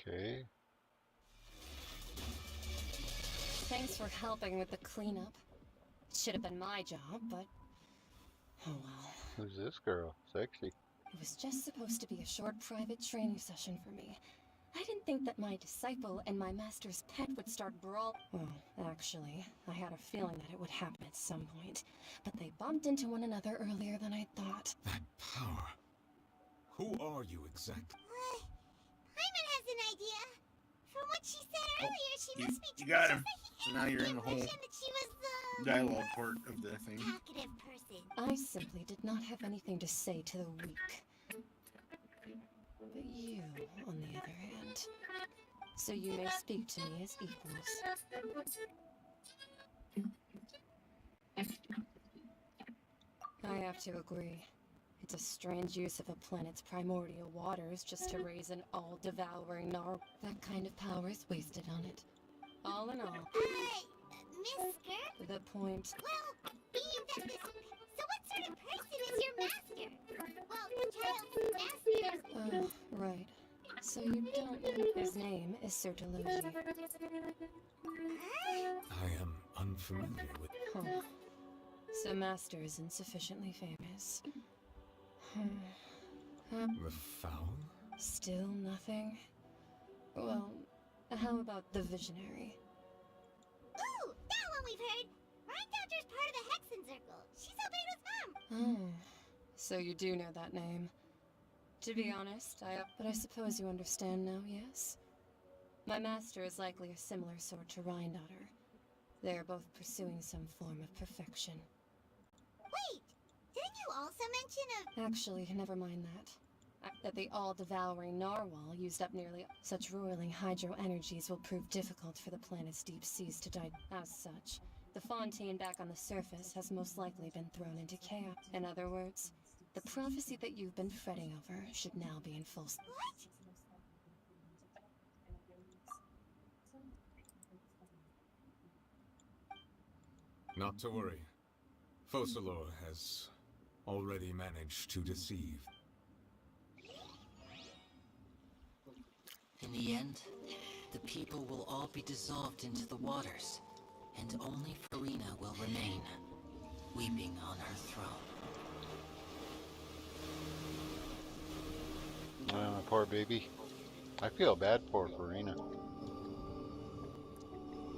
Okay. Thanks for helping with the cleanup. Should have been my job, but oh well. Who's this girl? Sexy. It was just supposed to be a short private training session for me. I didn't think that my disciple and my master's pet would start brawl. Well, actually, I had a feeling that it would happen at some point, but they bumped into one another earlier than I thought. That power. Who are you exactly? Hyman has an idea. From what she said earlier, she must be You got him. So So now you're in the whole that she was the dialogue part of the thing. talkative person. I simply did not have anything to say to the weak. But you, on the other hand, so you may speak to me as equals. I have to agree. It's a strange use of a planet's primordial waters just to raise an all-devouring nar. That kind of power is wasted on it. All in all. Miss Skirt? The point. Well, being that this... So what sort of person is your master? Well, the child's master. Right. So you don't know his name is Sir Delusion. I am unfamiliar with... Huh. So Master is insufficiently famous. The foul? Still nothing? Well, how about the Visionary? Ooh, that one we've heard. Rhine Dodger's part of the Hexen Circle. She's Albedo's mom. Oh, so you do know that name. To be honest, but I suppose you understand now, yes? My master is likely a similar sort to Rhine-Daughter. They are both pursuing some form of perfection. Wait, didn't you also mention a... Actually, never mind that. That the all-devouring narwhal used up nearly such roiling hydro energies will prove difficult for the planet's deep seas to die. As such, the fontaine back on the surface has most likely been thrown into chaos. In other words, the prophecy that you've been fretting over should now be in full... What? Not to worry. Focalor has already managed to deceive. In the end, the people will all be dissolved into the waters, and only Farina will remain, weeping on her throne. My poor baby. I feel bad for Farina.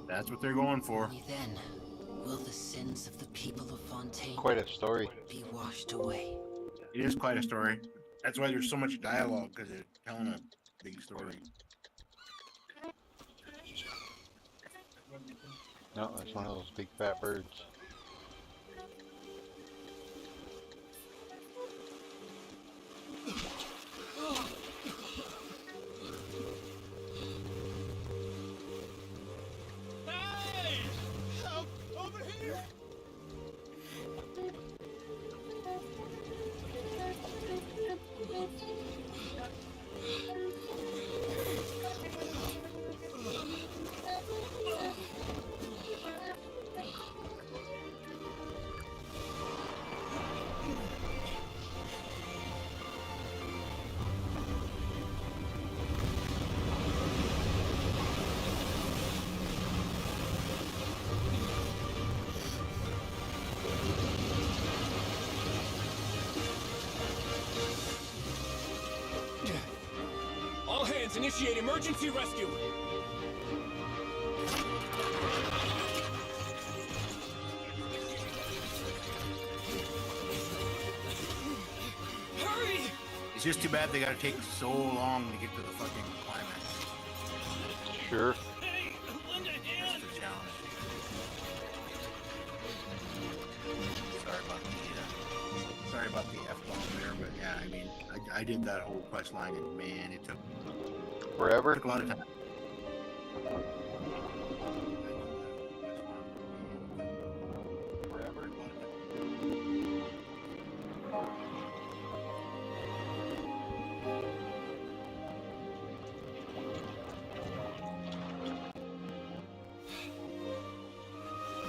That's what they're going for. Only then will the sins of the people of Fontaine Quite a story. be washed away. It is quite a story. That's why there's so much dialogue, because it's telling a big story. No, that's one of those big fat birds. Hey! Help! Over here! All hands, initiate emergency rescue! Hurry! It's just too bad they gotta take so long to get to the fucking climax. Sure. Hey, lend a hand! That's the challenge. Sorry about the F-bomb there, but yeah, I mean, I did that whole quest line, and man, it took Forever? a lot of time.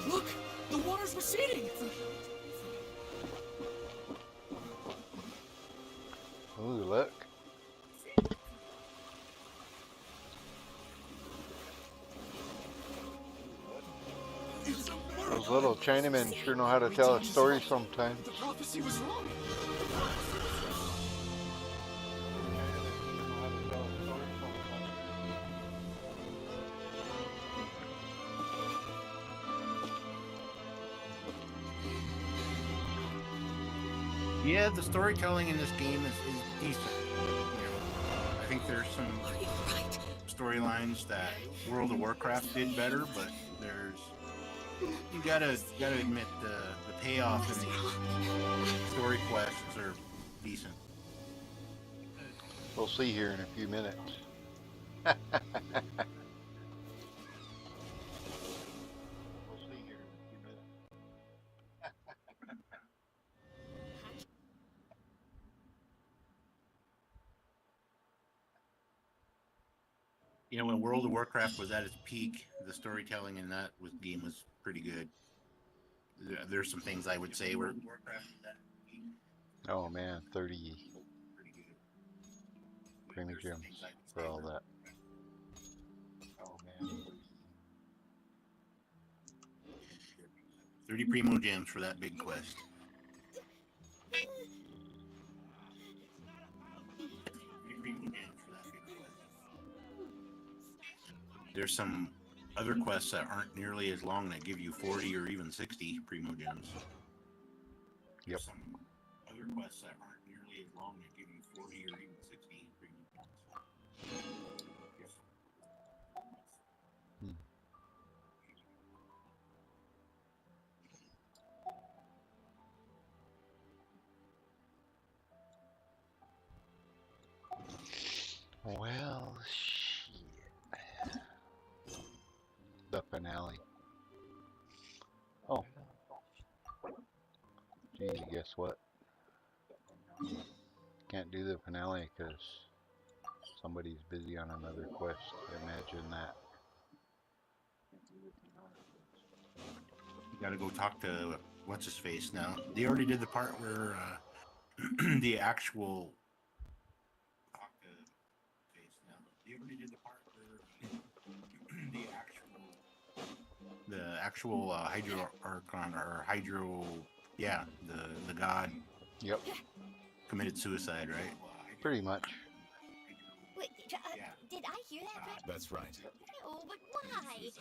Look! The water's receding! Ooh, look. Those little Chinamen sure know how to tell a story sometimes. The prophecy was wrong. Yeah, the storytelling in this game is decent. You know, I think there's some storylines that World of Warcraft did better, but there's you gotta admit the payoff in these story quests are decent. We'll see here in a few minutes. You know, when World of Warcraft was at its peak, the storytelling in that game was pretty good. There's some things I would say were. Oh man, 30 premium gems for all that. Oh man. 30 primo gems for that big quest. There's some other quests that aren't nearly as long that give you 40 or even 60 primo gems. Yep. Some other quests that aren't nearly as long that give you 40 or even 60 primo gems. Well, shit. The finale. Oh. Gee, guess what? Can't do the finale because somebody's busy on another quest. Imagine that. You gotta go talk to what's his face now. They already did the part where the actual. The actual Hydro Archon or Hydro, yeah, the god. Yep. committed suicide, right? Pretty much. Wait, did I hear that right? That's right. Oh, but why? Neverland!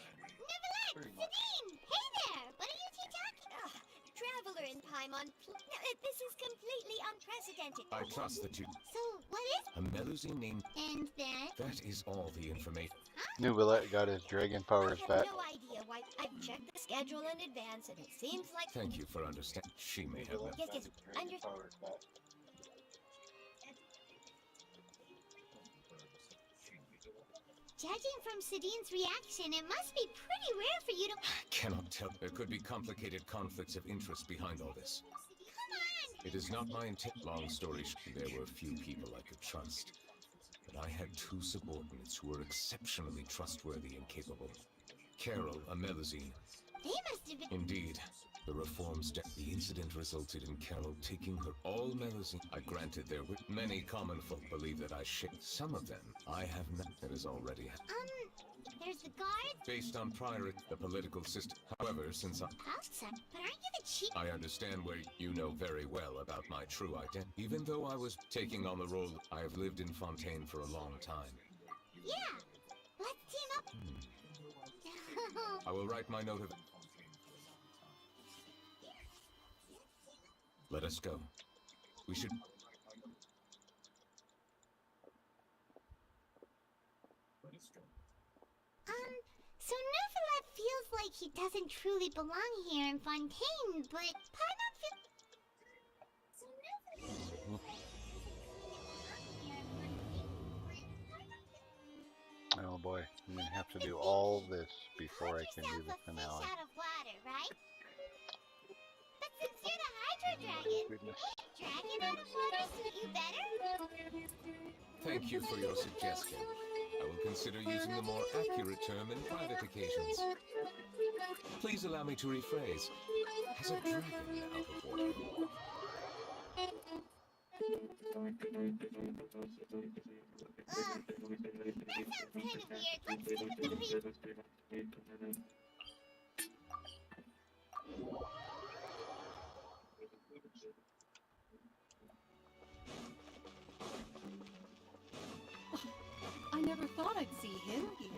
Sabine! Hey there! What are you two talking? Traveler in Paimon. This is completely unprecedented. I trust that you... So, what is... A Melusine named... And then? That is all the information. Neuvillette got his dragon powers back. I have no idea why. I've checked the schedule in advance and it seems like... Thank you for understanding. She may have... Yes, Judging from Sadine's reaction, it must be pretty rare for you to... Cannot tell. There could be complicated conflicts of interest behind all this. Come on! It is not my intent. Long story short, there were few people I could trust. But I had two subordinates who were exceptionally trustworthy and capable. Carol, a Melusine. They must have been... Indeed. The reforms the incident resulted in Carol taking her all Melusine. I granted there were many common folk believe that I shit. Some of them I have not. That is already... There's the guard? Based on prior the political system. However, since Outside? But aren't you the chief? I understand where you know very well about my true identity. Even though I was taking on the role, I have lived in Fontaine for a long time. Yeah. Let's team up. I will write my note of... Let us go. We should... So Neuvillette feels like he doesn't truly belong here in Fontaine, but Paimon feels... So boy, I'm gonna have to do all this before I can do the finale. Out of water, right? But since you're the Hydro Dragon, Goodness. dragon out of water suit you better? Thank you for your suggestion. I will consider using a more accurate term in private occasions. Please allow me to rephrase. As a dragon out of water. That sounds kind of weird. Let's stick with the I never thought I'd see him here.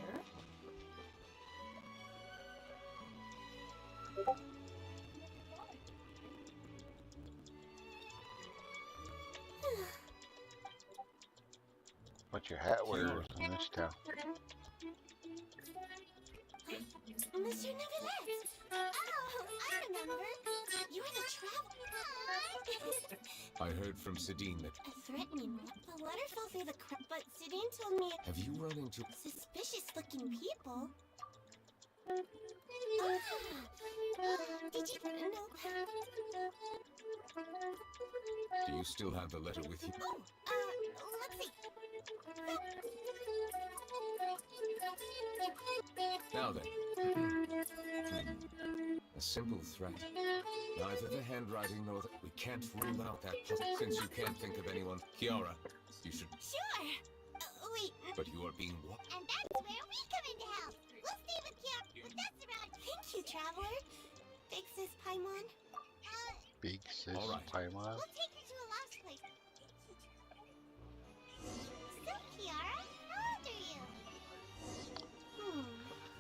What's your hat wears in this town? Monsieur Neuvillette! Oh, I remember. You were the traveler. I heard from Sidine that... A threatening look. The letter fell through the crack, but Sidine told me... Have you run into... Suspicious-looking people? Did you know that? Do you still have the letter with you? Oh, let's see. Now then. A simple threat. Neither the handwriting nor the... We can't rule out that puzzle since you can't think of anyone. Kiara, you should... Sure. Wait. But you are being what? And that's where we come in to help. We'll stay with Kiara with us around. Thank you, Traveler. Big Sis Paimon. Big Sis Alright. Paimon? We'll take her to a lost place. So, Kiara, how old are you?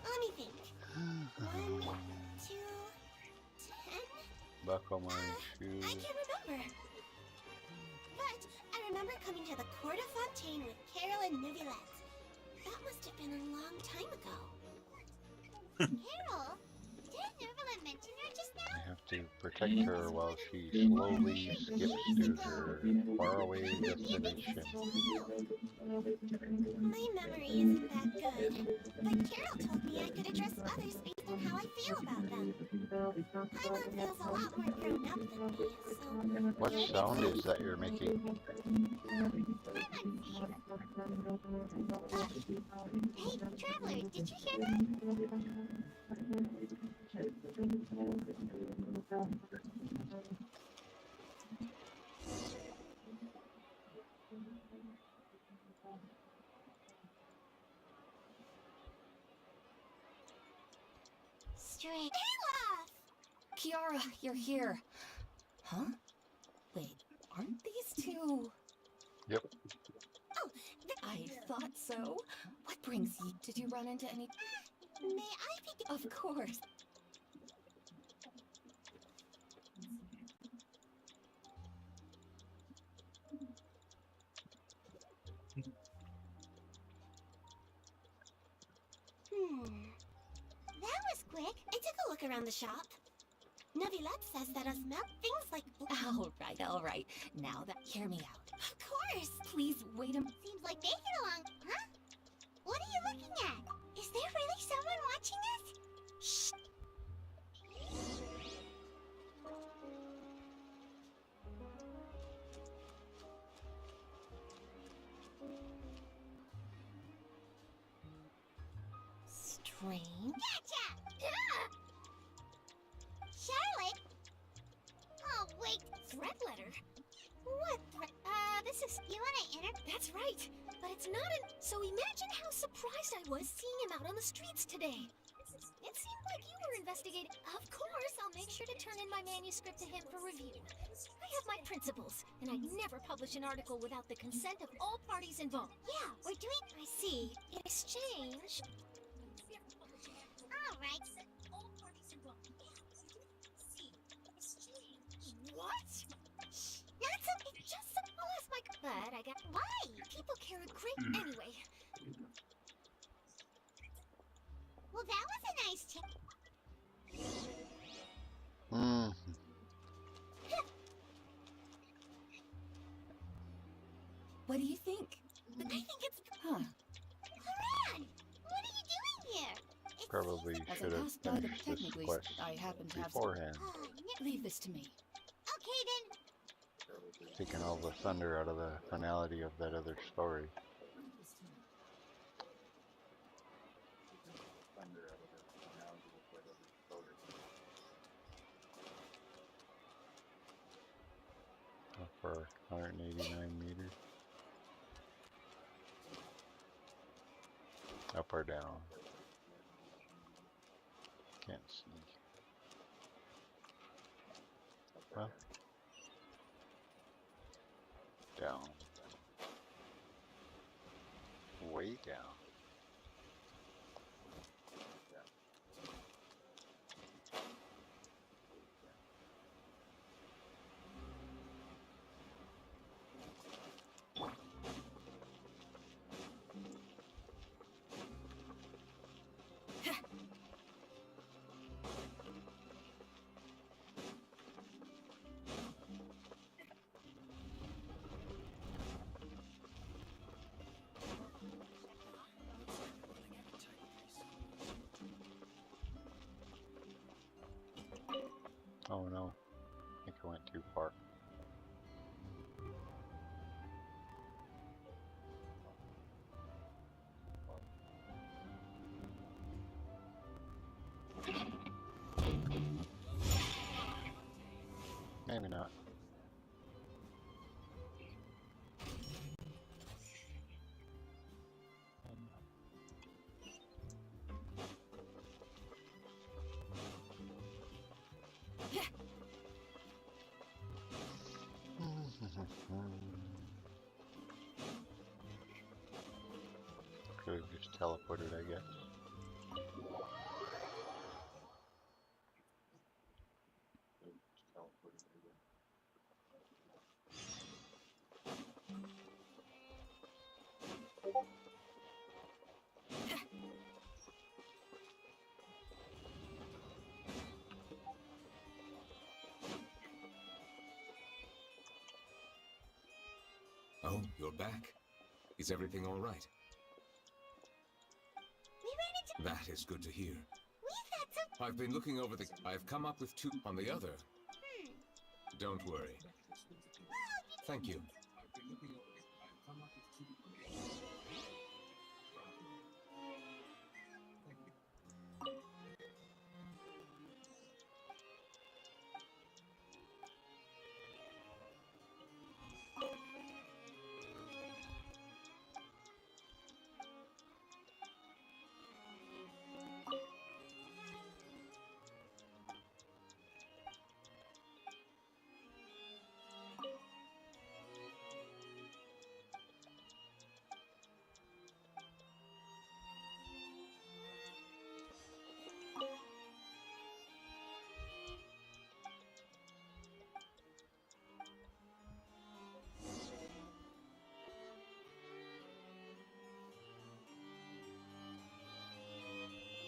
Let me think. 1, 2, 10? Buckle my shoes. I can't remember. But I remember coming to the Court of Fontaine with Carol and Neuvillette. That must have been a long time ago. Carol? Did Neuvillette mention her just now? I have to protect her while she slowly skips to her faraway destination. My memory isn't that good, but Carol told me I could address others based on how I feel about them. Paimon feels a lot more grown up than me, so... What sound is that you're making? Hey, Traveler, did you hear that? Straight. Kiara, you're here. Huh? Wait, aren't these two? Yep. Oh, I thought so. What brings you? Did you run into any? May I be? Of course. That was quick. I took a look around the shop. Neuvillette says that us melt things like... All right. Now that... Hear me out. Of course. Please, wait a... Seems like they get along, huh? What are you looking at? Is there really someone watching us? Shh. Strange. Gotcha! Charlotte? Oh, wait. Threat letter? What threat? This is... You wanna enter? That's right. But it's not an... So imagine how surprised I was seeing him out on the streets today. It seemed like you were investigating. Of course, I'll make sure to turn in my manuscript to him for review. I have my principles, and I'd never publish an article without the consent of all parties involved. Yeah, we're doing... I see. In exchange... All right. What? Not so... It's just some... I'll ask my... But I got... Why? People care a great... Anyway. Well, that was a nice tip. What do you think? I think it's... Huh. Haran! As should I have passed by the finished this technically, quest I happened to have. beforehand. Leave this to me. Okay then. Taking all the thunder out of the finality of that other story. For 189 meters. Up or down? Can't see. Well, down. Way down. Oh no, I think I went too far. Maybe not. Could have just teleported, I guess. Oh, you're back. Is everything all right? We ran into. That is good to hear. We've had some. I've been looking over the... I've come up with two on the other. Don't worry. Thank you.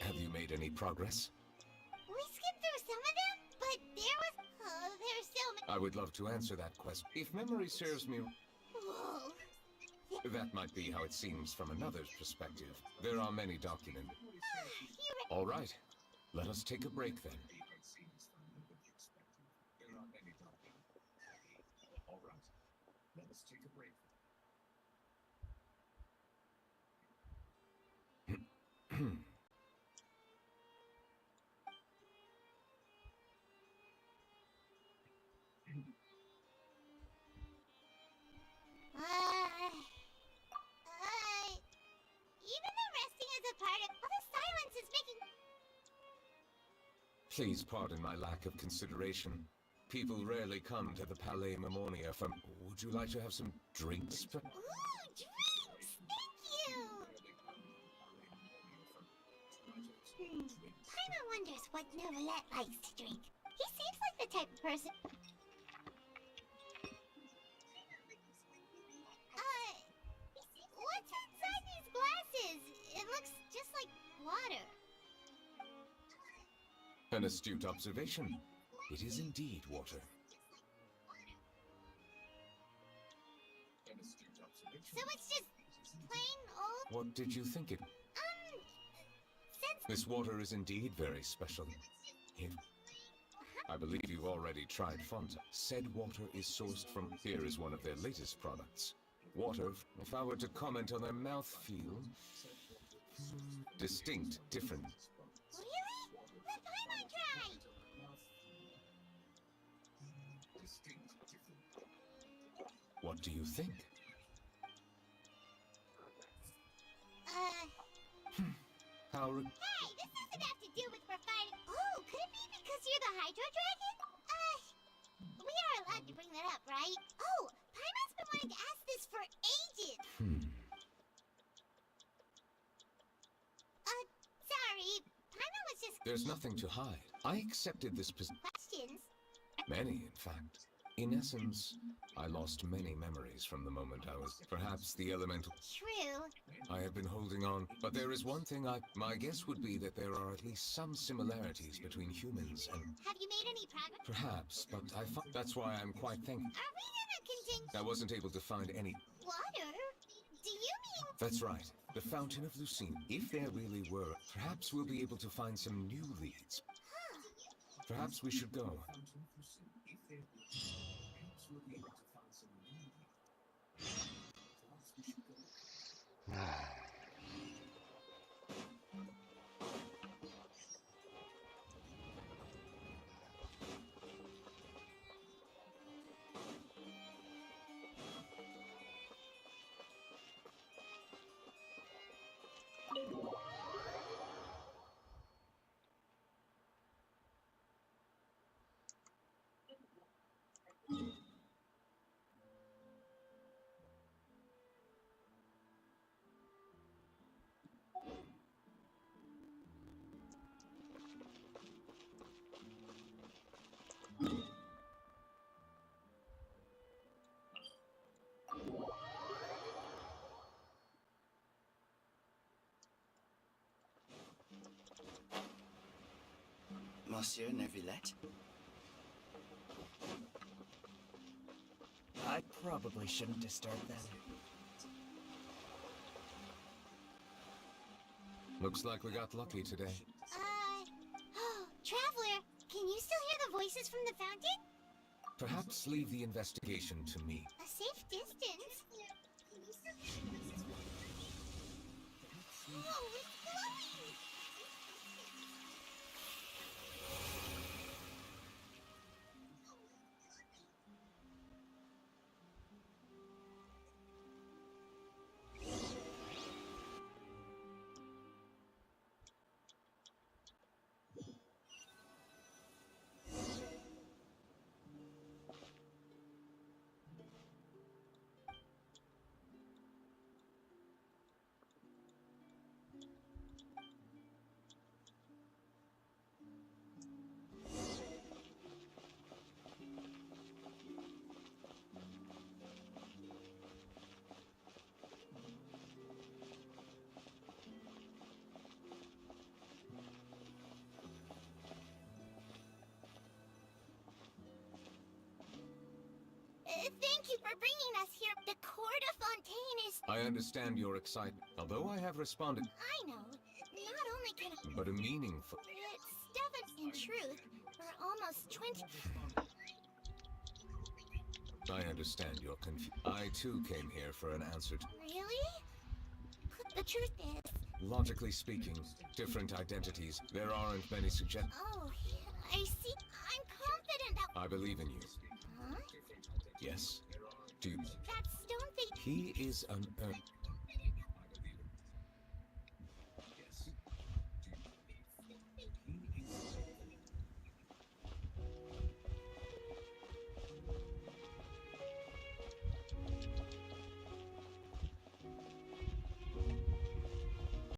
Have you made any progress? We skimmed through some of them, but there was. Oh, there's so many. I would love to answer that question. If memory serves me... Whoa. That might be how it seems from another's perspective. There are many documents. All right. Let us take a break then. Even though resting is a part of. All the silence is making. Please pardon my lack of consideration. People rarely come to the Palais Mammonia from... Would you like to have some drinks? Ooh, drinks! Thank you! Paimon wonders what Novelette likes to drink. He seems like the type of person. What's inside these glasses? It looks just like water. An astute observation. It is indeed water. So it's just plain old. What did you think it... Since This water is indeed very special. Here. I believe you've already tried Fanta. Said water is sourced from... Here is one of their latest products. Water, if I were to comment on their mouthfeel... distinct, different. Really? Let Paimon try! What do you think? How... Hey, this doesn't have to do with we're fighting. Oh, could it be because you're the Hydro Dragon? We are allowed to bring that up, right? Oh, Paimon's been wanting to ask this for ages. Sorry. Paimon was just... There's nothing to hide. I accepted this position. Questions? Many, in fact. In essence, I lost many memories from the moment I was... Perhaps the elemental... True. I have been holding on, but there is one thing my guess would be that there are at least some similarities between humans and... Have you made any progress? Perhaps, but that's why I'm quite thankful. Are we gonna continue? I wasn't able to find any... Water? Do you mean... That's right. The Fountain of Lucine. If there really were, perhaps we'll be able to find some new leads. Perhaps we should go. Monsieur Neuvillette? I probably shouldn't disturb them. Looks like we got lucky today. Traveler, can you still hear the voices from the fountain? Perhaps leave the investigation to me. A safe distance? Oh, it's glowing! Thank you for bringing us here. The Court of Fontaine is... I understand your excitement, although I have responded. I know. Not only can I... But a meaningful... Stefan, in truth, we're almost 20... I understand your confusion. I too came here for an answer to... Really? The truth is... Logically speaking, different identities. There aren't many suggest... Oh, I see. I'm confident that... I believe in you. Huh? Yes? Do you... That stone face... He is an...